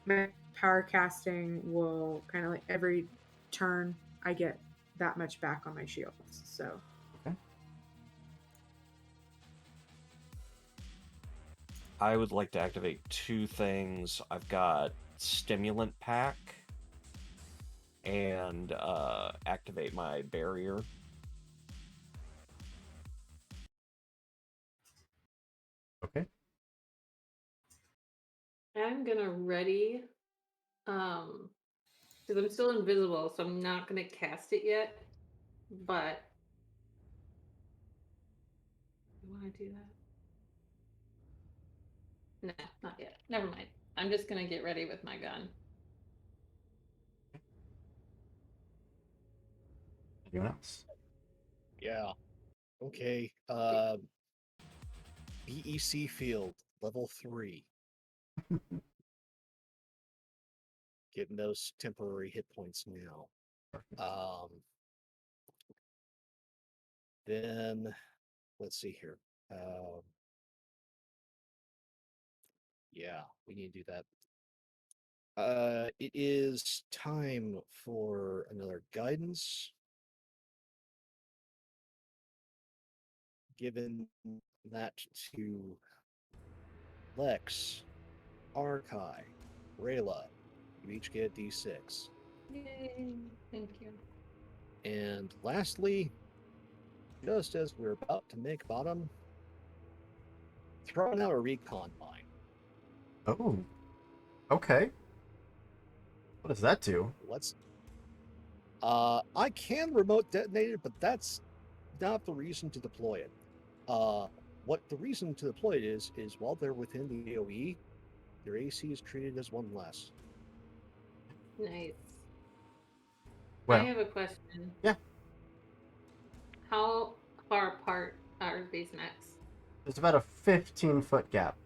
my power casting will kind of like every turn I get that much back on my shields. So I would like to activate two things. I've got Stimulant Pack and activate my barrier. Okay. I'm gonna ready, because I'm still invisible, so I'm not gonna cast it yet. But you want to do that? No, not yet. Never mind. I'm just gonna get ready with my gun. Anyone else? Yeah. Okay. BEC field level 3. Getting those temporary hit points now. Then let's see here. Yeah, we need to do that. It is time for another guidance. Given that to Lex, Arkai, Rayla. You each get a d6. Yay! Thank you. And lastly, just as we're about to make bottom, throwing out a recon mine. Oh. Okay. What does that do? Let's. I can remote detonate it, but that's not the reason to deploy it. What the reason to deploy it is while they're within the AoE, their AC is treated as one less. Nice. Well, I have a question. yeah. How far apart are these mechs? There's about a 15-foot gap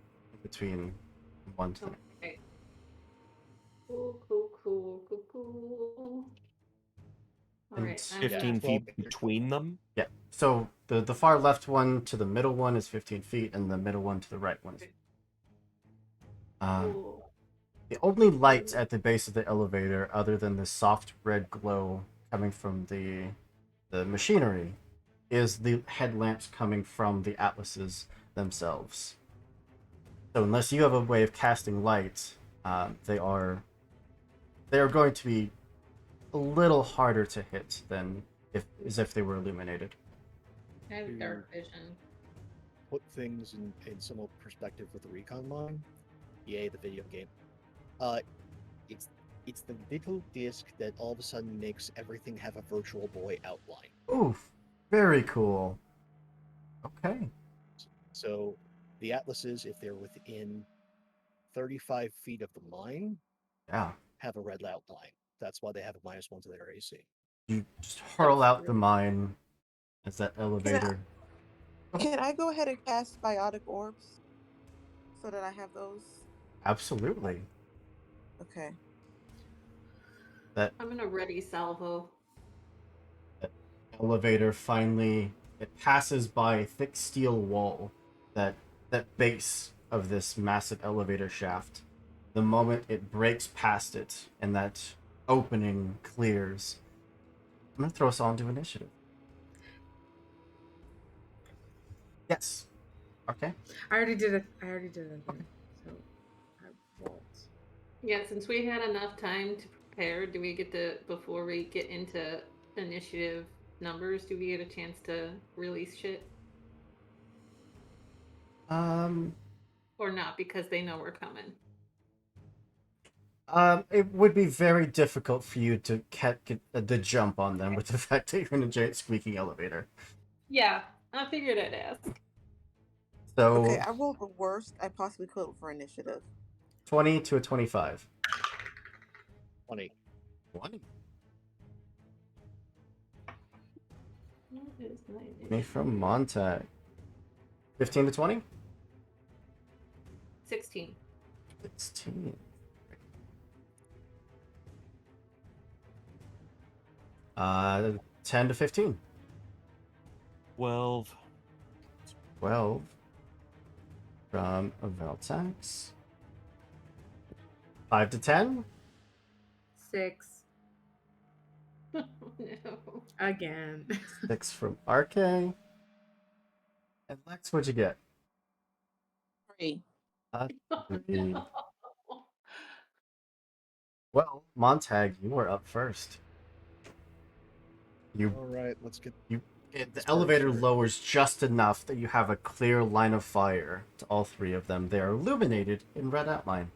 between one to the next. Okay. Cool. All right. And I'm 15 gonna- feet between them. Yeah. So the far left one to the middle one is 15 feet, and the middle one to the right one is. Cool. The only light at the base of the elevator, other than the soft red glow coming from the machinery, is the headlamps coming from the Atlases themselves. So unless you have a way of casting light, they are going to be a little harder to hit than if they were illuminated. I have dark vision. Put things in some perspective with the recon mine. Yay, the video game. It's the little disc that all of a sudden makes everything have a Virtual Boy outline. Oof, very cool. Okay. So The atlases, if they're within 35 feet of the mine, Yeah. have a red outline. That's why they have a -1 to their AC. You just hurl That's out the rude. mine as that elevator. Can I go ahead and cast biotic orbs so that I have those? Absolutely. Okay. That I'm gonna ready salvo. elevator finally it passes by a thick steel wall that base of this massive elevator shaft. The moment it breaks past it and that opening clears, I'm gonna throw us all into initiative. Yes. Okay. I already did it. I already did it. Then. So I rolled. Yeah, since we had enough time to prepare, do we get to, before we get into initiative numbers, do we get a chance to release shit? Or not, because they know we're coming? It would be very difficult for you to get the jump on them with the fact that you're in a giant squeaking elevator. Yeah, I figured I'd ask. So Okay, I rolled the worst I possibly could for initiative. 20 to a 25. 20. 20. What is my Me initiative? from Montag. 15 to 20? 16. 16. 10 to 15. 12. 12 from Veltax. 5 to 10. 6 No. again. 6 from RK. And Lex, what'd you get? 3. 3. Well, Montag, you were up first. You All right, let's get. the This elevator part's lowers just enough that you have a clear line of fire to all three of them. They are illuminated in red outline.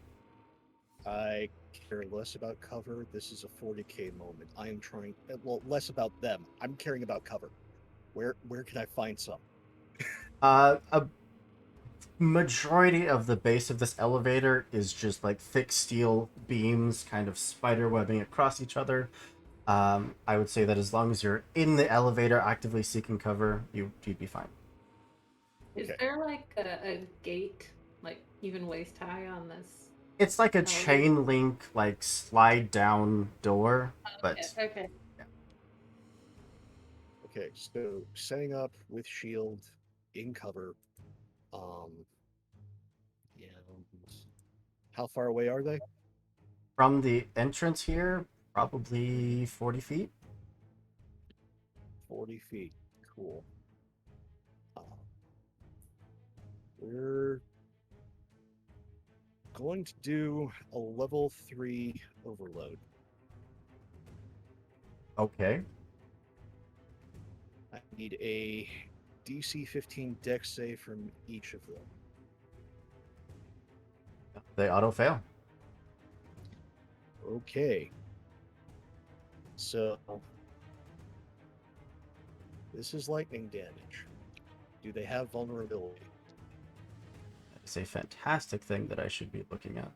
I care less about cover. This is a 40k moment. I am trying. Well, less about them. I'm caring about cover. Where can I find some? A majority of the base of this elevator is just like thick steel beams, kind of spider webbing across each other. I would say that as long as you're in the elevator actively seeking cover, you'd be fine. Is Okay. there like a gate, like even waist high on this? It's like a Elevator? chain link, like slide down door, but Okay. Okay, so setting up with shield in cover. And how far away are they? from the entrance here, probably 40 feet. 40 feet. Cool. We're going to do a level 3 overload. Okay. I need a DC 15 dex save from each of them. They auto fail. Okay. So this is lightning damage. Do they have vulnerability? That is a fantastic thing that I should be looking at.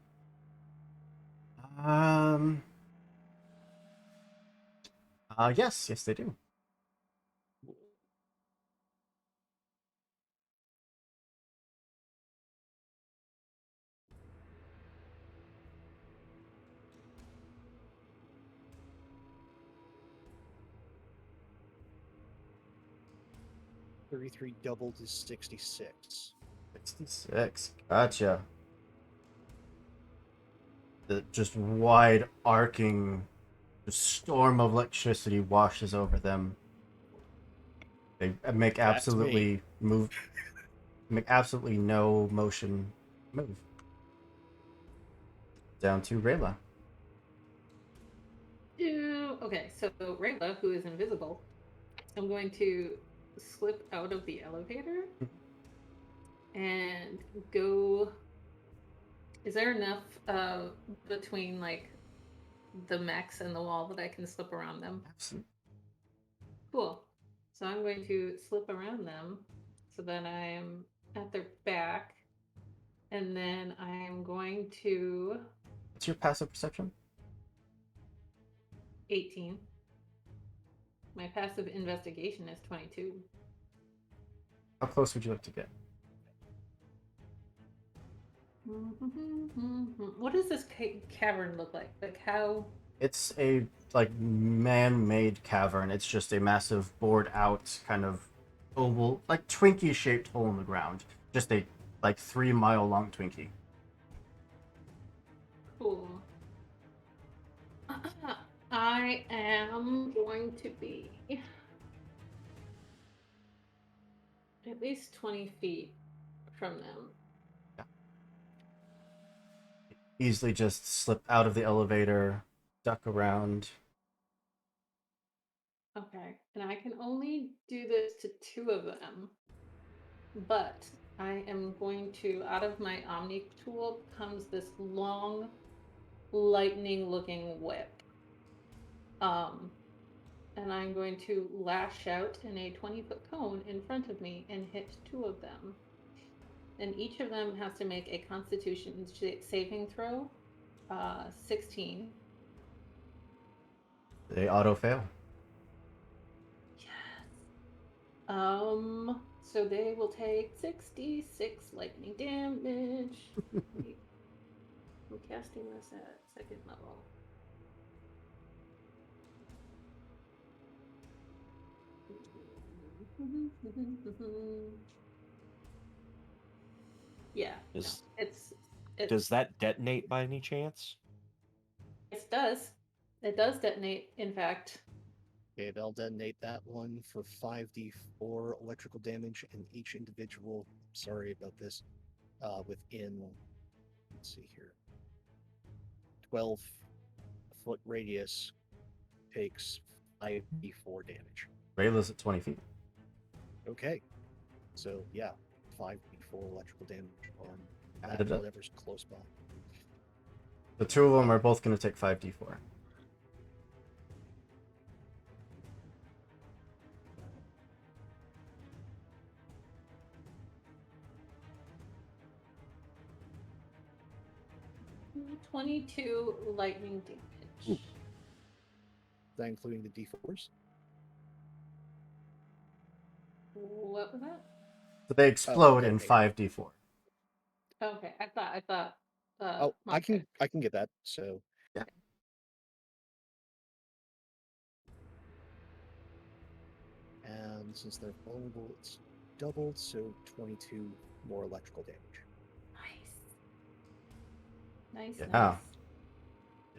Yes, they do. $33 doubled is 66. 66. Gotcha. The just wide arcing storm of electricity washes over them. They make That's absolutely make absolutely no motion move. Down to Rayla. Okay, so Rayla, who is invisible, I'm going to slip out of the elevator and go. Is there enough between like the mechs and the wall that I can slip around them? Absolutely. Cool. So I'm going to slip around them so that I'm at their back And then I'm going to What's your passive perception? 18. My passive investigation is 22. How close would you like to get? What does this cavern look like? Like how? It's a like man-made cavern. It's just a massive bored out kind of oval, like Twinkie shaped hole in the ground. Just a like 3 mile long Twinkie. Cool. I am going to be at least 20 feet from them. Easily just slip out of the elevator, duck around. Okay, and I can only do this to 2 of them, but I am going to, out of my Omni tool comes this long, lightning-looking whip. And I'm going to lash out in a 20-foot cone in front of me and hit 2 of them. And each of them has to make a Constitution saving throw, 16. They auto fail. Yes. So they will take 66 lightning damage. Wait, I'm casting this at 2nd level. Yeah, no, Is, it's does that detonate by any chance? it does. It does detonate, in fact. Okay, they'll detonate that one for 5d4 electrical damage, and each individual, sorry about this, within, let's see here, 12-foot radius takes 5d4 damage. Rayla's at 20 feet. Okay, so yeah, 5d4 electrical damage on Added up. whatever's close by. The 2 of them are both going to take 5d4. Ooh, 22 lightning damage. Ooh. Is that including the d4s? What was that? So they explode in detonate. 5d4. Okay, I thought. Oh, I okay. can get that. So Yeah. And since they're vulnerable, it's doubled, so 22 more electrical damage. Nice. Yeah.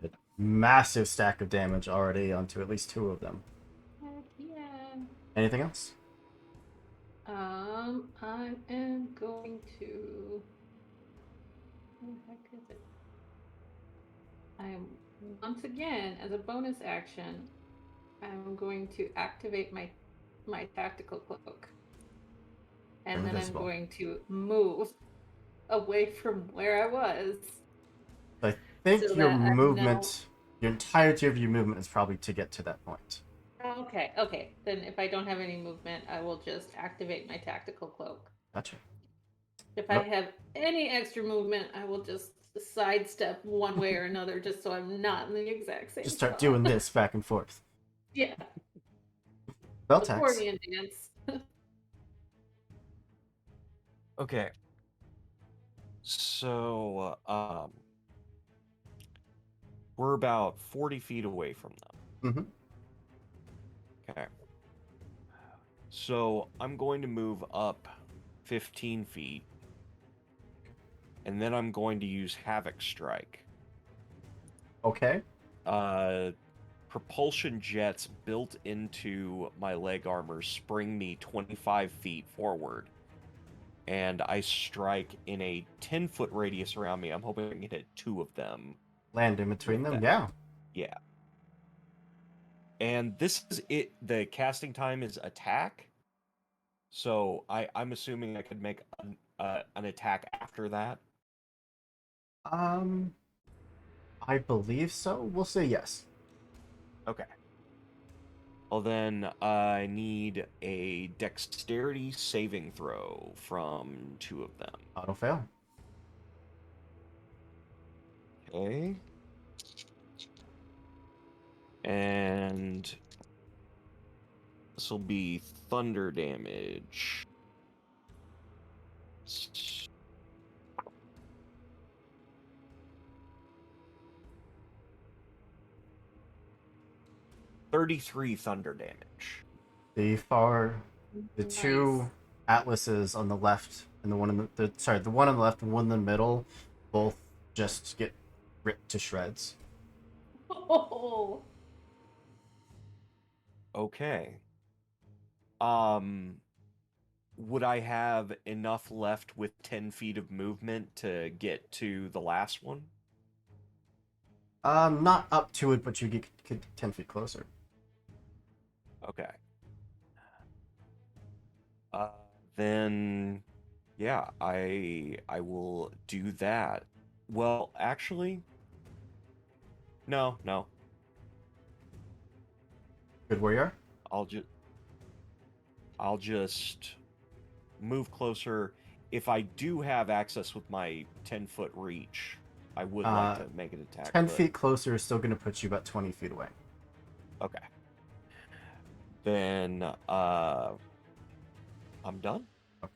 Nice. Massive stack of damage already onto at least 2 of them. Heck yeah. Anything else? I am going to. Where the heck is it? I am once again, as a bonus action, I'm going to activate my tactical cloak, and then Invisible. I'm going to move away from where I was. I think So your that I'm movement, your entirety of your movement is probably to get to that point. Okay. Then if I don't have any movement, I will just activate my tactical cloak. Gotcha. If Nope. I have any extra movement, I will just sidestep one way or another, just so I'm not in the exact same. Just start spot. doing this back and forth. Yeah. Veltax. Accordion dance. Okay. So, we're about 40 feet away from them. Mm-hmm. Okay. So, I'm going to move up 15 feet. And then I'm going to use Havoc Strike. Okay. Propulsion jets built into my leg armor spring me 25 feet forward. And I strike in a 10-foot radius around me. I'm hoping I can hit 2 of them. Land in between With them, that. yeah. Yeah. And this is it. The casting time is attack. So I'm assuming I could make an attack after that. I believe so. We'll say yes. Okay. Well, then I need a dexterity saving throw from 2 of them. Auto fail. Okay. And this will be thunder damage. S- 33 thunder damage. The two atlases on the left and the one on the one on the left and one in the middle both just get ripped to shreds. Oh, Okay. Would I have enough left with 10 feet of movement to get to the last one? Not up to it, but you get 10 feet closer. Okay. Then yeah, I will do that. Well, actually, no. Good warrior. I'll just move closer. If I do have access with my 10-foot reach, I would like to make an attack. 10 feet closer is still going to put you about 20 feet away. Okay. Then I'm done. Okay.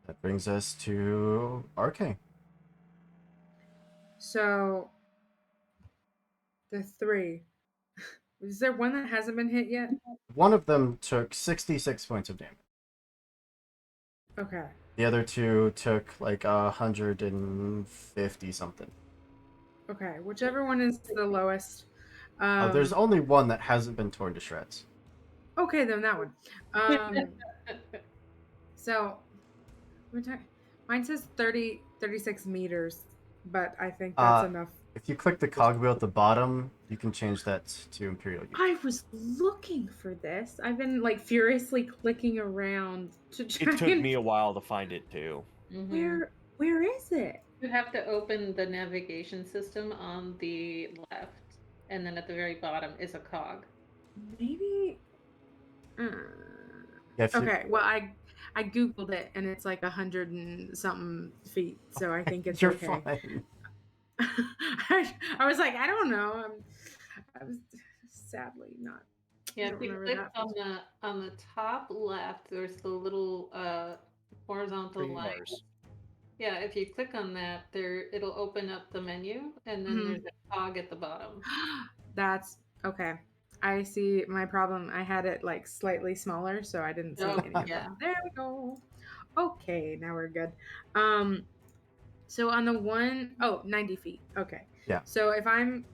That brings us to RK. So the three. Is there one that hasn't been hit yet? One of them took 66 points of damage. Okay. The other two took like 150 something. Okay. Whichever one is the lowest. There's only one that hasn't been torn to shreds. Okay, then that one. So mine says 36 meters, but I think that's enough. If you click the cogwheel at the bottom, you can change that to Imperial Unit. I was looking for this. I've been like furiously clicking around to try. It took me a while to find it too. Mhm. Where is it? You have to open the navigation system on the left, and then at the very bottom is a cog. Maybe. Yeah, if you- Okay. Well, I googled it and it's like 100 and something feet, so I think it's You're okay. fine. I was like, I don't know. I was sadly not. Yeah, I if don't you remember click that. on the top left, there's the little horizontal Green line. bars. Yeah, if you click on that, it'll open up the menu, and then Mhm. there's a cog at the bottom. That's okay. I see my problem. I had it like slightly smaller, so I didn't see Oh, any of yeah. them. There we go. Okay, now we're good. So on the 90 feet. Okay. Yeah. So if I'm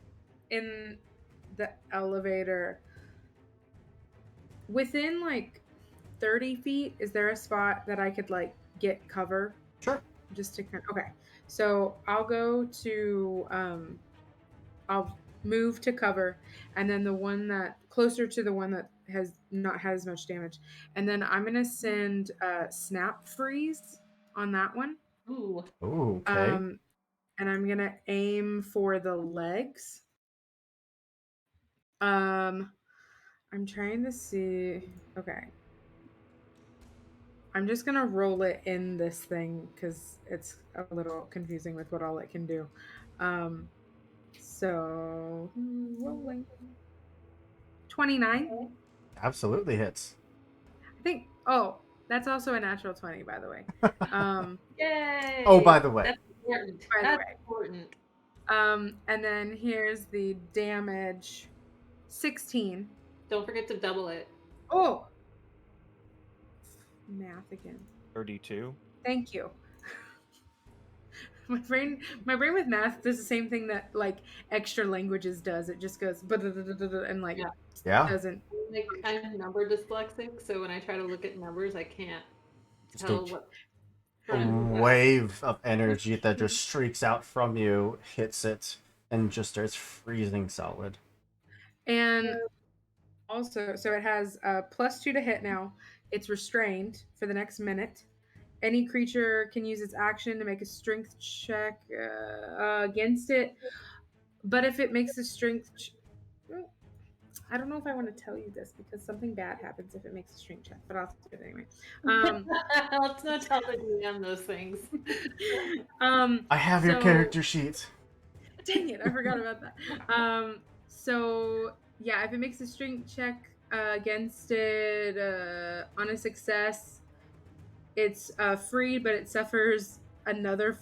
in the elevator within like 30 feet, is there a spot that I could like get cover? Sure. Just to okay. So I'll go to I'll move to cover, and then the one that closer to the one that has not had as much damage, and then I'm gonna send snap freeze on that one. Ooh. Ooh, okay. And I'm gonna aim for the legs. I'm trying to see. Okay. I'm just gonna roll it in this thing because it's a little confusing with what all it can do. So rolling 29. Absolutely hits. I think. Oh, that's also a natural 20, by the way. Yay! Oh, by the way. That's important. By the That's way. important. And then here's the damage. 16. Don't forget to double it. Oh, math again. 32. Thank you. my brain with math does the same thing that like extra languages does. It just goes and like Yeah. doesn't. Like, I'm number dyslexic, so when I try to look at numbers, I can't tell what. A wave of energy that just streaks out from you, hits it, and just starts freezing solid. And also, so it has +2 to hit now. It's restrained for the next minute. Any creature can use its action to make a strength check against it. But if it makes a strength I don't know if I want to tell you this because something bad happens if it makes a strength check, but I'll do it anyway. Let's not tell the DM those things. I have your so- character sheet. Dang it, I forgot about that. So yeah, if it makes a strength check against it on a success, it's free, but it suffers another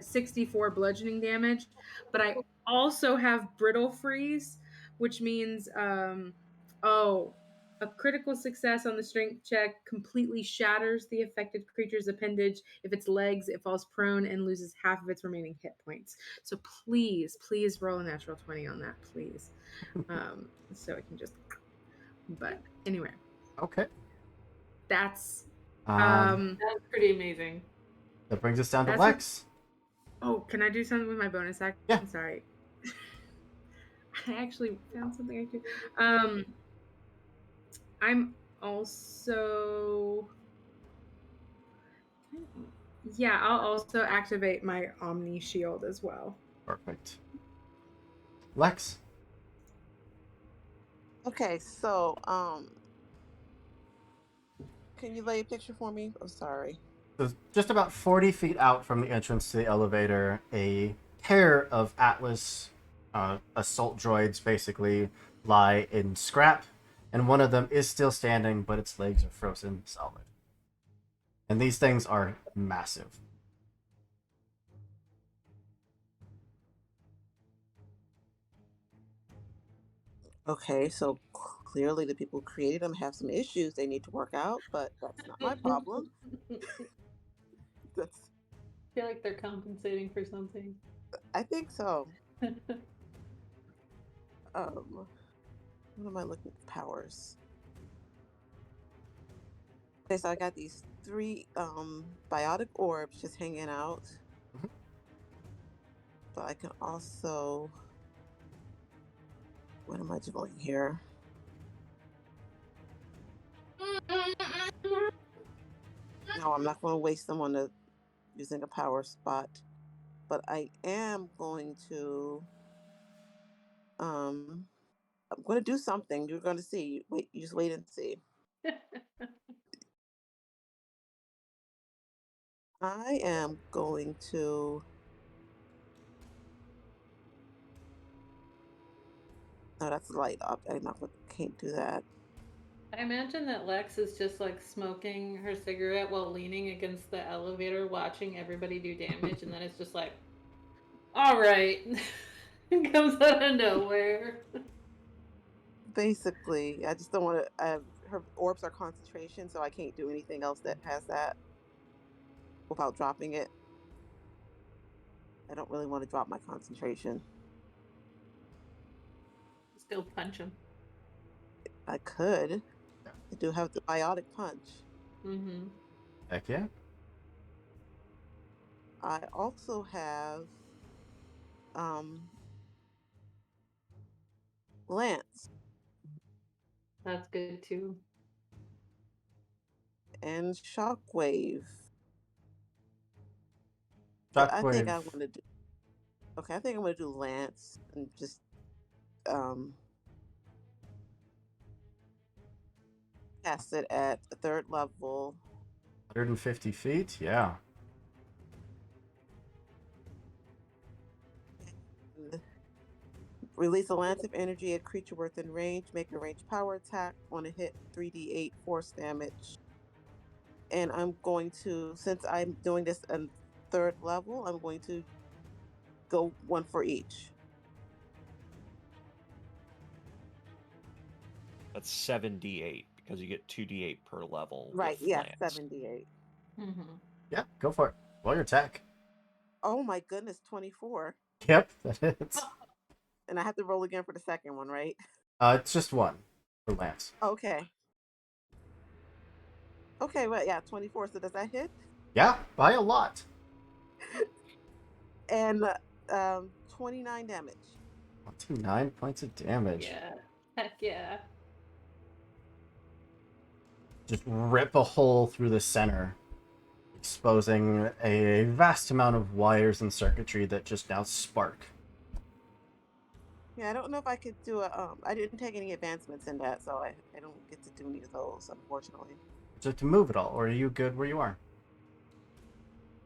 64 bludgeoning damage. But I also have brittle freeze, which means a critical success on the strength check completely shatters the affected creature's appendage. If it's legs, it falls prone and loses half of its remaining hit points. So please, please roll a natural 20 on that, please. So I can just. But anyway, Okay. that's That's pretty amazing. That brings us down to That's Lex. Oh, can I do something with my bonus action? Yeah. I'm sorry. I actually found something I could. I'm also. Yeah, I'll also activate my Omni Shield as well. Perfect. Lex. Okay, so can you lay a picture for me? I'm sorry. So just about 40 feet out from the entrance to the elevator, a pair of Atlas assault droids basically lie in scrap, and one of them is still standing, but its legs are frozen solid. And these things are massive. Okay, so clearly the people who created them have some issues they need to work out, but that's not my problem. That's, I feel like they're compensating for something. I think so. What am I looking at? Powers. Okay, so I got these 3 biotic orbs just hanging out. Mhm. But I can also. What am I doing here? No, I'm not going to waste them on using a power spot, but I am going to. I'm going to do something. You're going to see. Wait, you just wait and see. I am going to. No, that's light up. Can't do that. I imagine that Lex is just like smoking her cigarette while leaning against the elevator, watching everybody do damage, and then it's just like, all right, it comes out of nowhere. Basically, I just don't want to. Her orbs are concentration, so I can't do anything else that has that without dropping it. I don't really want to drop my concentration. Still punch him. I could. I do have the biotic punch. Mm-hmm. Heck yeah. I also have Lance That's good too. and Shockwave. But I think Shockwave. I'm gonna do. Okay, I think I'm gonna do Lance and just cast it at the 3rd level. 150 feet? Yeah. Release a lance of energy at creature within range. Make a ranged power attack. On a hit, 3d8 force damage. And I'm going to, since I'm doing this at 3rd level, I'm going to go 1 for each. That's 7d8 because you get 2d8 per level. Right, with yeah, Lance. 7d8. Mm-hmm. Yeah, go for it. Roll your attack. Oh my goodness, 24. Yep, that hits. And I have to roll again for the second one, right? It's just one for Lance. Okay. Okay, well, yeah, 24. So does that hit? Yeah, by a lot. And 29 damage. 29 points of damage. Yeah. Heck yeah. Just rip a hole through the center, exposing a vast amount of wires and circuitry that just now spark. Yeah, I don't know if I could do a. I didn't take any advancements in that, so I don't get to do any of those, unfortunately. So to move at all, or are you good where you are?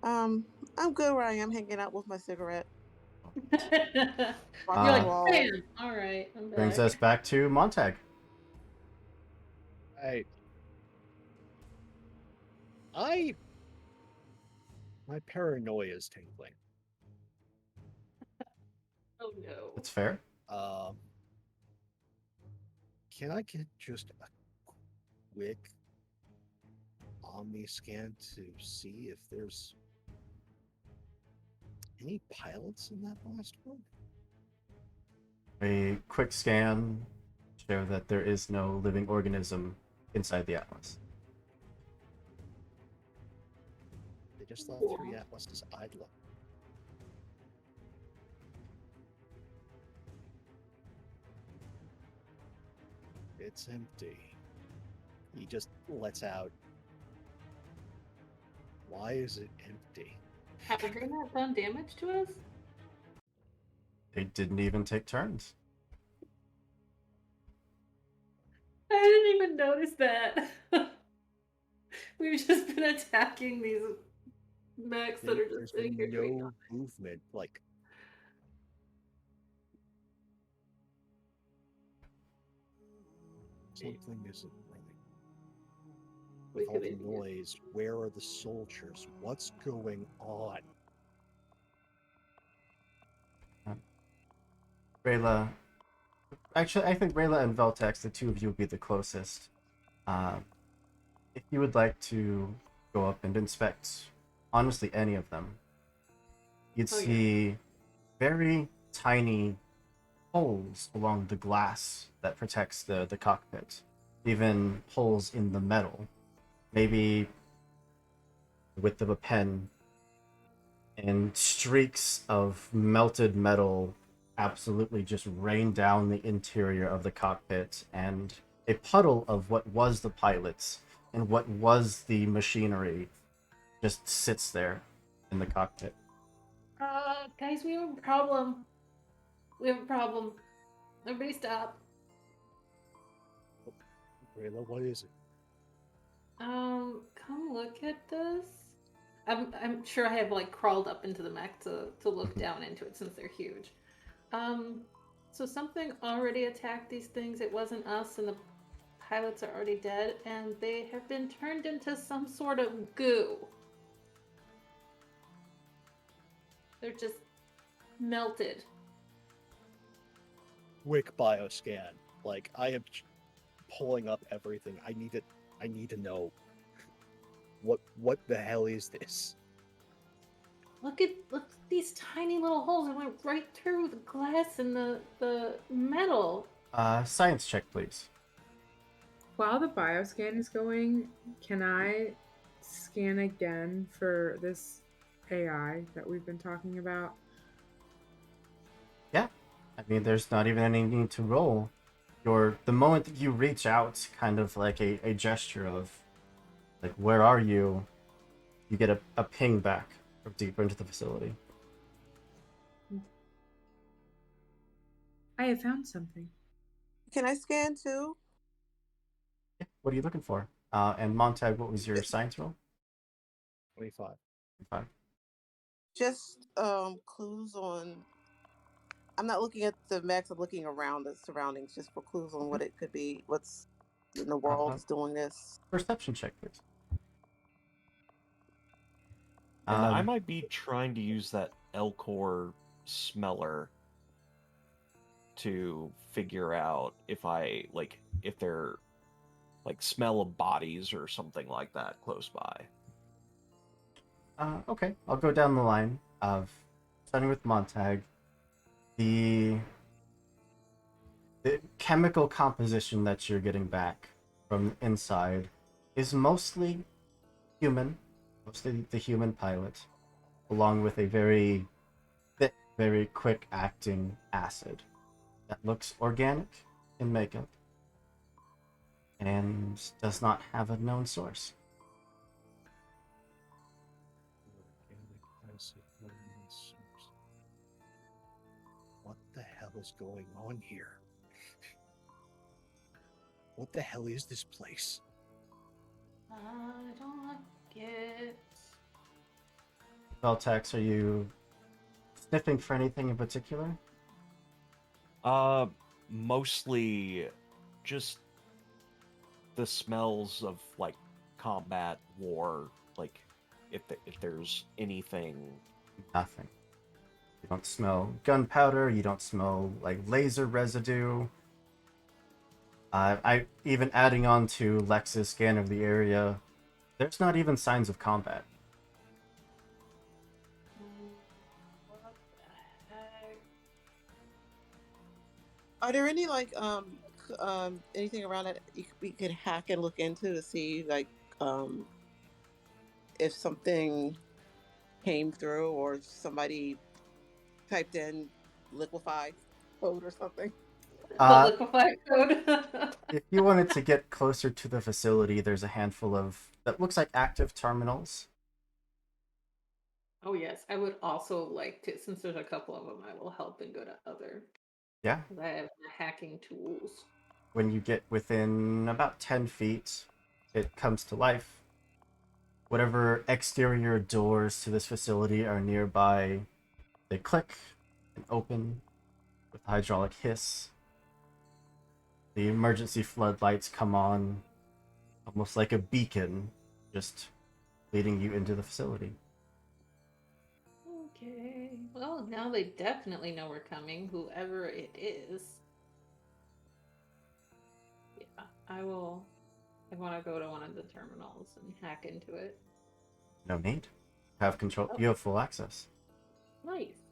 Um, I'm good where I am, hanging out with my cigarette, You're watching the like, Uh, wall. bam! All right, I'm brings back. us back to Montag. Right. I my paranoia is tingling. Oh no. That's fair. Um, can I get just a quick Omni scan to see if there's any pilots in that last one? A quick scan show that there is no living organism inside the Atlas. They just left 3 Atlases idling. It's empty. He just lets out. Why is it empty? Have they not done damage to us? They didn't even take turns. I didn't even notice that. We've just been attacking these mechs that are There's just sitting here doing no movement. Like something isn't right. With all the noise, where are the soldiers? What's going on? Rayla, actually, I think Rayla and Veltex, the two of you, would be the closest. If you would like to go up and inspect, honestly, any of them, you'd Oh, yeah. see very tiny holes along the glass that protects the cockpit, even holes in the metal, maybe the width of a pen, and streaks of melted metal absolutely just rain down the interior of the cockpit, and a puddle of what was the pilots and what was the machinery just sits there in the cockpit. Guys, we have a problem. We have a problem. Everybody stop. Rayla, what is it? Come look at this. I'm sure I have like crawled up into the mech to look down into it since they're huge. So something already attacked these things. It wasn't us, and the pilots are already dead, and they have been turned into some sort of goo. They're just melted. Quick bioscan. Like I am pulling up everything. I need to know what the hell is this? Look at these tiny little holes. It went right through the glass and the metal. Science check, please. While the bioscan is going, can I scan again for this AI that we've been talking about? Yeah, I mean, there's not even any need to roll. The moment that you reach out, kind of like a gesture of, like, where are you? You get a ping back from deeper into the facility. I have found something. Can I scan too? Yeah, what are you looking for? And Montag, what was your science roll? 25. 5. Just clues on. I'm not looking at the mechs. I'm looking around the surroundings, just for clues on what it could be. What's in the world is doing this. Perception check, please. And I might be trying to use that Elcor smeller to figure out if if they're like smell of bodies or something like that close by. Okay, I'll go down the line of starting with Montag. The chemical composition that you're getting back from inside is mostly human, mostly the human pilot, along with a very thick, very quick acting acid that looks organic in makeup and does not have a known source. Organic acid, known source. What the hell is going on here? What the hell is this place? I don't like it. Veltax, are you sniffing for anything in particular? Mostly just the smells of like combat, war, like if there's anything. Nothing. You don't smell gunpowder. You don't smell like laser residue. I even adding on to Lex's scan of the area, there's not even signs of combat. What the heck? Are there any like anything around that we could hack and look into to see like if something came through or somebody typed in liquefy code or something? The liquefied code. If you wanted to get closer to the facility, there's a handful of that looks like active terminals. Oh yes, I would also like to. Since there's a couple of them, I will help and go to other. Yeah. 'Cause I have the hacking tools. When you get within about 10 feet, it comes to life. Whatever exterior doors to this facility are nearby, they click and open with hydraulic hiss. The emergency floodlights come on, almost like a beacon, just leading you into the facility. Okay. Well, now they definitely know we're coming, whoever it is. Yeah, I will. I want to go to one of the terminals and hack into it. No need. Have control. You have full access. Nice.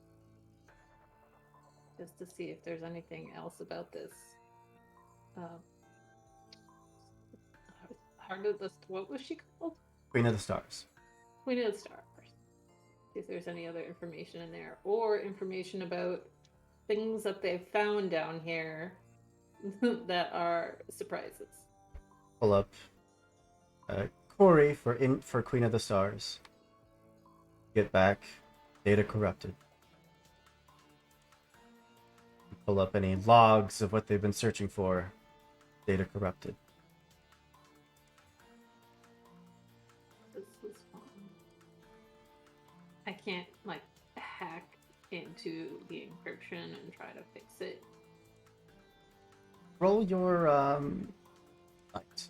Just to see if there's anything else about this. Heart of the. What was she called? Queen of the Stars. Queen of the Stars. See if there's any other information in there, or information about things that they've found down here that are surprises. Pull up Corey for Queen of the Stars. Get back. Data corrupted. Pull up any logs of what they've been searching for. Data corrupted. This is fun. I can't like hack into the encryption and try to fix it. Roll your light.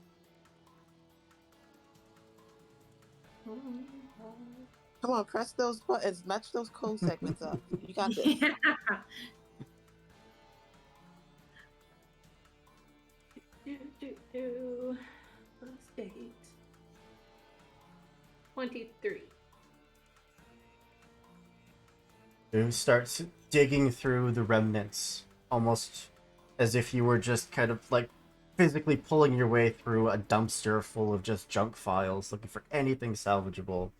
Come on, press those buttons, match those code segments up. You got this. Yeah. Last date. 23. Who starts digging through the remnants, almost as if you were just kind of like physically pulling your way through a dumpster full of just junk files, looking for anything salvageable.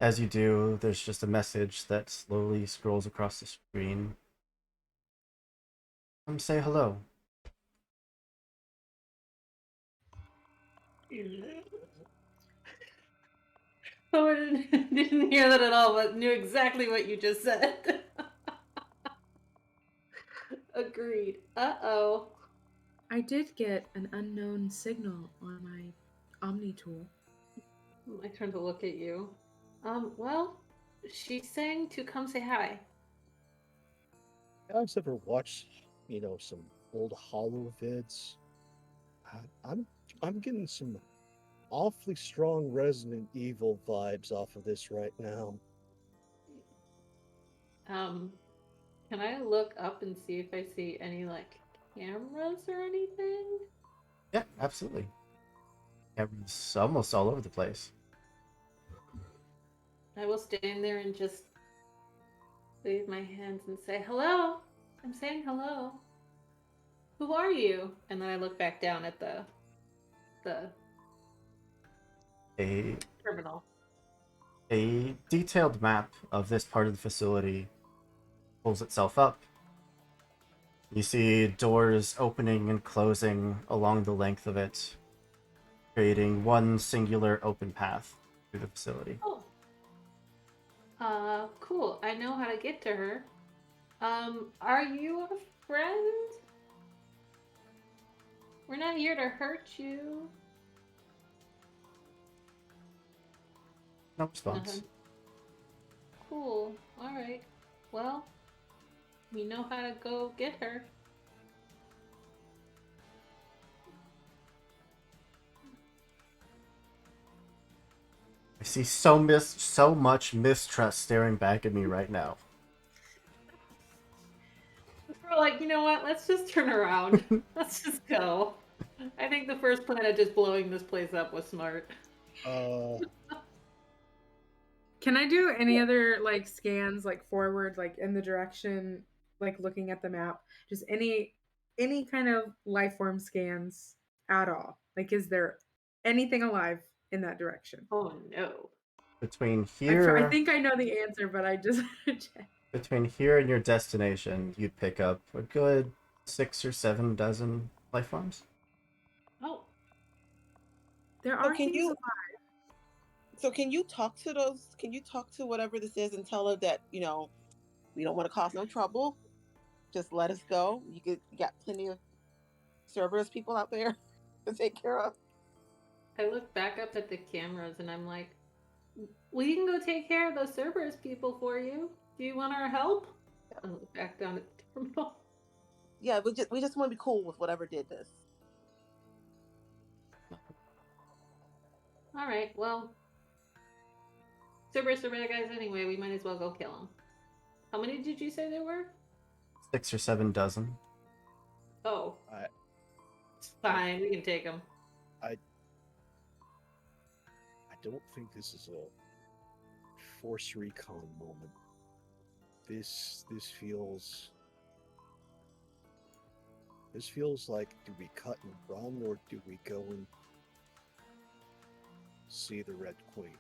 As you do, there's just a message that slowly scrolls across the screen. Come say hello. Oh, I didn't hear that at all, but knew exactly what you just said. Agreed. Uh-oh. I did get an unknown signal on my Omni tool. I turn to look at you. Well, she's saying to come say hi. You guys ever watch, some old Hollow vids? I'm getting some awfully strong Resident Evil vibes off of this right now. Can I look up and see if I see any, like, cameras or anything? Yeah, absolutely. Cameras almost all over the place. I will stand there and just wave my hands and say, hello! I'm saying hello. Who are you? And then I look back down at the A terminal. A detailed map of this part of the facility pulls itself up. You see doors opening and closing along the length of it, creating one singular open path through the facility. Oh. Cool. I know how to get to her. Are you a friend? We're not here to hurt you. No response. Nothing. Cool. Alright. Well, we know how to go get her. I see so much mistrust staring back at me right now. We're like, you know what? Let's just turn around. Let's just go. I think the first plan of just blowing this place up was smart. Can I do any other like scans, like forward, like in the direction, like looking at the map? Just any kind of life form scans at all? Like, is there anything alive in that direction? Oh no. Between I here, think I know the answer, but I just check. between here and your destination, you'd pick up a good 6 or 7 dozen life forms. Oh. There So are can things you? alive. So can you talk to those? Can you talk to whatever this is and tell her that we don't want to cause no trouble? Just let us go. You got plenty of Cerberus people out there to take care of. I look back up at the cameras and I'm like, we can go take care of those Cerberus people for you. Do you want our help? I look back down at the terminal. Yeah, we just want to be cool with whatever did this. Alright, well. Cerberus are bad guys anyway, we might as well go kill them. How many did you say there were? 6 or 7 dozen. Oh. I- It's fine, we can take them. I don't think this is a Force Recon moment. This feels like, do we cut and run, or do we go and see the Red Queen?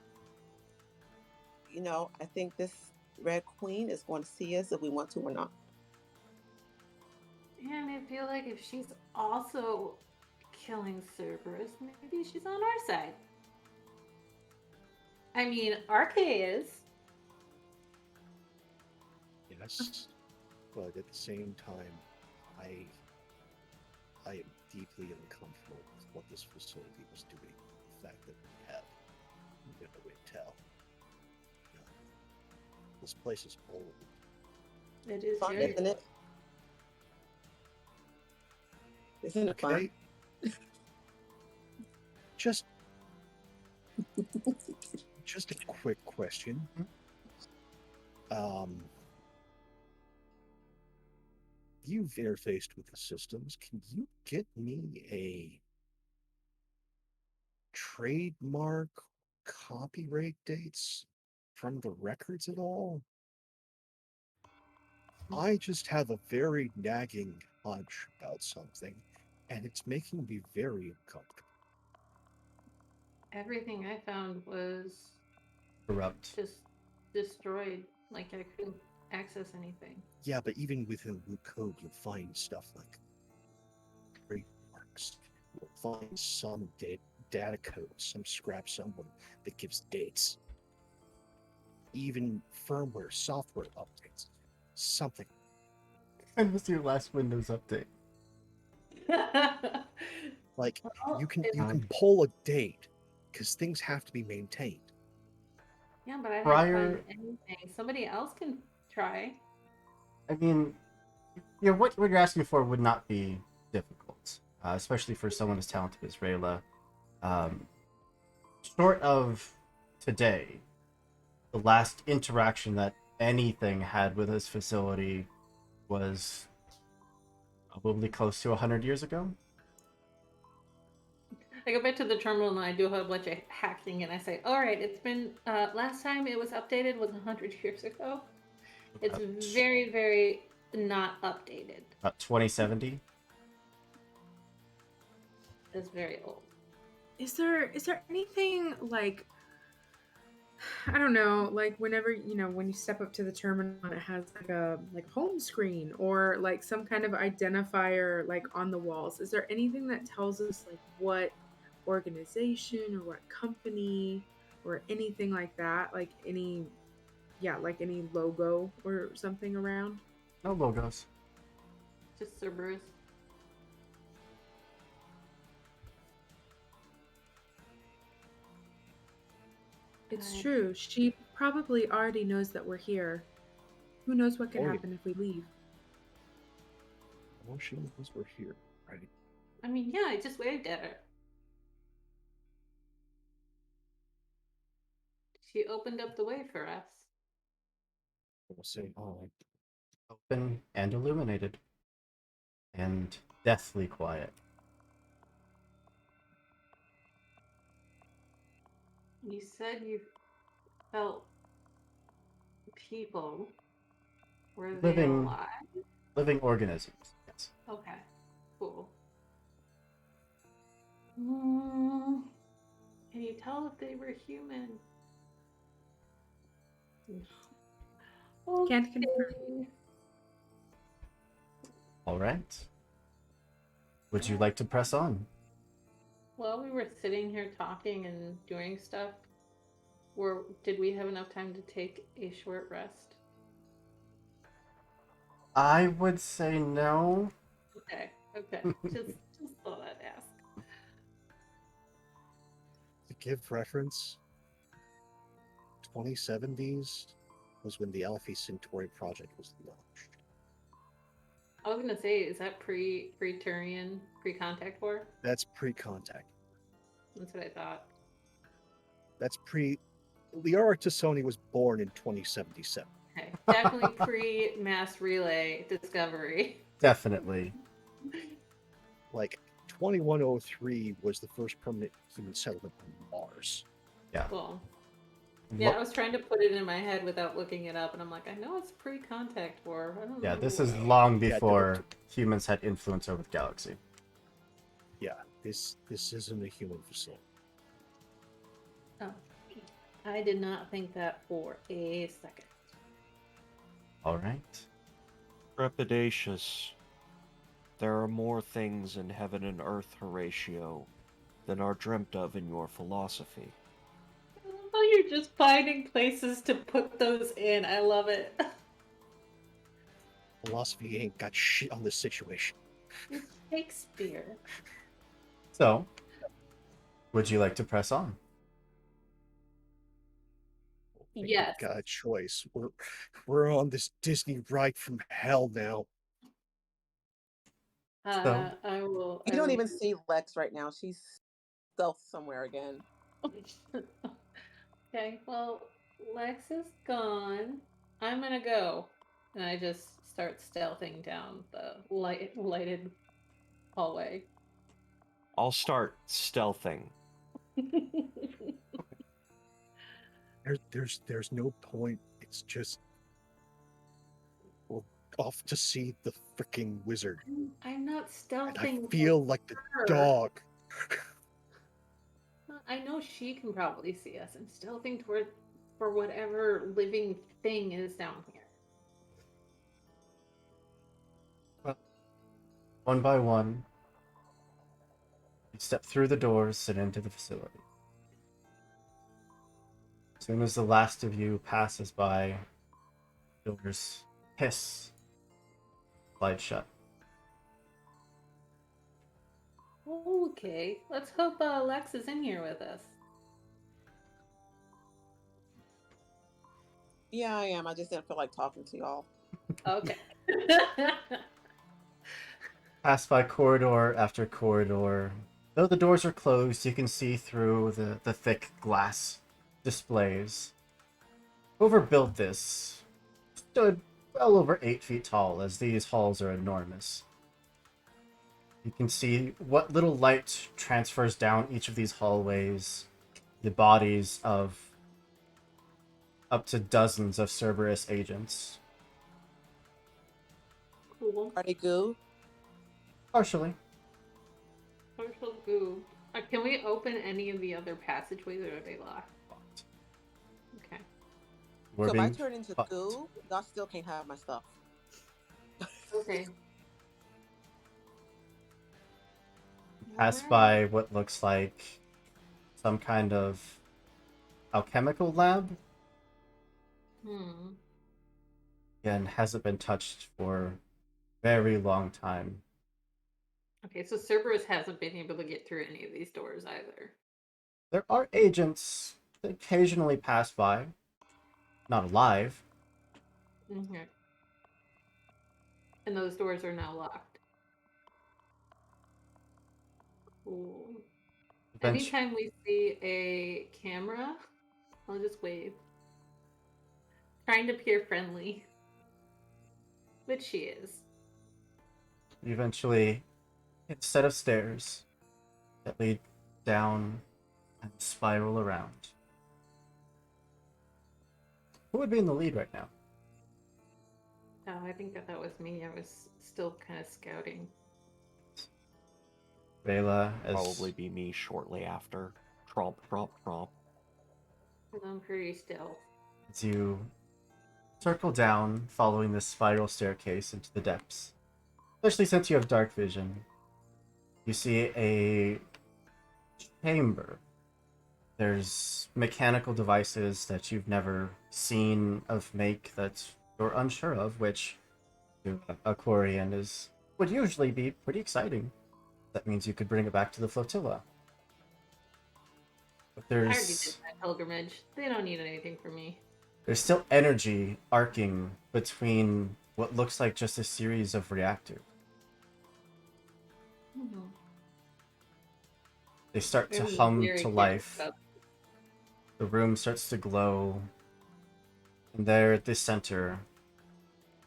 You know, I think this Red Queen is going to see us if we want to or not. And I feel like if she's also killing Cerberus, maybe she's on our side. I mean, RK is. Yes, but at the same time, I am deeply uncomfortable with what this facility was doing. The fact that we have no intel. This place is old. It is Fun, very isn't it? Isn't it fun? Okay. Just a quick question. You've interfaced with the systems. Can you get me a trademark copyright dates from the records at all? I just have a very nagging hunch about something, and it's making me very uncomfortable. Everything I found was Corrupt. just destroyed. Like I couldn't access anything. Yeah, but even within the code, you'll find stuff like trademarks. You'll find some data code, some scrap somewhere that gives dates. Even firmware, software updates. Something. When was your last Windows update? Like Well, you can Um, pull a date because things have to be maintained. Yeah, but I didn't Prior- find anything. Somebody else can try. I mean, what you're asking for would not be difficult, especially for someone as talented as Rayla. Short of today, the last interaction that anything had with this facility was probably close to 100 years ago. I go back to the terminal and I do a bunch of hacking and I say, all right, it's been, last time it was updated was 100 years ago. It's About- very, very not updated. About 2070. It's very old. Is there anything like, I don't know, like whenever when you step up to the terminal and it has like a home screen or like some kind of identifier like on the walls, is there anything that tells us like what organization or what company or anything like that, like any logo or something around? No logos. Just Cerberus. It's I- true. She probably already knows that we're here. Who knows what could Oh, yeah. happen if we leave? Oh, she knows we're here, right? I mean, yeah, I just waved at her. She opened up the way for us. We'll say, oh, Open and illuminated. And deathly quiet. You said you felt people. Were they Living- alive? Living organisms. Yes. Okay, cool. Can you tell if they were human? Can't confirm. Okay. All right. Would you like to press on? While we were sitting here talking and doing stuff, did we have enough time to take a short rest? I would say no. Okay, okay. just thought I'd ask. to give reference, 2070s was when the Alpha Centauri project was launched. I was gonna say, is that pre-Turian, pre-contact war? That's pre-contact. That's what I thought. That's pre. Liara Tassoni was born in 2077. Okay, definitely pre-mass relay discovery. Definitely. Like 2103 was the first permanent human settlement on Mars. Cool. Yeah, I was trying to put it in my head without looking it up, and I'm like, I know it's pre-contact war. I don't Yeah, know. this is long Yeah, before humans had influence over the galaxy. Yeah, this isn't a human facility. Oh, I did not think that for a second. All right. Trepidatious. There are more things in heaven and earth, Horatio, than are dreamt of in your philosophy. Oh, you're just finding places to put those in. I love it. Philosophy ain't got shit on this situation. It's Shakespeare. So, would you like to press on? I think Yes. we've got a choice. We're on this Disney ride from hell now. I will. You don't even see Lex right now. She's stealth somewhere again. Okay, well, Lex is gone. I'm gonna go. And I just start stealthing down the lighted hallway. I'll start stealthing. There's no point. It's just we're off to see the freaking wizard. I'm not And I stealthing. feel like the her. dog. I know she can probably see us. I'm stealthing toward for whatever living thing is down here. One by one, you step through the doors and into the facility. As soon as the last of you passes by, doors hiss, slide shut. Okay, let's hope Lex is in here with us. Yeah, I am. I just didn't feel like talking to y'all. Okay. Pass by corridor after corridor. Though the doors are closed, you can see through the thick glass displays. Whoever built this stood well over 8 feet tall, as these halls are enormous. You can see what little light transfers down each of these hallways, the bodies of up to dozens of Cerberus agents. Cool. Are they goo? Partially. Partial goo. Can we open any of the other passageways, or are they locked? Okay. We're So if I being turn into fucked. goo, y'all still can't have my stuff. Okay. Pass by what looks like some kind of alchemical lab. Hmm. again, hasn't been touched for a very long time. Okay, so Cerberus hasn't been able to get through any of these doors either. There are agents that occasionally pass by, not alive. Okay. And those doors are now locked. Cool. Eventually, Anytime we see a camera, I'll just wave. Trying to appear friendly. Which she is. eventually, hit a set of stairs that lead down and spiral around. Who would be in the lead right now? Oh, I think that was me. I was still kind of scouting. Rayla, as Probably be me shortly after. Tromp, tromp, tromp. I'm pretty stealth. as you circle down, following this spiral staircase into the depths. Especially since you have dark vision, you see a chamber. There's mechanical devices that you've never seen of make that you're unsure of, which to a Quarian would usually be pretty exciting. That means you could bring it back to the flotilla. But I already did there's that pilgrimage. They don't need anything from me. still energy arcing between what looks like just a series of reactors. Mhm. They start to I'm hum very to curious life. about- The room starts to glow. And there at the center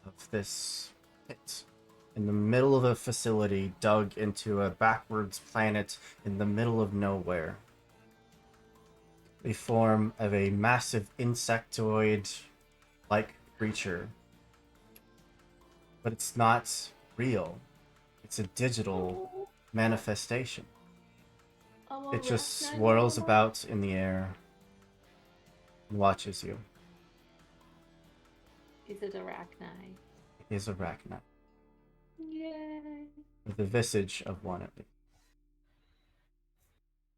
of this pit, in the middle of a facility dug into a backwards planet in the middle of nowhere, a form of a massive insectoid-like creature. But it's not real. It's a digital manifestation. Oh, It just Arachnid, swirls oh. about in the air and watches you. Is it Arachnid? It is Arachnid, Yay. with the visage of one at least.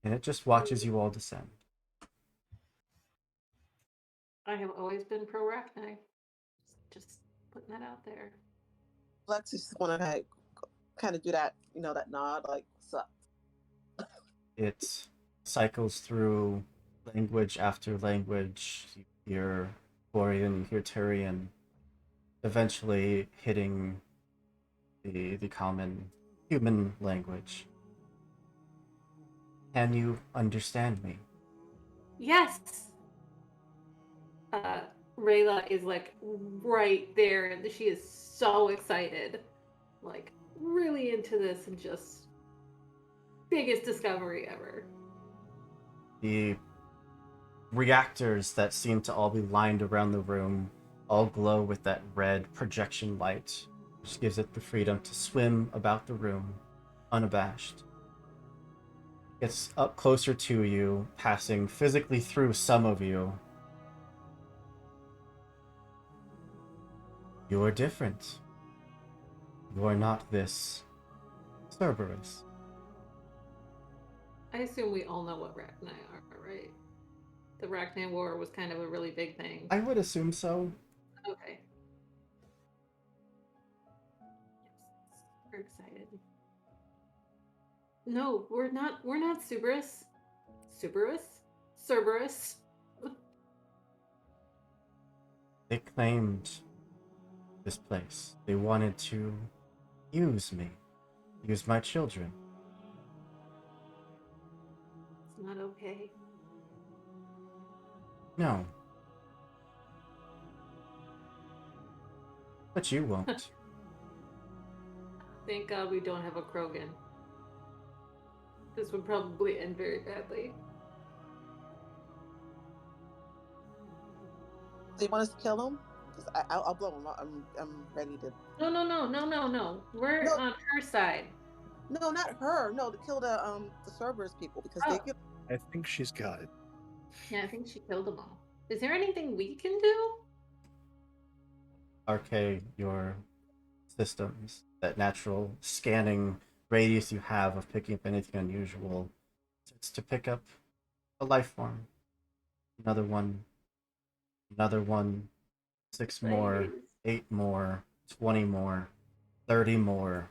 And it just watches you all descend. I have always been pro Arachnid. Just putting that out there. Flex just want to kind of do that, that nod, like, what's up? It cycles through language after language. You hear Borean, you hear Turian, eventually hitting the common human language. Can you understand me? Yes! Rayla is like right there, and she is so excited. Like, really into this, and just biggest discovery ever. The reactors that seem to all be lined around the room all glow with that red projection light, which gives it the freedom to swim about the room unabashed. It's up closer to you, passing physically through some of you. You are different. You are not this Cerberus. I assume we all know what Rachni are, right? The Rachni War was kind of a really big thing. I would assume so. Okay. Yes, super excited. No, we're not Cerberus. Cerberus. They claimed this place. They wanted to use me, use my children. It's not okay. No. But you won't. Thank God we don't have a Krogan. This would probably end very badly. Do you want us to kill him? Because I'll blow him. I'm ready to. No. We're No. on her side. No, not her. No, to kill the Cerberus people because they Oh. get. I think she's got it. Yeah, I think she killed them all. Is there anything we can do? Arcade your systems, that natural scanning radius you have of picking up anything unusual. It's to pick up a life form. Another one. 6 more. Please. 8 more, 20 more, 30 more,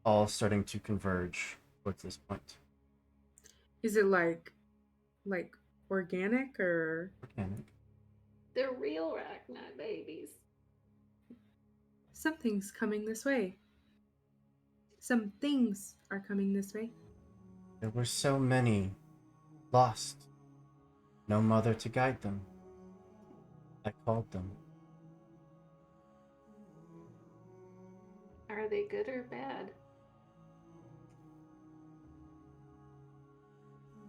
all starting to converge towards this point. Is it like organic or Organic. They're real Arachnid babies. something's coming this way? Some things are coming this way. There were so many lost. No mother to guide them. I called them. Are they good or bad?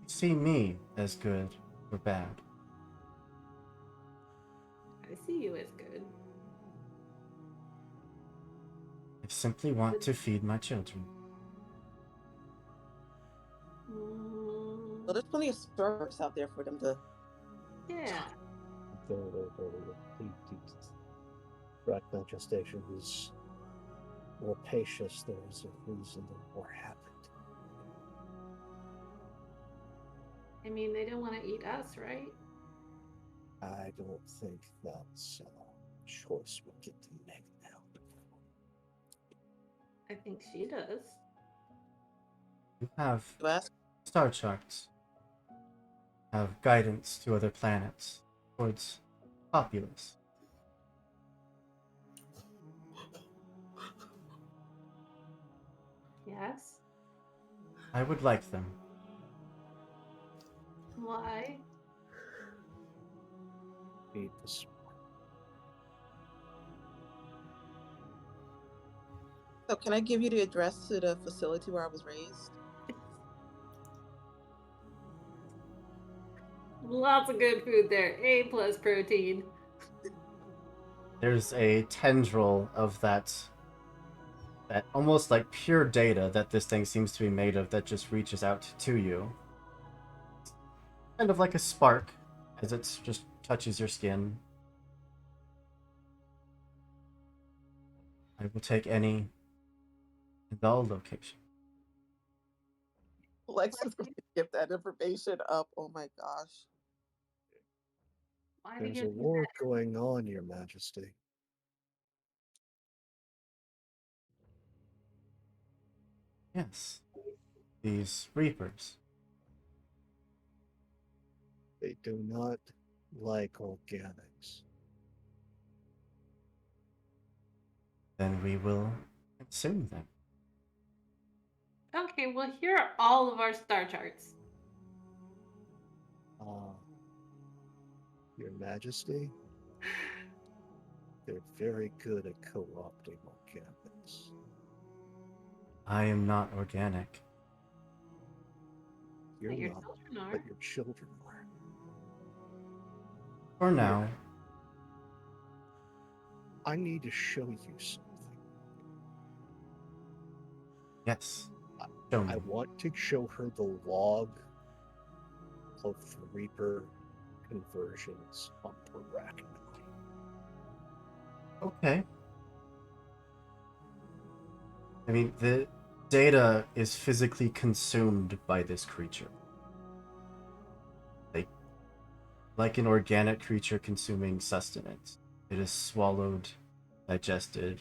You see me as good or bad. I see you as good. I simply want to feed my children. Well, there's plenty of servers out there for them to. Yeah. The Drachma gestation is more patience. There is a reason that more happened. I mean, they don't want to eat us, right? I don't think that's a choice we get to make now. I think she does. You have You ask? star charts. Have guidance to other planets towards Populous. Yes. I would like them. Why? Need this. So, can I give you the address to the facility where I was raised? Lots of good food there. A plus protein. There's a tendril of that almost like pure data that this thing seems to be made of that just reaches out to you. Kind of like a spark as it just touches your skin. I will take any and all location. Lex is going to give that information up. Oh my gosh. Why do There's you a do war going on, Your Majesty. Yes. These reapers. They do not like organics. Then we will consume them. that? Okay, well, here are all of our star charts. Your Majesty, they're very good at co-opting organics. I am not organic. You're But your not, children are. but your children are. For now, I need to show you something. yes. Show me. I want to show her the log of the Reaper conversions on Arachnoid. Okay. I mean, the data is physically consumed by this creature. Like an organic creature consuming sustenance. It is swallowed, digested,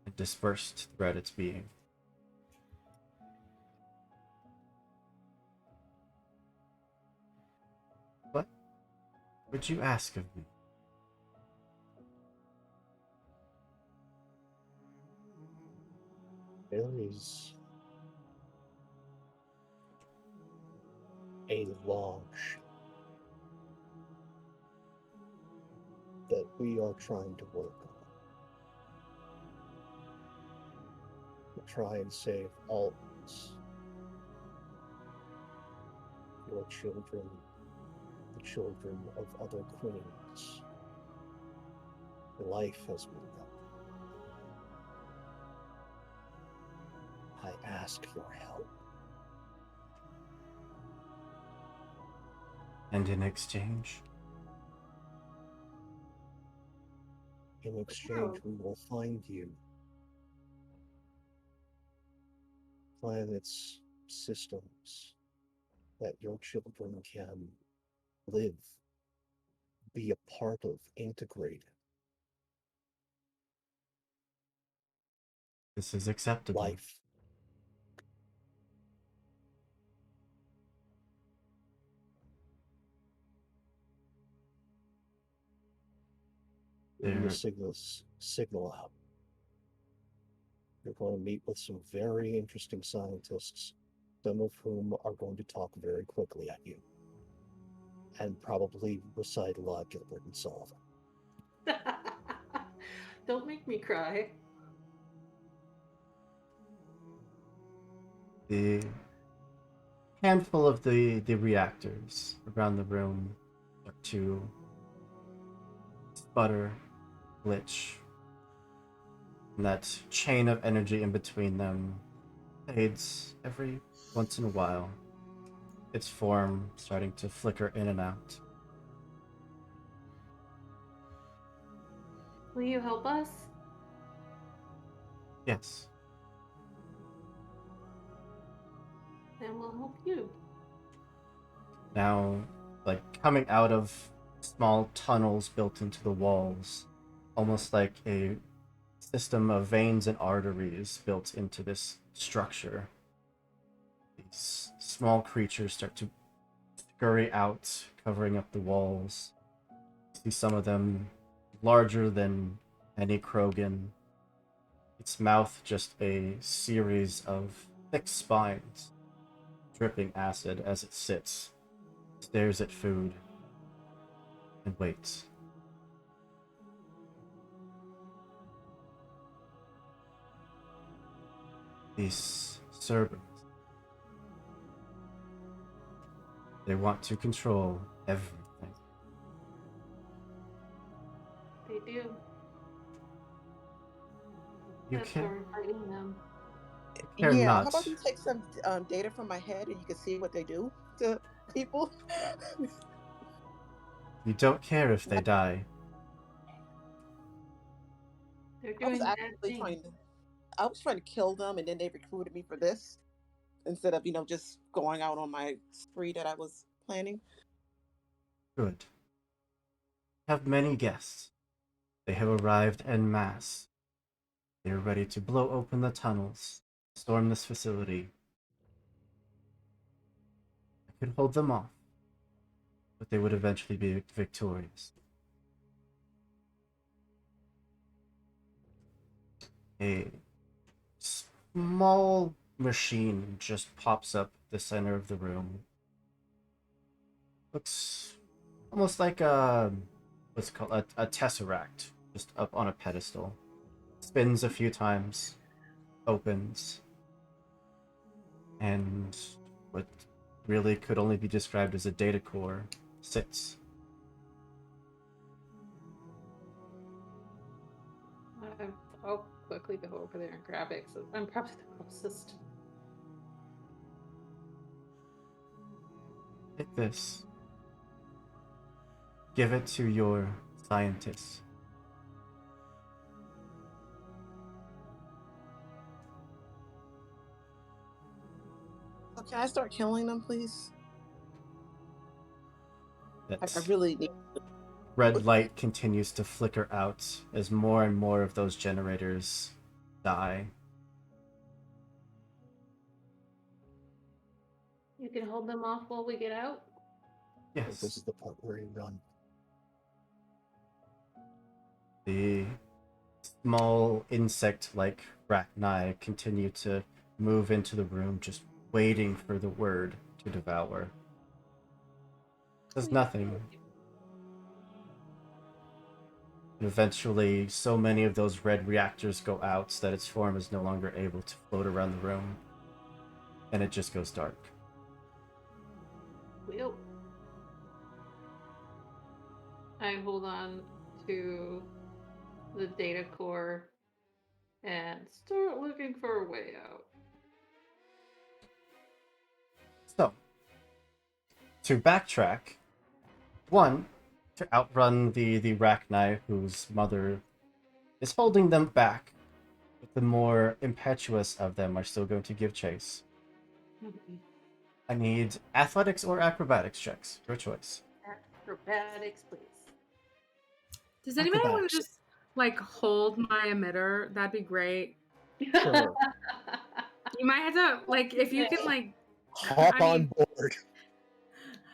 and dispersed throughout its being. What would you ask of me? There is a launch that we are trying to work on. To try and save Altons. Your children, the children of other queens. Life has moved up. I ask your help. And in exchange, In exchange, we will find you planets, systems that your children can live, be a part of, integrate. This is acceptable. life. When the There, signal out, you're going to meet with some very interesting scientists, some of whom are going to talk very quickly at you, and probably recite a lot of Gilbert and Sullivan. Don't make me cry. the handful of the reactors around the room start to sputter, glitch, and that chain of energy in between them fades every once in a while, its form starting to flicker in and out. Will you help us? Yes, Then we'll help you. now, like coming out of small tunnels built into the walls, almost like a system of veins and arteries built into this structure. These small creatures start to scurry out, covering up the walls. You see some of them larger than any Krogan. Its mouth just a series of thick spines, dripping acid as it sits, stares at food, and waits. These Cerberus, they want to control everything. They do. You That's why can't we're fighting them. care Yeah, not. how about you take some data from my head and you can see what they do to people? You don't care if they die. They're I was doing bad actually things. I was trying to kill them, and then they recruited me for this instead of just going out on my spree that I was planning. Good. Have many guests. They have arrived en masse. They are ready to blow open the tunnels, storm this facility. I could hold them off, but they would eventually be victorious. A small machine just pops up the center of the room. Looks almost like what's it called, a tesseract, just up on a pedestal. Spins a few times, opens, and what really could only be described as a data core sits. I'll quickly go over there and grab it, 'cause I'm probably the closest. Take this. Give it to your scientists. So can I start killing them, please? I That really need. red light continues to flicker out as more and more of those generators die. You can hold them off while we get out. This Yes, is the part where you run. the small insect-like Rachni continue to move into the room, just waiting for the word to devour. Does nothing. And eventually, so many of those red reactors go out that its form is no longer able to float around the room, and it just goes dark. Well, I hold on to the data core and start looking for a way out. So, to backtrack, one, to outrun the Rachni whose mother is holding them back, but the more impetuous of them are still going to give chase. I need athletics or acrobatics checks. Your choice. Acrobatics, please. Does anybody want Acrobatics. to just like hold my emitter? That'd be great. Sure. You might have to like if you can like. Hop I on mean- board.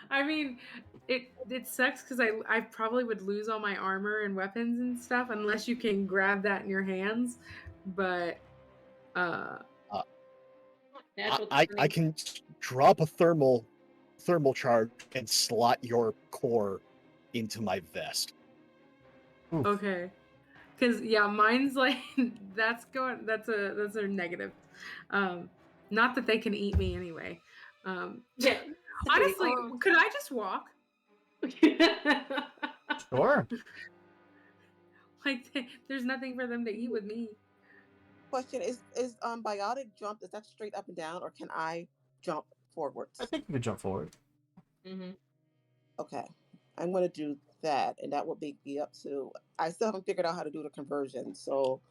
I mean, it sucks because I probably would lose all my armor and weapons and stuff unless you can grab that in your hands. But Natural I 20. can drop a thermal charge and slot your core into my vest. Oof. okay, because yeah, mine's like that's a negative. Not that they can eat me anyway. Yeah. Honestly, could I just walk? Sure. Like, there's nothing for them to eat with me. Question is biotic jump, is that straight up and down, or can I jump forwards? I think you could jump forward. Mm-hmm. Okay. I'm gonna do that, and that will be up to, I still haven't figured out how to do the conversion, so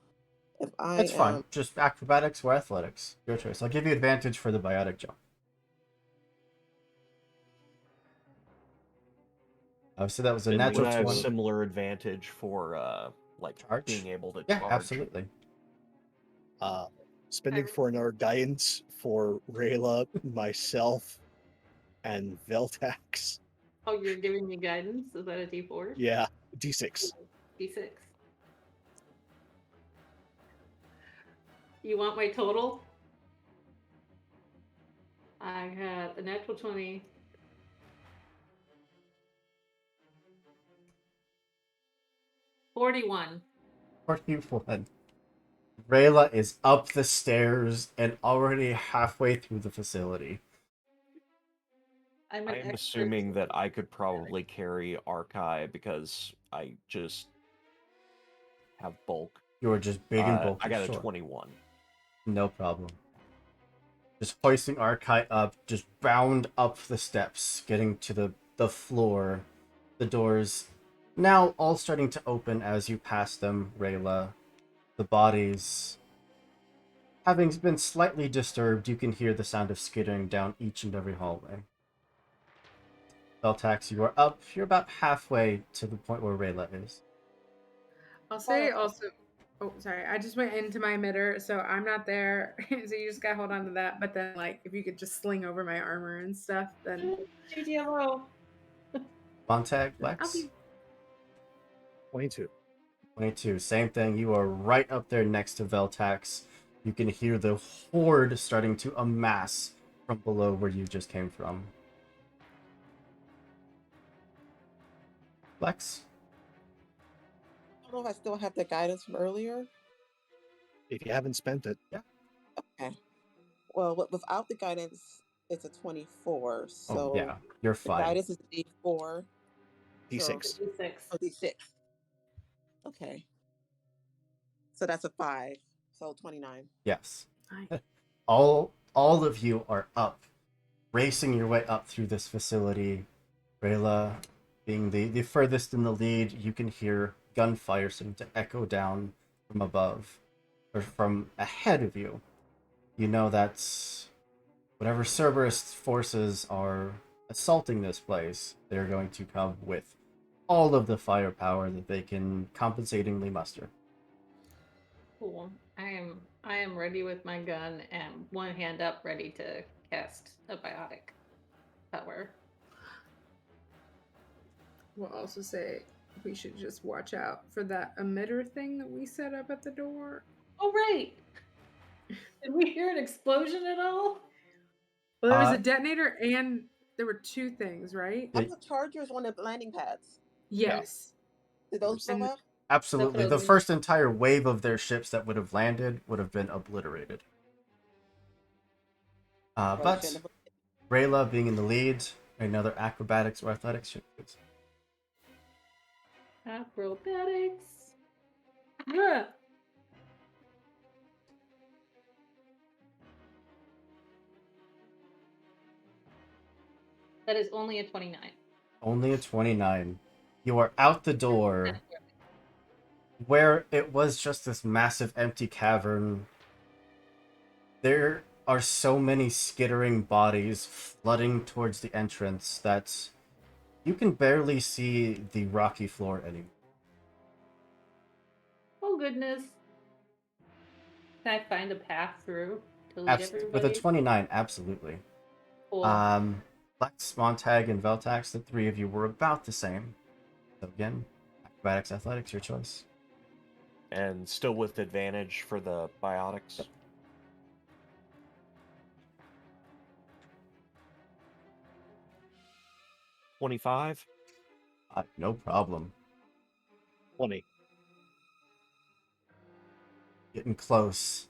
if I It's fine. am Just acrobatics or athletics. Your choice. I'll give you advantage for the biotic jump. Obviously, that was a And natural would I have 20. similar advantage for like Charge? being able to Yeah, charge? absolutely. Spending for another guidance for Rayla, myself, and Veltax. Oh, you're giving me guidance? Is that a D4? Yeah, D6. D6. You want my total? I had a natural 20. $41. 41. Rayla is up the stairs and already halfway through the facility. I'm I an am expert. assuming that I could probably carry Arkai because I just have bulk. You are just big and bulky. I got a sure. 21. No problem. Just hoisting Arkai up, just bound up the steps, getting to the floor. The doors now all starting to open as you pass them, Rayla. The bodies having been slightly disturbed, you can hear the sound of skittering down each and every hallway. Veltax, you are up. You're about halfway to the point where Rayla is. I'll say also. Oh, sorry. I just went into my emitter, so I'm not there. So you just gotta hold on to that. But then, like, if you could just sling over my armor and stuff, then GTMO. Montag, I'll Lex? be 22. 22. Same thing. You are right up there next to Veltax. You can hear the horde starting to amass from below where you just came from. Lex? I don't know if I still have the guidance from earlier. If you haven't spent it, Okay. Well, without the guidance, it's a 24. So Oh, yeah. You're the fine. guidance is a D4. D6. D6. Oh, D6. Okay. So that's a 5. So 29. Yes. Nice. All of you are up, racing your way up through this facility. Rayla, being the furthest in the lead, you can hear gunfire starting to echo down from above, or from ahead of you. You know that's whatever Cerberus forces are assaulting this place, they're going to come with all of the firepower that they can compensatingly muster. Cool. I am ready with my gun and one hand up, ready to cast a biotic power. We'll also say we should just watch out for that emitter thing that we set up at the door. Oh right. Did we hear an explosion at all? Well, there was Uh, a detonator and there were two things, right? I put chargers on the landing pads. Yes. Did those blow And- up? Absolutely. That's what I The was first entire wave of their ships that would have landed would have been obliterated. But shouldn't have- Rayla being in the lead, another acrobatics or athletics check, please. Acrobatics. Yeah. That is only a 29. Only a 29. You are out the door where it was just this massive empty cavern. There are so many skittering bodies flooding towards the entrance that you can barely see the rocky floor anymore. Oh goodness. Can I find a path through to lead With everybody? a 29, absolutely. Cool. Lex, Montag, and Veltax, the three of you were about the same. So again, acrobatics, athletics, your choice. And still with advantage for the biotics. Yep. 25. No problem. 20. Getting close.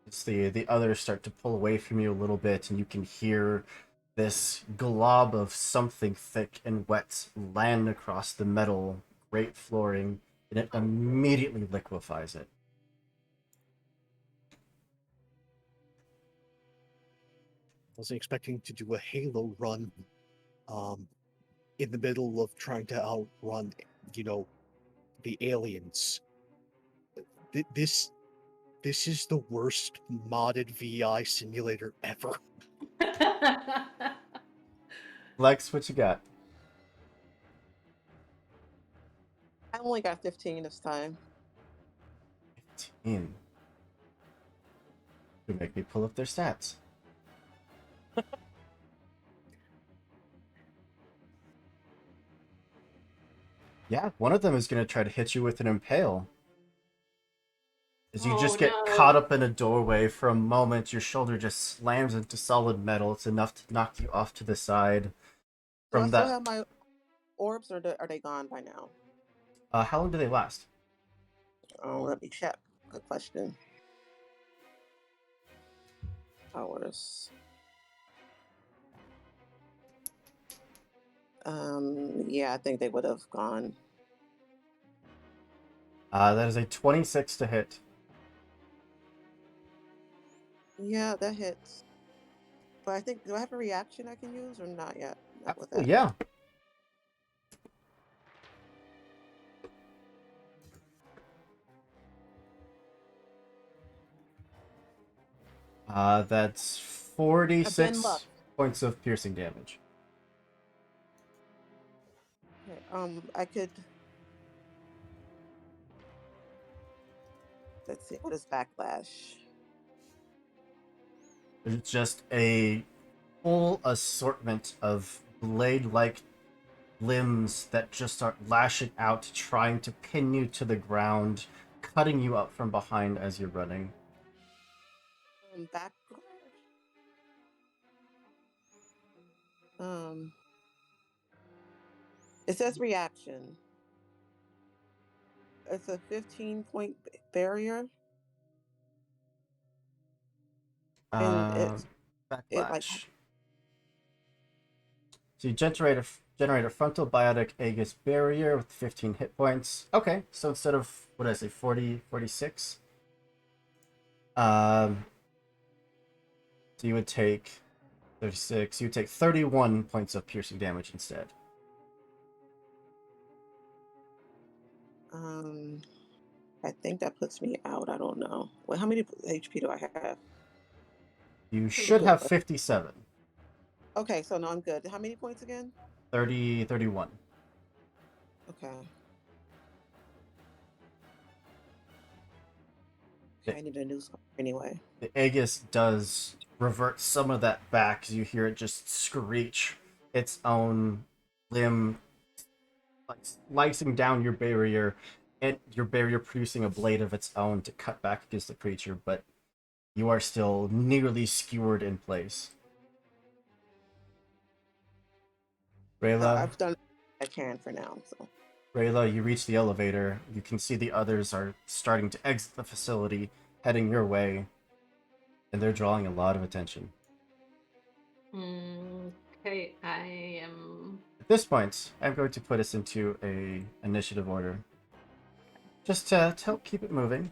It's the others start to pull away from you a little bit, and you can hear this glob of something thick and wet land across the metal grate flooring, and it immediately liquefies it. Wasn't expecting to do a Halo run in the middle of trying to outrun, the aliens. This is the worst modded VI simulator ever. Lex, what you got? I only got 15 this time. 15. You make me pull up their stats. Yeah, one of them is going to try to hit you with an impale. As you just get caught up in a doorway for a moment, your shoulder just slams into solid metal. It's enough to knock you off to the side. Do I From still that, have my orbs, or are they gone by now? how long do they last? Oh, let me check. Good question. Hours. Yeah, I think they would have gone. That is a 26 to hit. Yeah, that hits. But I think, do I have a reaction I can use or not yet? Not with that. Yeah. That's 46 points of piercing damage. Okay, I could. Let's see, what is backlash? It's just a full assortment of blade-like limbs that just start lashing out, trying to pin you to the ground, cutting you up from behind as you're running. Backlash. It says reaction. It's a 15-point barrier. And Backlash. So you generate a frontal biotic Aegis barrier with 15 hit points. Okay, so instead of, what did I say, 40, 46? So you would take 36, you would take 31 points of piercing damage instead. I think that puts me out. I don't know. Well, how many HP do I have? You should have 57. Okay, so no, I'm good. How many points again? 31. Okay. I need a new score anyway. The Aegis does revert some of that back as you hear it just screech its own limb, like slicing down your barrier, and your barrier producing a blade of its own to cut back against the creature, but you are still nearly skewered in place. Rayla, I've done what I can for now. So Rayla, you reach the elevator. You can see the others are starting to exit the facility, heading your way, and they're drawing a lot of attention. Okay, I am. At this point, I'm going to put us into a initiative order, just to help keep it moving.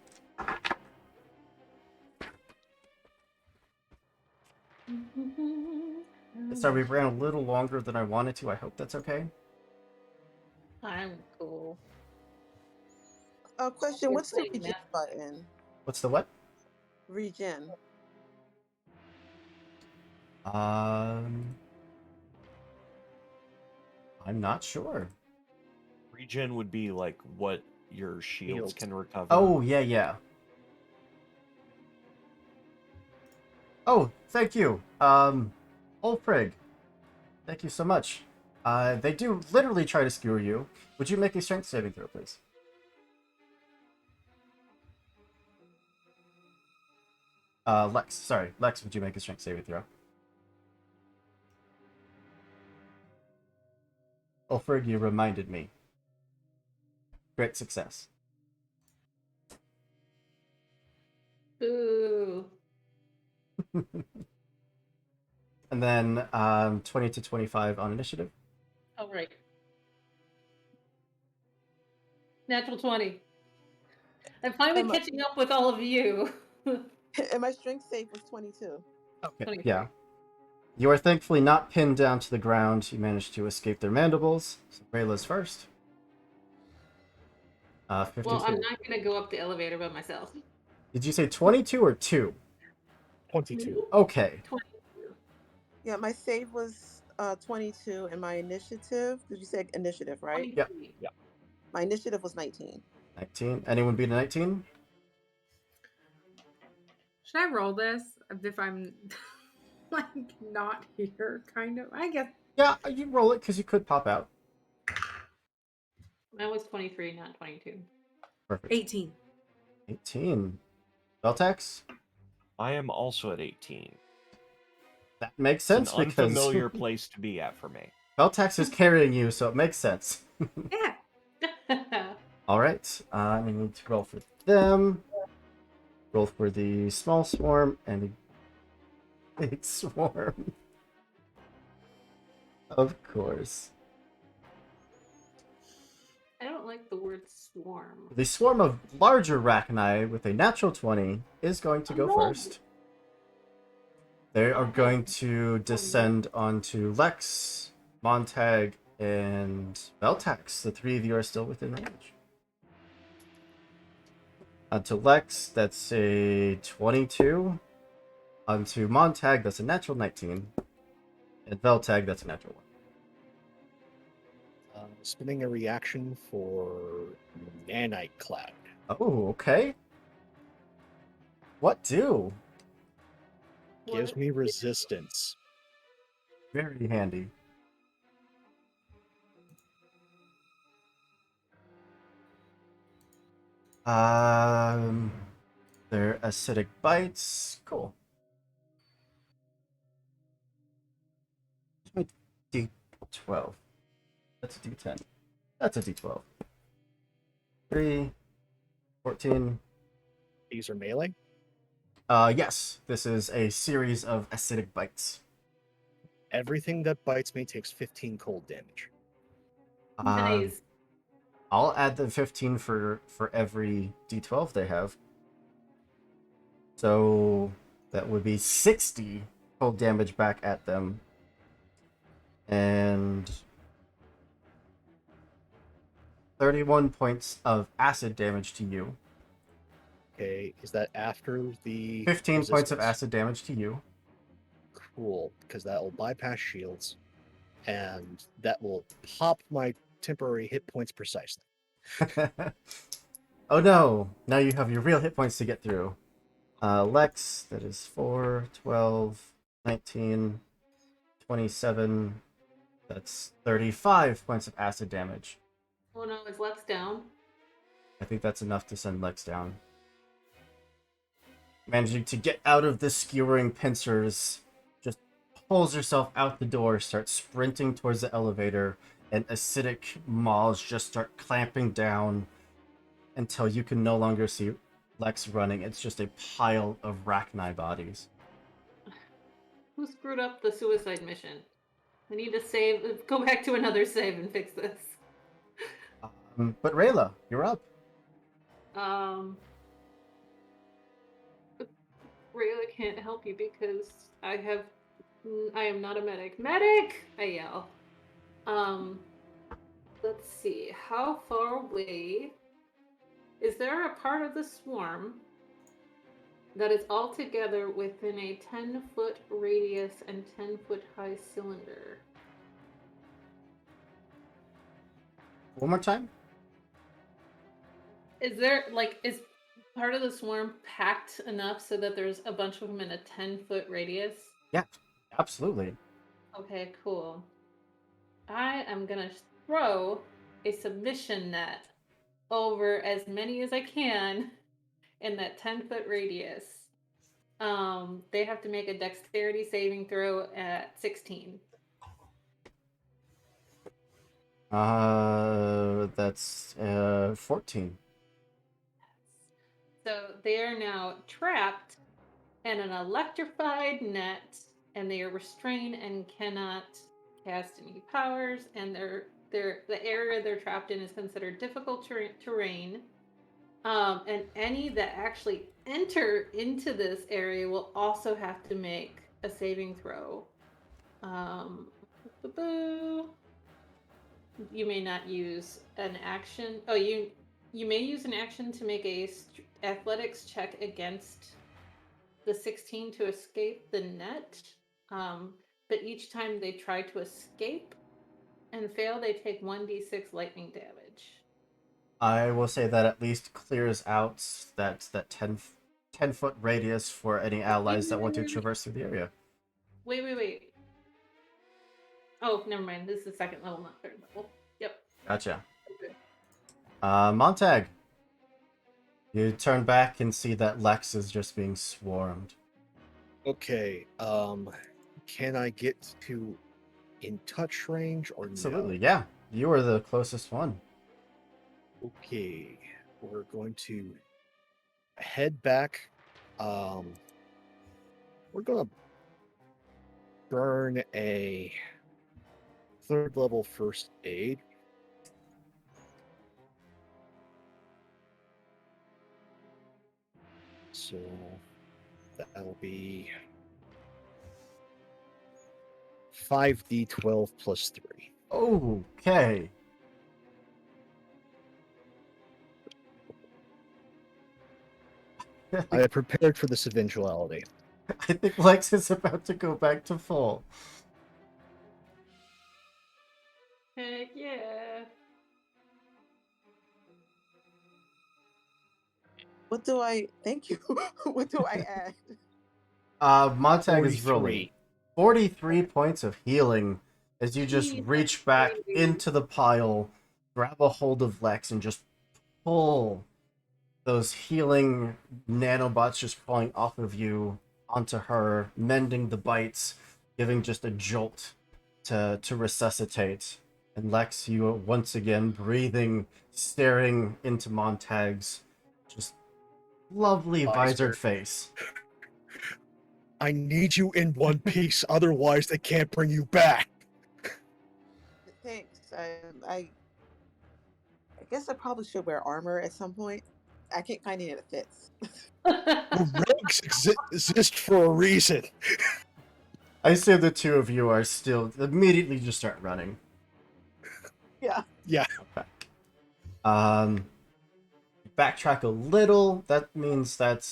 Sorry, we ran a little longer than I wanted to. I hope that's okay. I'm cool. Question, what's the Playing regen that. button? What's the what? Regen. I'm not sure. Regen would be like what your shields Shields. can recover. Oh, yeah. Oh, thank you. Ulfrig. Thank you so much. They do literally try to skewer you. Would you make a strength saving throw, please? Lex, sorry. Lex, would you make a strength saving throw? Ulfrig, you reminded me. Great success. Ooh. And then 20 to 25 on initiative. Oh, right. Natural 20. I'm finally Am I- catching up with all of you. And my strength save was 22. Okay. 23. Yeah. You are thankfully not pinned down to the ground. You managed to escape their mandibles. So Rayla's first. 52. Well, I'm not going to go up the elevator by myself. Did you say 22 or 2? 22. Okay. 22. Yeah, my save was 22, and my initiative. Did you say initiative, right? Yeah. 23. My initiative was 19. 19. Anyone beat a 19? Should I roll this if I'm like not here? Kind of. I guess. Yeah, you roll it because you could pop out. Mine was 23, not 22. Perfect. 18. 18. Veltex? I am also at 18. That makes It's an sense because unfamiliar place to be at for me. Veltex is carrying you, so it makes sense. Yeah. All right. I need to roll for them. Roll for the small swarm and the big swarm. Of course. I don't like the word swarm. The swarm of larger Rachni with a natural 20 is going to go No. first. They are going to descend onto Lex, Montag, and Veltax. The three of you are still within range. Onto Lex, that's a 22. Onto Montag, that's a natural 19. And Veltag, that's a natural 1. Spinning a reaction for Nanite Cloud. Oh, okay. What do? Gives me resistance. Very handy. They're acidic bites. Cool. D12. That's a D10. That's a D12. 3, 14. These are melee. Yes, this is a series of acidic bites. Everything that bites me takes 15 cold damage. Nice. I'll add the 15 for every D12 they have. So that would be 60 cold damage back at them. And 31 points of acid damage to you. Okay, is that after the 15 points of resistance? acid damage to you. Cool, because that will bypass shields, and that will pop my temporary hit points precisely. Oh no! Now you have your real hit points to get through. Lex, that is 4, 12, 19, 27. That's 35 points of acid damage. Oh no, is Lex down? I think that's enough to send Lex down. Managing to get out of the skewering pincers, just pulls herself out the door, starts sprinting towards the elevator, and acidic maws just start clamping down until you can no longer see Lex running. It's just a pile of Rachni bodies. Who screwed up the suicide mission? I need to save. Go back to another save and fix this. But Rayla, you're up. Rayla can't help you because I am not a medic. Medic! I yell. Let's see. How far away? Is there a part of the swarm that is altogether within a 10-foot radius and 10-foot high cylinder? One more time? Is there, like, part of the swarm packed enough so that there's a bunch of them in a 10-foot radius? Yeah, absolutely. Okay, cool. I am gonna throw a submission net over as many as I can in that 10-foot radius. They have to make a dexterity saving throw at 16. That's 14. So they are now trapped in an electrified net, and they are restrained and cannot cast any powers. And the area they're trapped in is considered difficult terrain. And any that actually enter into this area will also have to make a saving throw. You may not use an action. Oh, you may use an action to make a athletics check against the 16 to escape the net. But each time they try to escape and fail, they take 1d6 lightning damage. I will say that at least clears out that 10-foot radius for any allies that want to traverse through the area. Wait. Oh, never mind. This is second level, not third level. Yep. Gotcha. Okay. Montag. You turn back and see that Lex is just being swarmed. Okay. Can I get to in touch range or Absolutely, no? yeah. You are the closest one. Okay. We're going to head back. We're gonna burn a 3rd level first aid. So that'll be 5d12 plus 3. Okay. I have prepared for this eventuality. I think Lex is about to go back to full. Heck yeah. What do I? Thank you. What do I add? Montag is 43. rolling 43 points of healing as you just Jesus reach back Christ. into the pile, grab a hold of Lex, and just pull those healing nanobots just falling off of you onto her, mending the bites, giving just a jolt to resuscitate. And Lex, you are once again breathing, staring into Montag's just lovely Visor. visored face. I need you in one piece, otherwise they can't bring you back. Thanks. I guess I probably should wear armor at some point. I can't find any that fits. Rogues exist for a reason. I say the two of you are still immediately just start running. Yeah. Yeah. Backtrack a little. That means that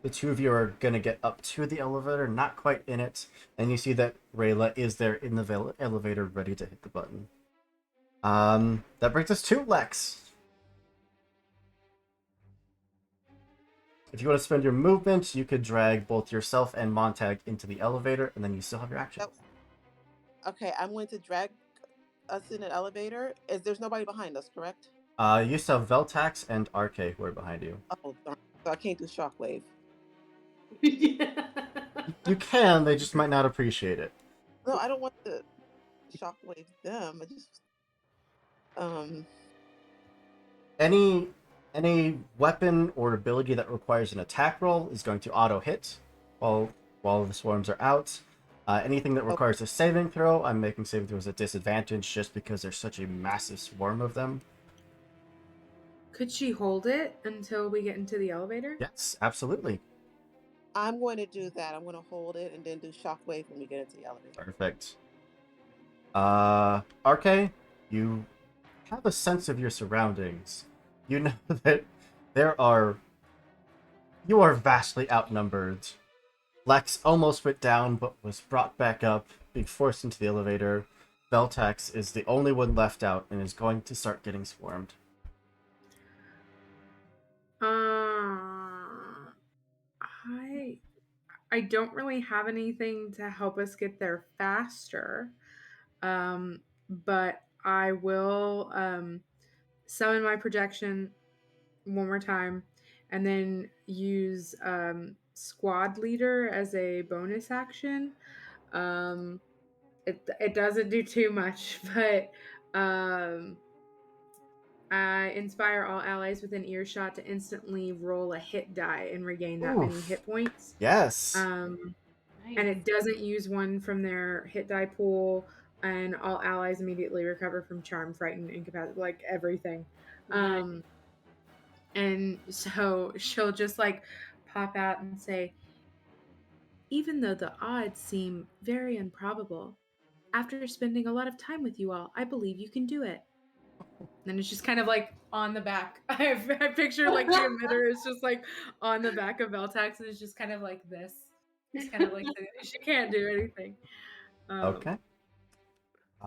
the two of you are gonna get up to the elevator, not quite in it, and you see that Rayla is there in the elevator, ready to hit the button. That brings us to Lex. If you want to spend your movement, you could drag both yourself and Montag into the elevator, and then you still have your action. Okay, I'm going to drag us in an elevator. There's nobody behind us, correct? You still have Veltax and RK who are behind you. Oh, darn. So I can't do shockwave. Yeah. You can, they just might not appreciate it. No, I don't want to shockwave them. I just Any weapon or ability that requires an attack roll is going to auto hit while the swarms are out. Anything that requires a saving throw, I'm making saving throws at disadvantage just because there's such a massive swarm of them. Could she hold it until we get into the elevator? Yes, absolutely. I'm going to do that. I'm going to hold it and then do shockwave when we get into the elevator. Perfect. RK, you have a sense of your surroundings. You know that you are vastly outnumbered. Lex almost went down, but was brought back up, being forced into the elevator. Veltax is the only one left out and is going to start getting swarmed. I don't really have anything to help us get there faster. But I will summon my projection one more time and then use squad leader as a bonus action. It doesn't do too much, but I inspire all allies within earshot to instantly roll a hit die and regain that many Oof. hit points. Yes. And Nice. it doesn't use one from their hit die pool, and all allies immediately recover from charm, frightened, incapacitated, like everything. Nice. And so she'll just like pop out and say, even though the odds seem very improbable, after spending a lot of time with you all, I believe you can do it. And then it's just kind of like on the back. I picture like the emitter is just like on the back of Veltax, and it's just kind of like this. It's kind of like she can't do anything. Okay.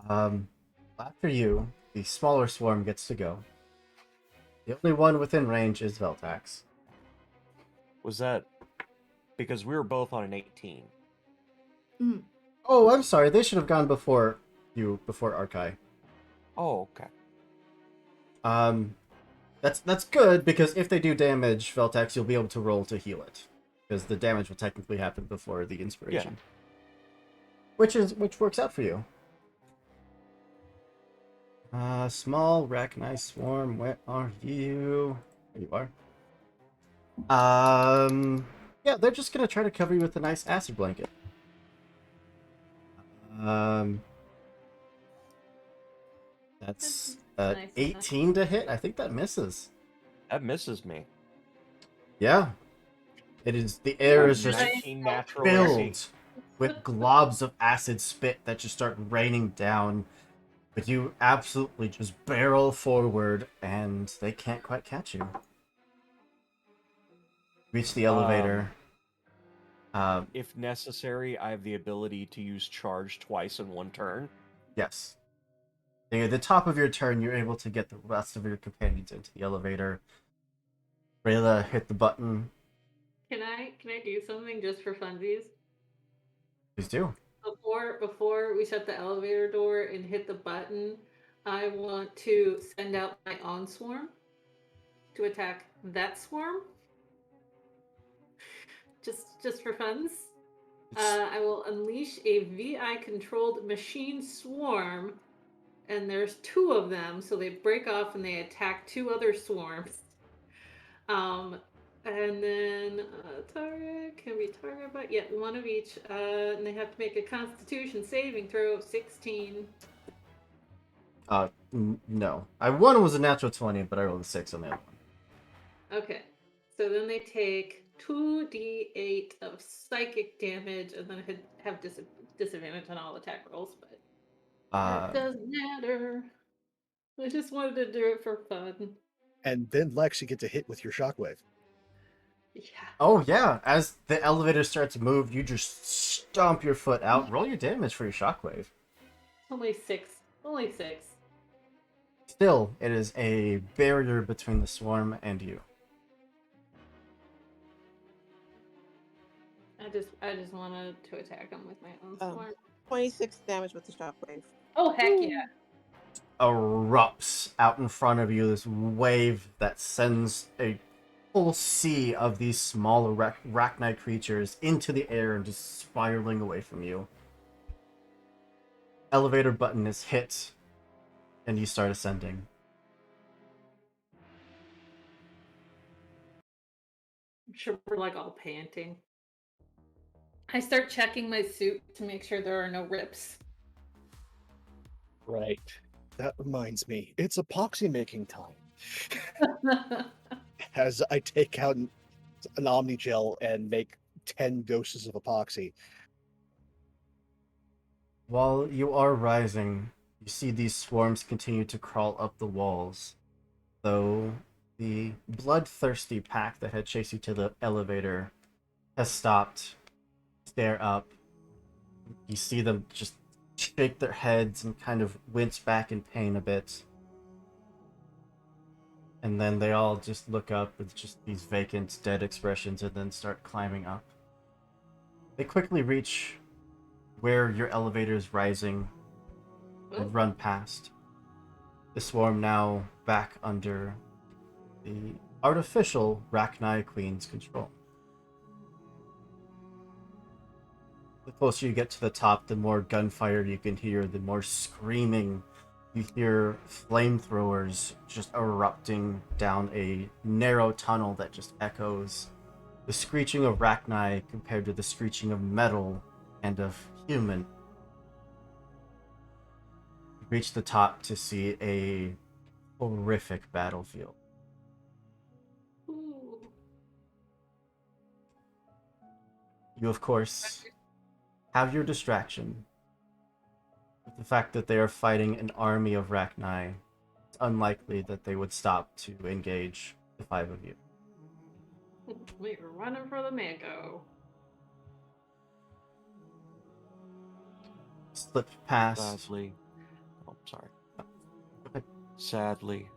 After you, the smaller swarm gets to go. The only one within range is Veltax. Was that because we were both on an 18? Oh, I'm sorry. They should have gone before you, before Arkai. Oh, okay. That's good, because if they do damage Veltax, you'll be able to roll to heal it, because the damage will technically happen before the inspiration. Which works out for you. Small Arachnite swarm, where are you? There you are. Yeah, they're just gonna try to cover you with a nice acid blanket. That's nice 18 to hit. I think that misses. That misses me. Yeah. It is, the air is just 19 natural filled AC. with globs of acid spit that just start raining down. But you absolutely just barrel forward, and they can't quite catch you. Reach the elevator. If necessary, I have the ability to use charge twice in one turn. Yes. At the top of your turn, you're able to get the rest of your companions into the elevator. Rayla, hit the button. Can I do something just for funsies? Please do. Before we shut the elevator door and hit the button, I want to send out my own swarm to attack that swarm. Just for funs. I will unleash a VI controlled machine swarm, and there's 2 of them, so they break off and they attack 2 other swarms. And then target can be targeted by, yeah, 1 of each, and they have to make a Constitution saving throw of 16. No. One was a natural 20, but I rolled a 6 on the other one. Okay, so then they take 2d8 of psychic damage, and then have disadvantage on all attack rolls, but that doesn't matter. I just wanted to do it for fun. And then Lex, you get to hit with your shockwave. Yeah. Oh, yeah. As the elevator starts to move, you just stomp your foot out. Roll your damage for your shockwave. Only 6. Only 6. Still, it is a barrier between the swarm and you. I just wanted to attack them with my own swarm. 26 damage with the shockwave. Oh, heck yeah. Erupts out in front of you, this wave that sends a full sea of these small arachnite creatures into the air and just spiraling away from you. Elevator button is hit, and you start ascending. I'm sure we're like all panting. I start checking my suit to make sure there are no rips. Right. That reminds me, it's epoxy making time. As I take out an Omnigel and make 10 doses of epoxy. While you are rising, you see these swarms continue to crawl up the walls, though the bloodthirsty pack that had chased you to the elevator has stopped. Stare up. You see them just shake their heads and kind of wince back in pain a bit. And then they all just look up with just these vacant, dead expressions and then start climbing up. They quickly reach where your elevator is rising and run past. The swarm now back under the artificial Rachni Queen's control. The closer you get to the top, the more gunfire you can hear, the more screaming. You hear flamethrowers just erupting down a narrow tunnel that just echoes. The screeching of Rachni compared to the screeching of metal and of human. You reach the top to see a horrific battlefield. Ooh. You, of course, have your distraction. With the fact that they are fighting an army of Rachni, it's unlikely that they would stop to engage the five of you. We were running for the Mako. Slip past. Sadly. Oh, sorry. Okay. Sadly.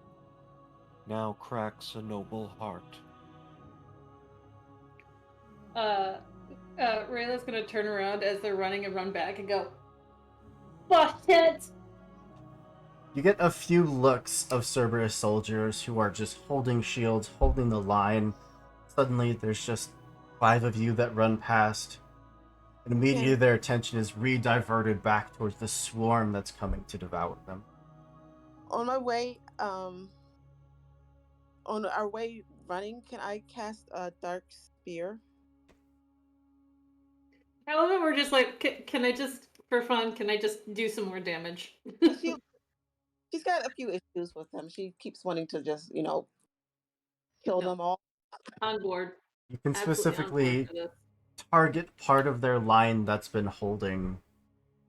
Now cracks a noble heart. Rayla's gonna turn around as they're running and run back and go, "Fuck it!" You get a few looks of Cerberus soldiers who are just holding shields, holding the line. Suddenly, there's just five of you that run past. And immediately, Yeah. their attention is re-diverted back towards the swarm that's coming to devour them. On my way, on our way running, can I cast a dark spear? I love it. We're just like, can I just, for fun, can I just do some more damage? She, she's got a few issues with them. She keeps wanting to just, kill No. them all. On board. You can Absolutely on board specifically for this. target part of their line that's been holding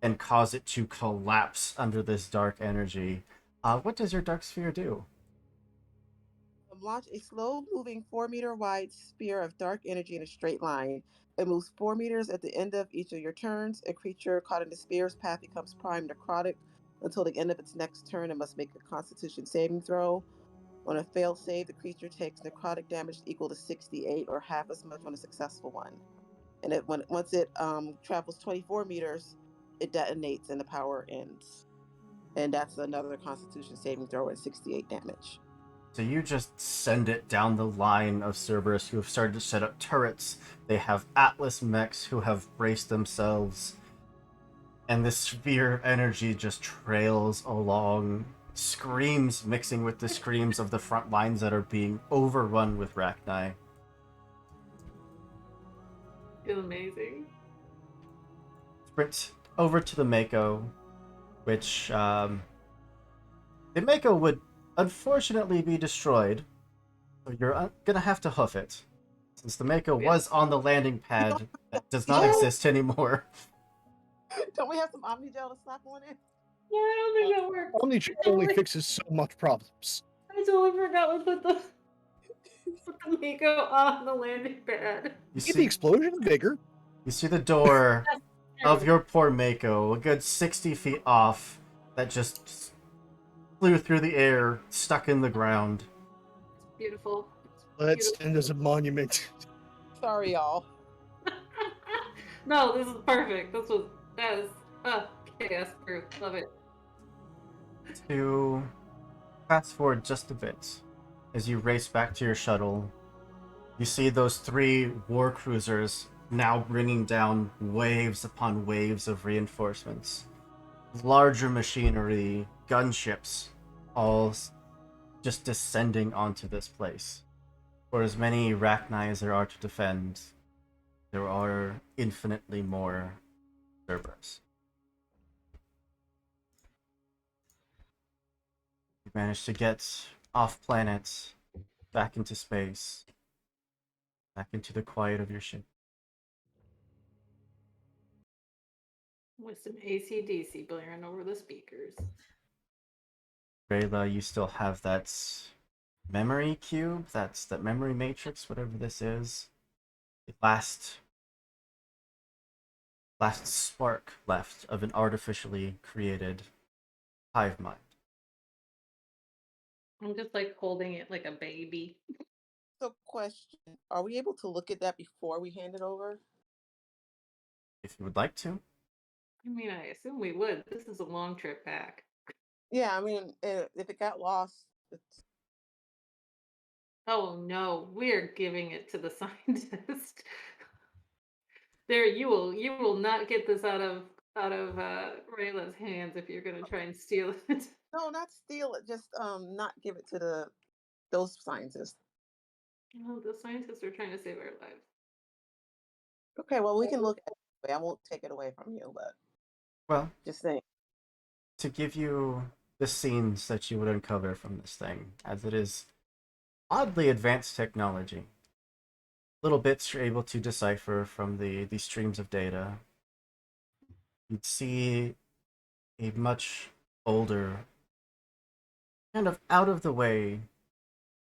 and cause it to collapse under this dark energy. What does your dark sphere do? Launch a slow-moving 4-meter wide spear of dark energy in a straight line. It moves 4 meters at the end of each of your turns. A creature caught in the spear's path becomes prime necrotic until the end of its next turn and must make a Constitution saving throw. On a failed save, the creature takes necrotic damage equal to 68 or half as much on a successful one. And once it travels 24 meters, it detonates and the power ends. And that's another Constitution saving throw at 68 damage. So you just send it down the line of Cerberus who have started to set up turrets. They have Atlas mechs who have braced themselves. And this sphere of energy just trails along, screams mixing with the screams of the front lines that are being overrun with Rachni. It's amazing. Sprint over to the Mako, which the Mako would unfortunately be destroyed. So you're gonna have to hoof it. Since the Mako was on the landing pad that does not exist anymore. Don't we have some Omnigel to slap on it? Yeah, I don't think that works. Omnigel only fixes so much problems. I totally forgot we put the Mako on the landing pad. You Get the see, explosion bigger. you see the door of your poor Mako, a good 60 feet off, that just flew through the air, stuck in the ground. Beautiful. Let's Beautiful. stand as a monument. Sorry, y'all. No, this is perfect. That is chaos proof. Love it. To fast forward just a bit, as you race back to your shuttle, you see those three war cruisers now bringing down waves upon waves of reinforcements. Larger machinery, gunships, all just descending onto this place. For as many Rachni as there are to defend, there are infinitely more Cerberus. You managed to get off planet, back into space, back into the quiet of your ship. With some AC/DC blaring over the speakers. Rayla, you still have that memory cube, that memory matrix, whatever this is. The last spark left of an artificially created hive mind. I'm just like holding it like a baby. So, question: are we able to look at that before we hand it over? if you would like to. I mean, I assume we would. This is a long trip back. Yeah, I mean, if it got lost, it's Oh no, we're giving it to the scientist. There, you will not get this out of Rayla's hands if you're gonna try and steal it. no, not steal it. Just not give it to those scientists. No, the scientists are trying to save our lives. Okay, well, we can look at it. I won't take it away from you, but Well, just saying. to give you the scenes that you would uncover from this thing, as it is oddly advanced technology. Little bits you're able to decipher from the streams of data. You'd see a much older, kind of out of the way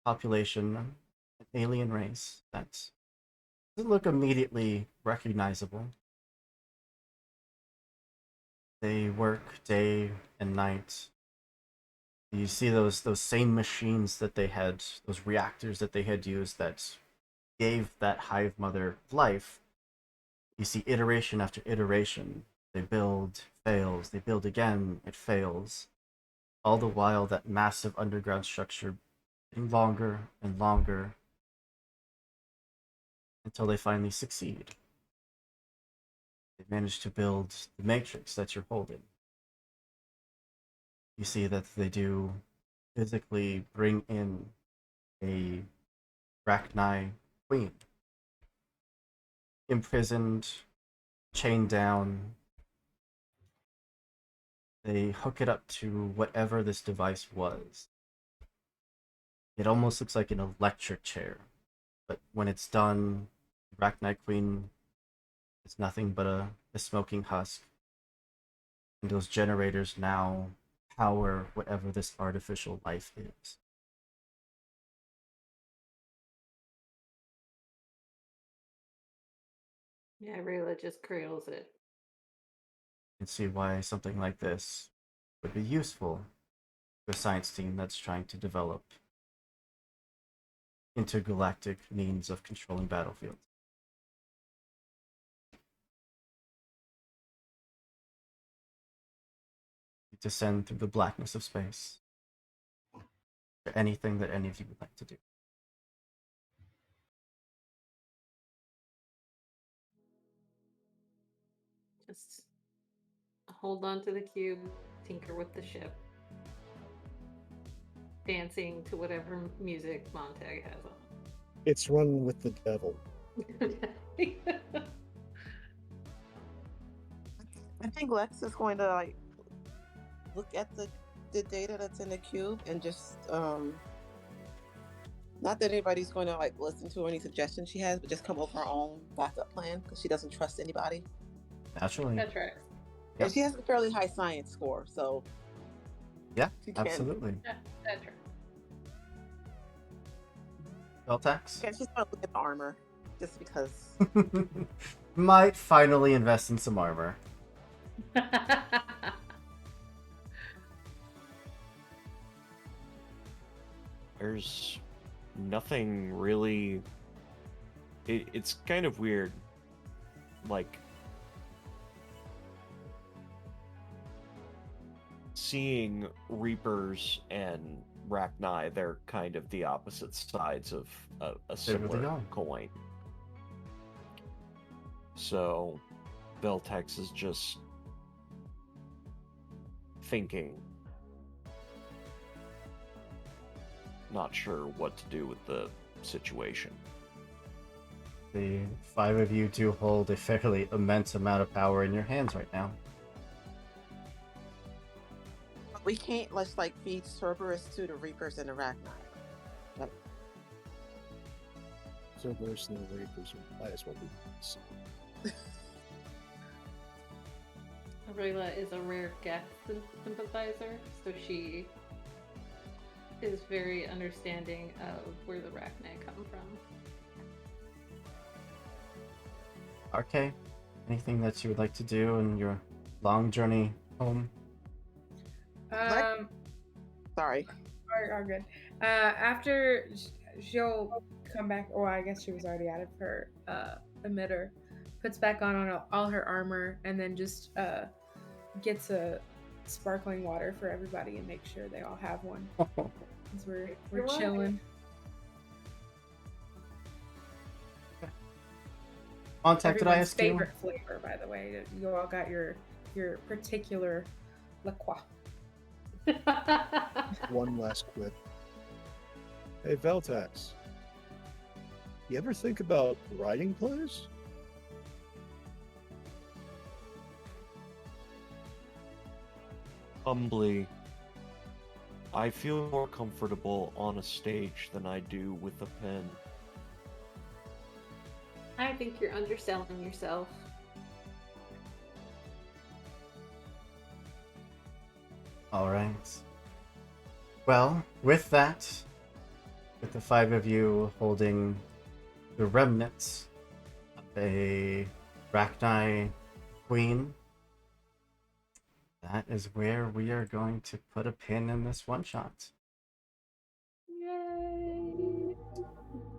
population, an alien race that doesn't look immediately recognizable. They work day and night. You see those same machines that they had, those reactors that they had used that gave that hive mother life. You see iteration after iteration. They build, fails. They build again, it fails. All the while, that massive underground structure getting longer and longer until they finally succeed. They manage to build the matrix that you're holding. You see that they do physically bring in a Rachni queen, imprisoned, chained down. They hook it up to whatever this device was. It almost looks like an electric chair, but when it's done, Rachni Queen is nothing but a smoking husk. And those generators now power whatever this artificial life is. Yeah, Rayla just cradles it. You can see why something like this would be useful to a science team that's trying to develop intergalactic means of controlling battlefields. You descend through the blackness of space. Is there anything that any of you would like to do? Just hold on to the cube, tinker with the ship, dancing to whatever music Montag has It's run with the devil. on. I think Lex is going to like look at the data that's in the cube and just not that anybody's going to like listen to any suggestions she has, but just come up with her own backup plan because she doesn't trust anybody. Naturally. That tracks. Yep. And she has a fairly high science score, so Yeah, she can. absolutely. That tracks. Beltax? And she's going to look at the armor just because. Might finally invest in some armor. There's nothing really. It's kind of weird. Like, seeing Reapers and Rachni, they're kind of the opposite sides of a really similar are. coin. So, Beltex is just thinking, not sure what to do with the situation. The five of you do hold a fairly immense amount of power in your hands right now. We can't let's like feed Cerberus to the Reapers and the Rachni. Like, Cerberus and the Reapers might as well be. Rayla is a rare Geth sympathizer, so she is very understanding of where the Rachni come from. RK, anything that you would like to do in your long journey home? sorry. Are good. After she'll come back, or I guess she was already out of her emitter. puts back on all her armor, and then just gets a sparkling water for everybody and makes sure they all have one. Because we're You're right. chilling. Contact, did I Everyone's ask you? favorite flavor, by the way. You all got your particular La Croix. One last quip. Hey, Veltax. You ever think about writing plays? Humbly, I feel more comfortable on a stage than I do with a pen. I think you're underselling yourself. All right. Well, with that, with the 5 of you holding the remnants of a Rachni queen, that is where we are going to put a pin in this one shot. Yay!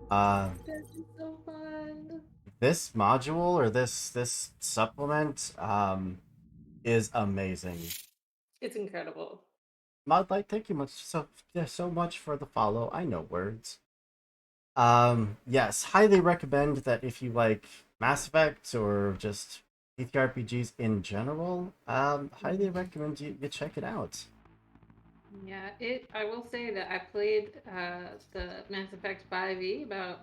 Uh, This is so fun. this module or this supplement is amazing. It's incredible. Modlight, thank you so much for the follow. I know words. Yes, highly recommend that if you like Mass Effect or just TTRPGs in general, highly recommend you check it out. Yeah, I will say that I played the Mass Effect 5e about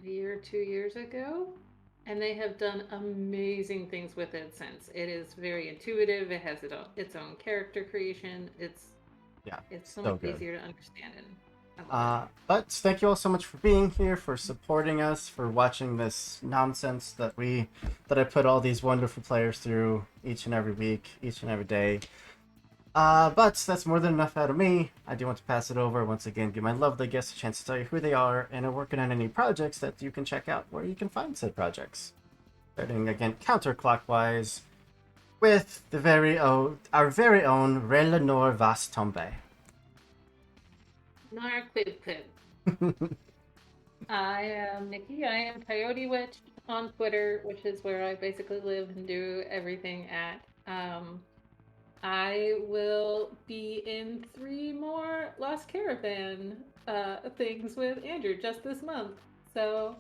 a year or 2 years ago, and they have done amazing things with it since. It is very intuitive. It has its own character creation. It's so much good. easier to understand, and I love it. But thank you all so much for being here, for supporting us, for watching this nonsense that I put all these wonderful players through each and every week, each and every day. But that's more than enough out of me. I do want to pass it over once again, give my lovely guests a chance to tell you who they are and are working on any projects that you can check out where you can find said projects. Starting again counterclockwise with our very own Relenor Vastombe. Narquib. I am Nikki. I am Coyote Witch on Twitter, which is where I basically live and do everything at. I will be in 3 more Lost Caravan things with Andrew just this month. So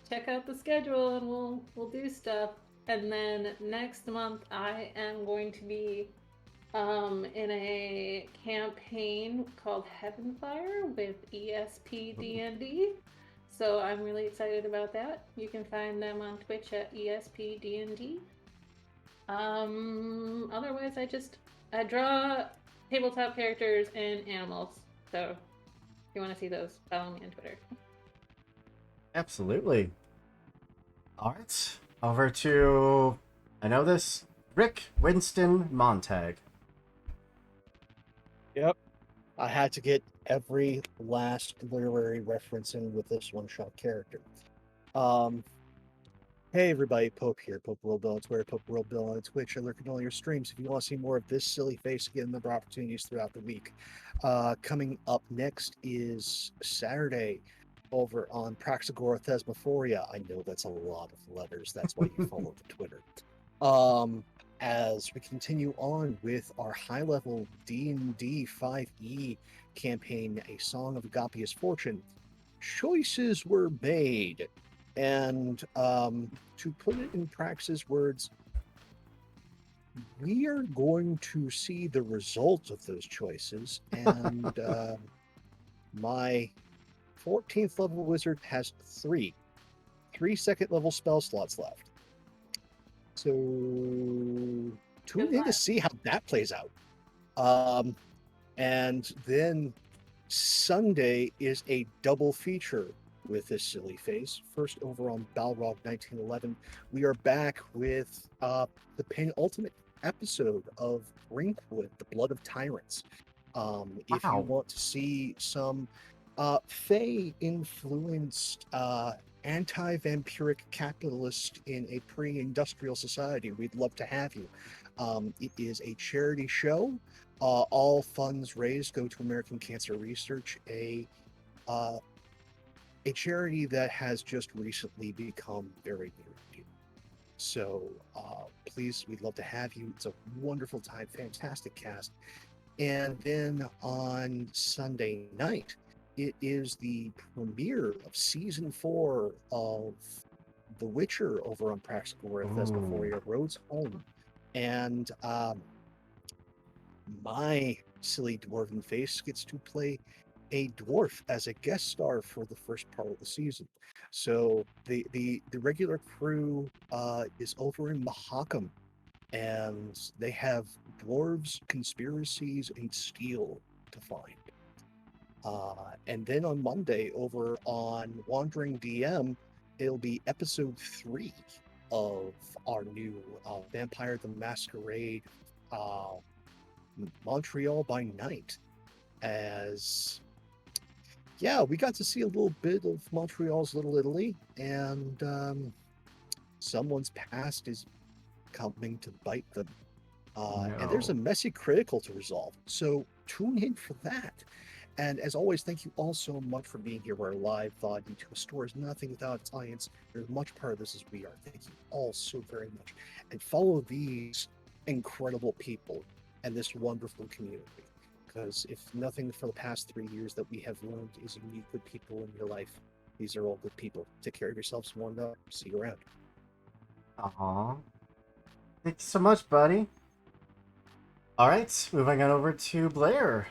check out the schedule and we'll do stuff. And then next month I am going to be in a campaign called Heavenfire with ESP D&D. So I'm really excited about that. You can find them on Twitch at ESP D&D. Otherwise I draw tabletop characters and animals. So if you want to see those, follow me on Twitter. Absolutely. All right, over to, I know this, Rick Winston Montag. Yep. I had to get every last literary reference in with this one-shot character. Hey everybody, Pope here, Pope World Bill on Twitter, Pope World Bill on Twitch. I lurk in all your streams. If you want to see more of this silly face, get a number of opportunities throughout the week. Coming up next is Saturday over on Praxagora Thesmophoria. I know that's a lot of letters. That's why you follow the Twitter. As we continue on with our high-level D&D 5e campaign, A Song of Agapia's Fortune, choices were made. And to put it in Prax's words, we are going to see the results of those choices. And my 14th level wizard has 3 second level spell slots left. So tune in to see how that plays out. And then Sunday is a double feature with this silly face. First, over on Balrog 1911, we are back with the penultimate episode of Brinkwood, The Blood of Tyrants. If you want to see some Fey-influenced anti-vampiric capitalist in a pre-industrial society, we'd love to have you. It is a charity show. All funds raised go to American Cancer Research, a charity that has just recently become very near and dear. So please, we'd love to have you. It's a wonderful time, fantastic cast. And then on Sunday night, it is the premiere of season 4 of The Witcher over on Practical Where Thesmophoria Roads Home. And my silly dwarven face gets to play a dwarf as a guest star for the first part of the season. So the regular crew is over in Mahakam, and they have dwarves, conspiracies, and steel to find. And then on Monday, over on Wandering DM, it'll be episode 3 of our new Vampire the Masquerade Montreal by Night. As we got to see a little bit of Montreal's Little Italy, and someone's past is coming to bite them. And there's a messy critical to resolve. So tune in for that. And as always, thank you all so much for being here. Where live VOD into a store is nothing without its audience. They're as much part of this as we are. Thank you all so very much. And follow these incredible people and this wonderful community. Because if nothing for the past 3 years that we have learned is you need good people in your life. These are all good people. Take care of yourselves, one another. See you around. Aw. Thank you so much, buddy. Alright, moving on over to Blair.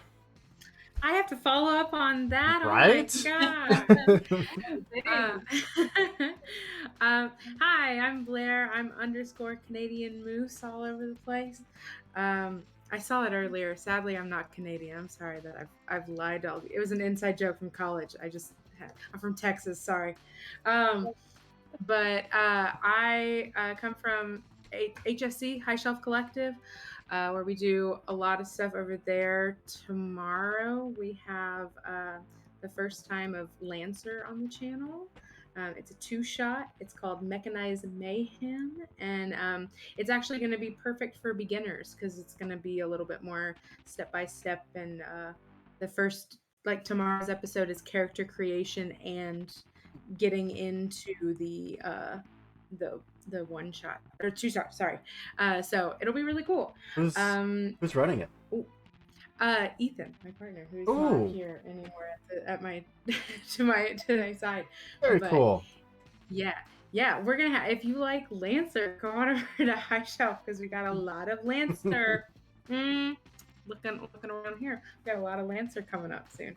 I have to follow up on that. Right? Oh my god. Hi, I'm Blair. I'm _ Canadian Moose all over the place. I saw it earlier. Sadly, I'm not Canadian. I'm sorry that I've lied to all of you. It was an inside joke from college. I'm from Texas. Sorry. But I come from HFC, High Shelf Collective, where we do a lot of stuff over there. Tomorrow we have the first time of Lancer on the channel. It's a 2-shot. It's called Mechanized Mayhem, and it's actually going to be perfect for beginners because it's going to be a little bit more step-by-step. And the first, like tomorrow's episode, is character creation and getting into the 1-shot or 2-shot. Sorry. So it'll be really cool. Who's running it? Ethan, my partner, who's Ooh. not here anymore at my to my side. Very But cool. Yeah, we're gonna have. If you like Lancer, go on over to High Shelf because we got a lot of Lancer. Looking around here, we got a lot of Lancer coming up soon.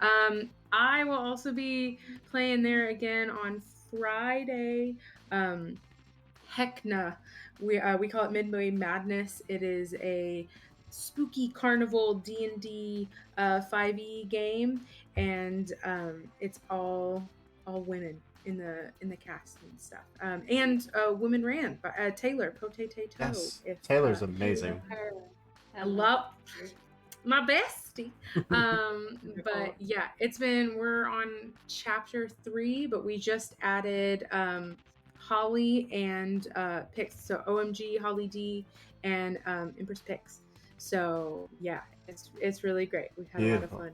I will also be playing there again on Friday. Heckna, we call it Midway Madness. It is a spooky carnival D&D 5e game, and it's all women in the cast and stuff. And Women Ran by Taylor Potato. Yes, Taylor's amazing. I love my bestie. But yeah, we're on chapter 3, but we just added Holly and Pix. So OMG, Holly D, and Empress Pix. So yeah, it's really great. We've had Beautiful. a lot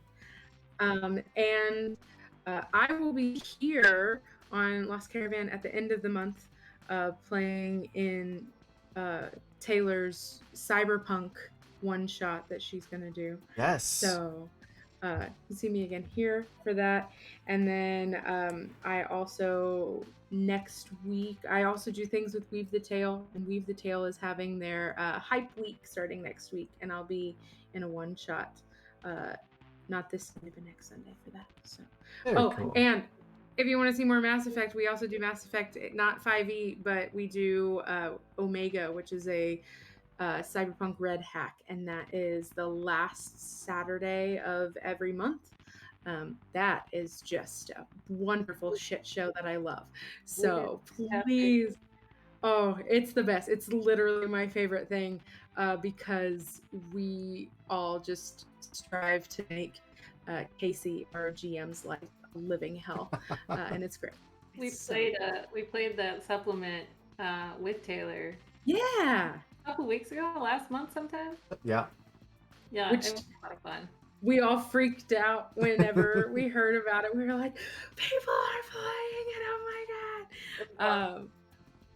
of fun. And I will be here on Lost Caravan at the end of the month, playing in Taylor's Cyberpunk 1-shot that she's gonna do. Yes. So you can see me again here for that. And then I also next week I also do things with Weave the Tale, and Weave the Tale is having their hype week starting next week, and I'll be in a 1-shot not this Sunday but next Sunday for that. So Very cool. And if you want to see more Mass Effect, we also do Mass Effect, not 5e, but we do Omega, which is a Cyberpunk Red hack, and that is the last Saturday of every month. That is just a wonderful shit show that I love. So please, it's the best. It's literally my favorite thing, because we all just strive to make Casey, our GM's life, a living hell, and it's great. We played that supplement with Taylor. Yeah. A couple weeks ago, last month sometime. Yeah. Yeah, Which- it was a lot of fun. We all freaked out whenever we heard about it. We were like, people are playing it! Oh my god!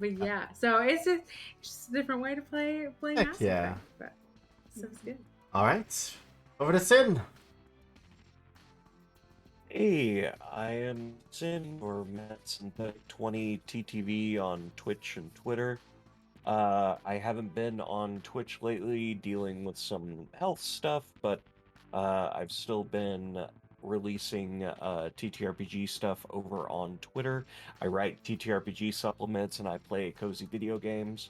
But yeah, so it's just a different way to play Heck Mass yeah. Effect. But so it's good. All right, over to Sin. Hey, I am Sin or Matt Synthetic 20 TTV on Twitch and Twitter. I haven't been on Twitch lately dealing with some health stuff, but I've still been releasing TTRPG stuff over on Twitter. I write TTRPG supplements and I play cozy video games.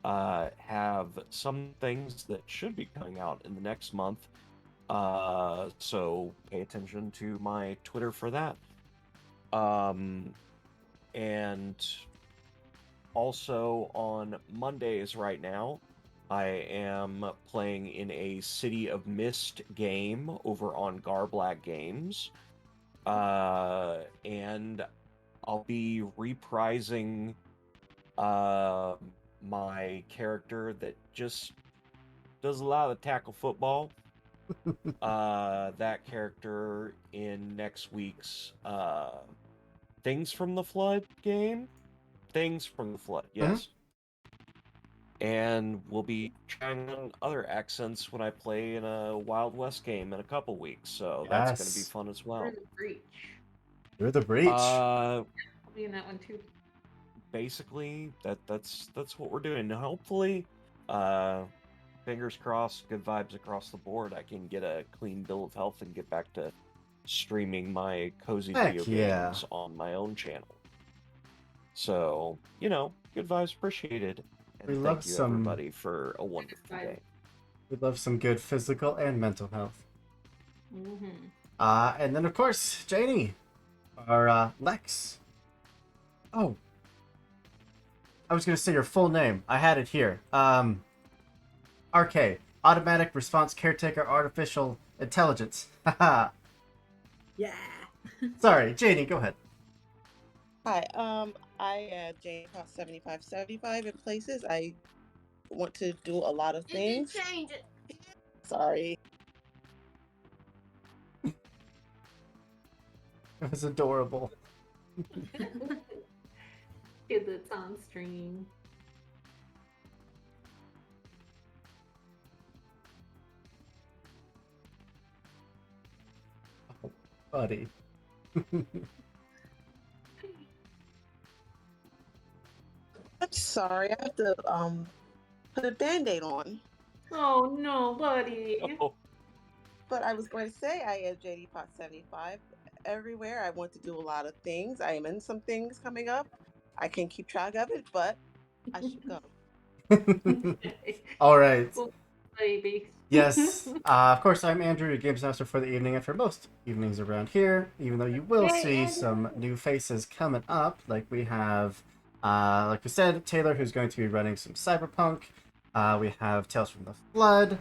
Have some things that should be coming out in the next month. So pay attention to my Twitter for that. And also on Mondays right now, I am playing in a City of Mist game over on Garblack Games. And I'll be reprising my character that just does a lot of tackle football. That character in next week's Things from the Flood game. Things from the Flood, yes. And we'll be trying on other accents when I play in a Wild West game in a couple weeks, so that's going to be Yes. fun as well. Through the breach. Through the breach. I'll be in that one too. Basically, that's what we're doing. Hopefully, fingers crossed, good vibes across the board. I can get a clean bill of health and get back to streaming my cozy Heck video yeah. games on my own channel. So, good vibes appreciated. And We thank love you some- everybody for a wonderful day. We love some good physical and mental health. Mm-hmm. And then of course, Janie, our Lex. Oh, I was gonna say your full name. I had it here. RK, Automatic Response Caretaker Artificial Intelligence. Haha. Yeah. Sorry, Janie, go ahead. Hi, I Jane Cost 7575 in places. I want to do a lot of things. Change it. Sorry. It was adorable. Kid that's on stream. Oh, buddy. I'm sorry. I have to put a band-aid on. Oh no, buddy. Oh, But I was going to say I am JD Pot 75 everywhere. I want to do a lot of things. I am in some things coming up. I can keep track of it, but I should go. All right. Well, baby. Yes. Of course, I'm Andrew, your Games Master for the evening, and for most evenings around here, even though you will Yay, see Andrew. some new faces coming up, like we have, like we said, Taylor, who's going to be running some Cyberpunk. We have Tales from the Flood.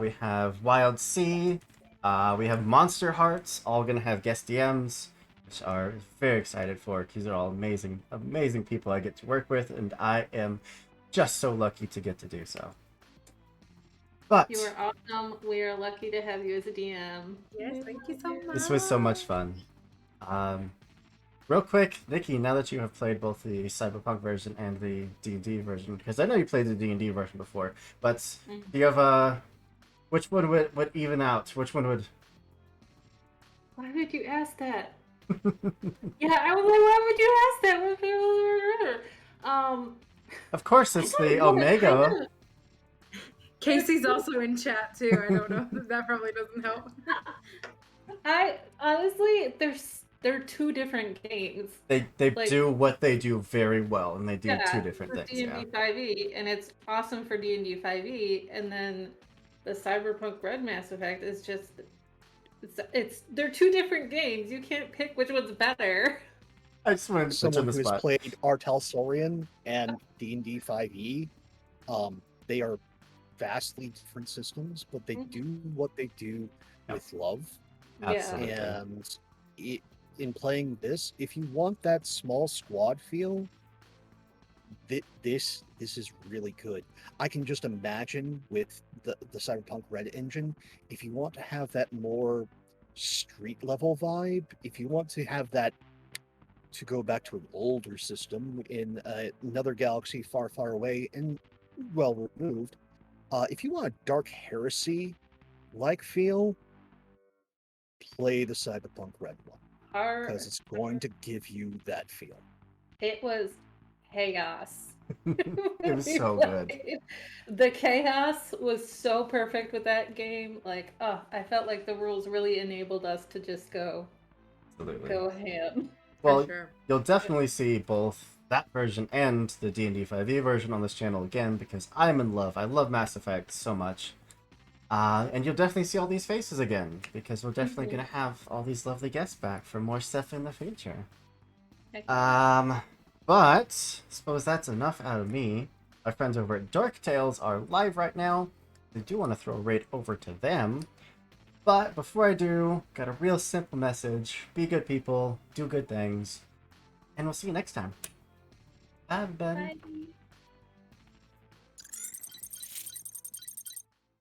We have Wild Sea. We have Monster Hearts, all going to have guest DMs, which are very excited for, because they're all amazing, amazing people I get to work with, and I am just so lucky to get to do so. But You are awesome. We are lucky to have you as a DM. Yes, thank you so much. this was so much fun. Real quick, Nikki, now that you have played both the Cyberpunk version and the D&D version, because I know you played the D&D version before, but do you have which one would even out? Which one would... Why would you ask that? Yeah, I was like, why would you ask that? Of course, it's I the don't know, Omega. Casey's also in chat too. I don't know. That probably doesn't help. I honestly, they're two different games. They like- do what they do very well, and they do two different for things. Yeah. D&D 5e, and it's awesome for D&D 5e, and then the Cyberpunk Red Mass Effect is just they're two different games. You can't pick which one's better. I just wanted to put you on Someone the who has spot. played Artel Saurian and D&D 5e, they are vastly different systems, but they Mhm. do what they do with love. Absolutely. And in playing this, if you want that small squad feel, this is really good. I can just imagine with the Cyberpunk Red engine, if you want to have that more street level vibe, if you want to have that to go back to an older system in another galaxy far, far away and well removed, if you want a Dark Heresy like feel, play the Cyberpunk Red one because it's going to give you that feel. It was chaos. It was so good. The chaos was so perfect with that game. Like, I felt like the rules really enabled us to just go Absolutely. ham. Well, For sure. you'll definitely see both that version and the D&D 5e version on this channel again because I'm in love. I love Mass Effect so much. And you'll definitely see all these faces again because we're definitely Mhm. going to have all these lovely guests back for more stuff in the future. Heck yeah. But suppose that's enough out of me. Our friends over at Dark Tales are live right now. I do want to throw a raid over to them. But before I do, got a real simple message. Be good people, do good things, and we'll see you next time. Bye, everybody. Bye.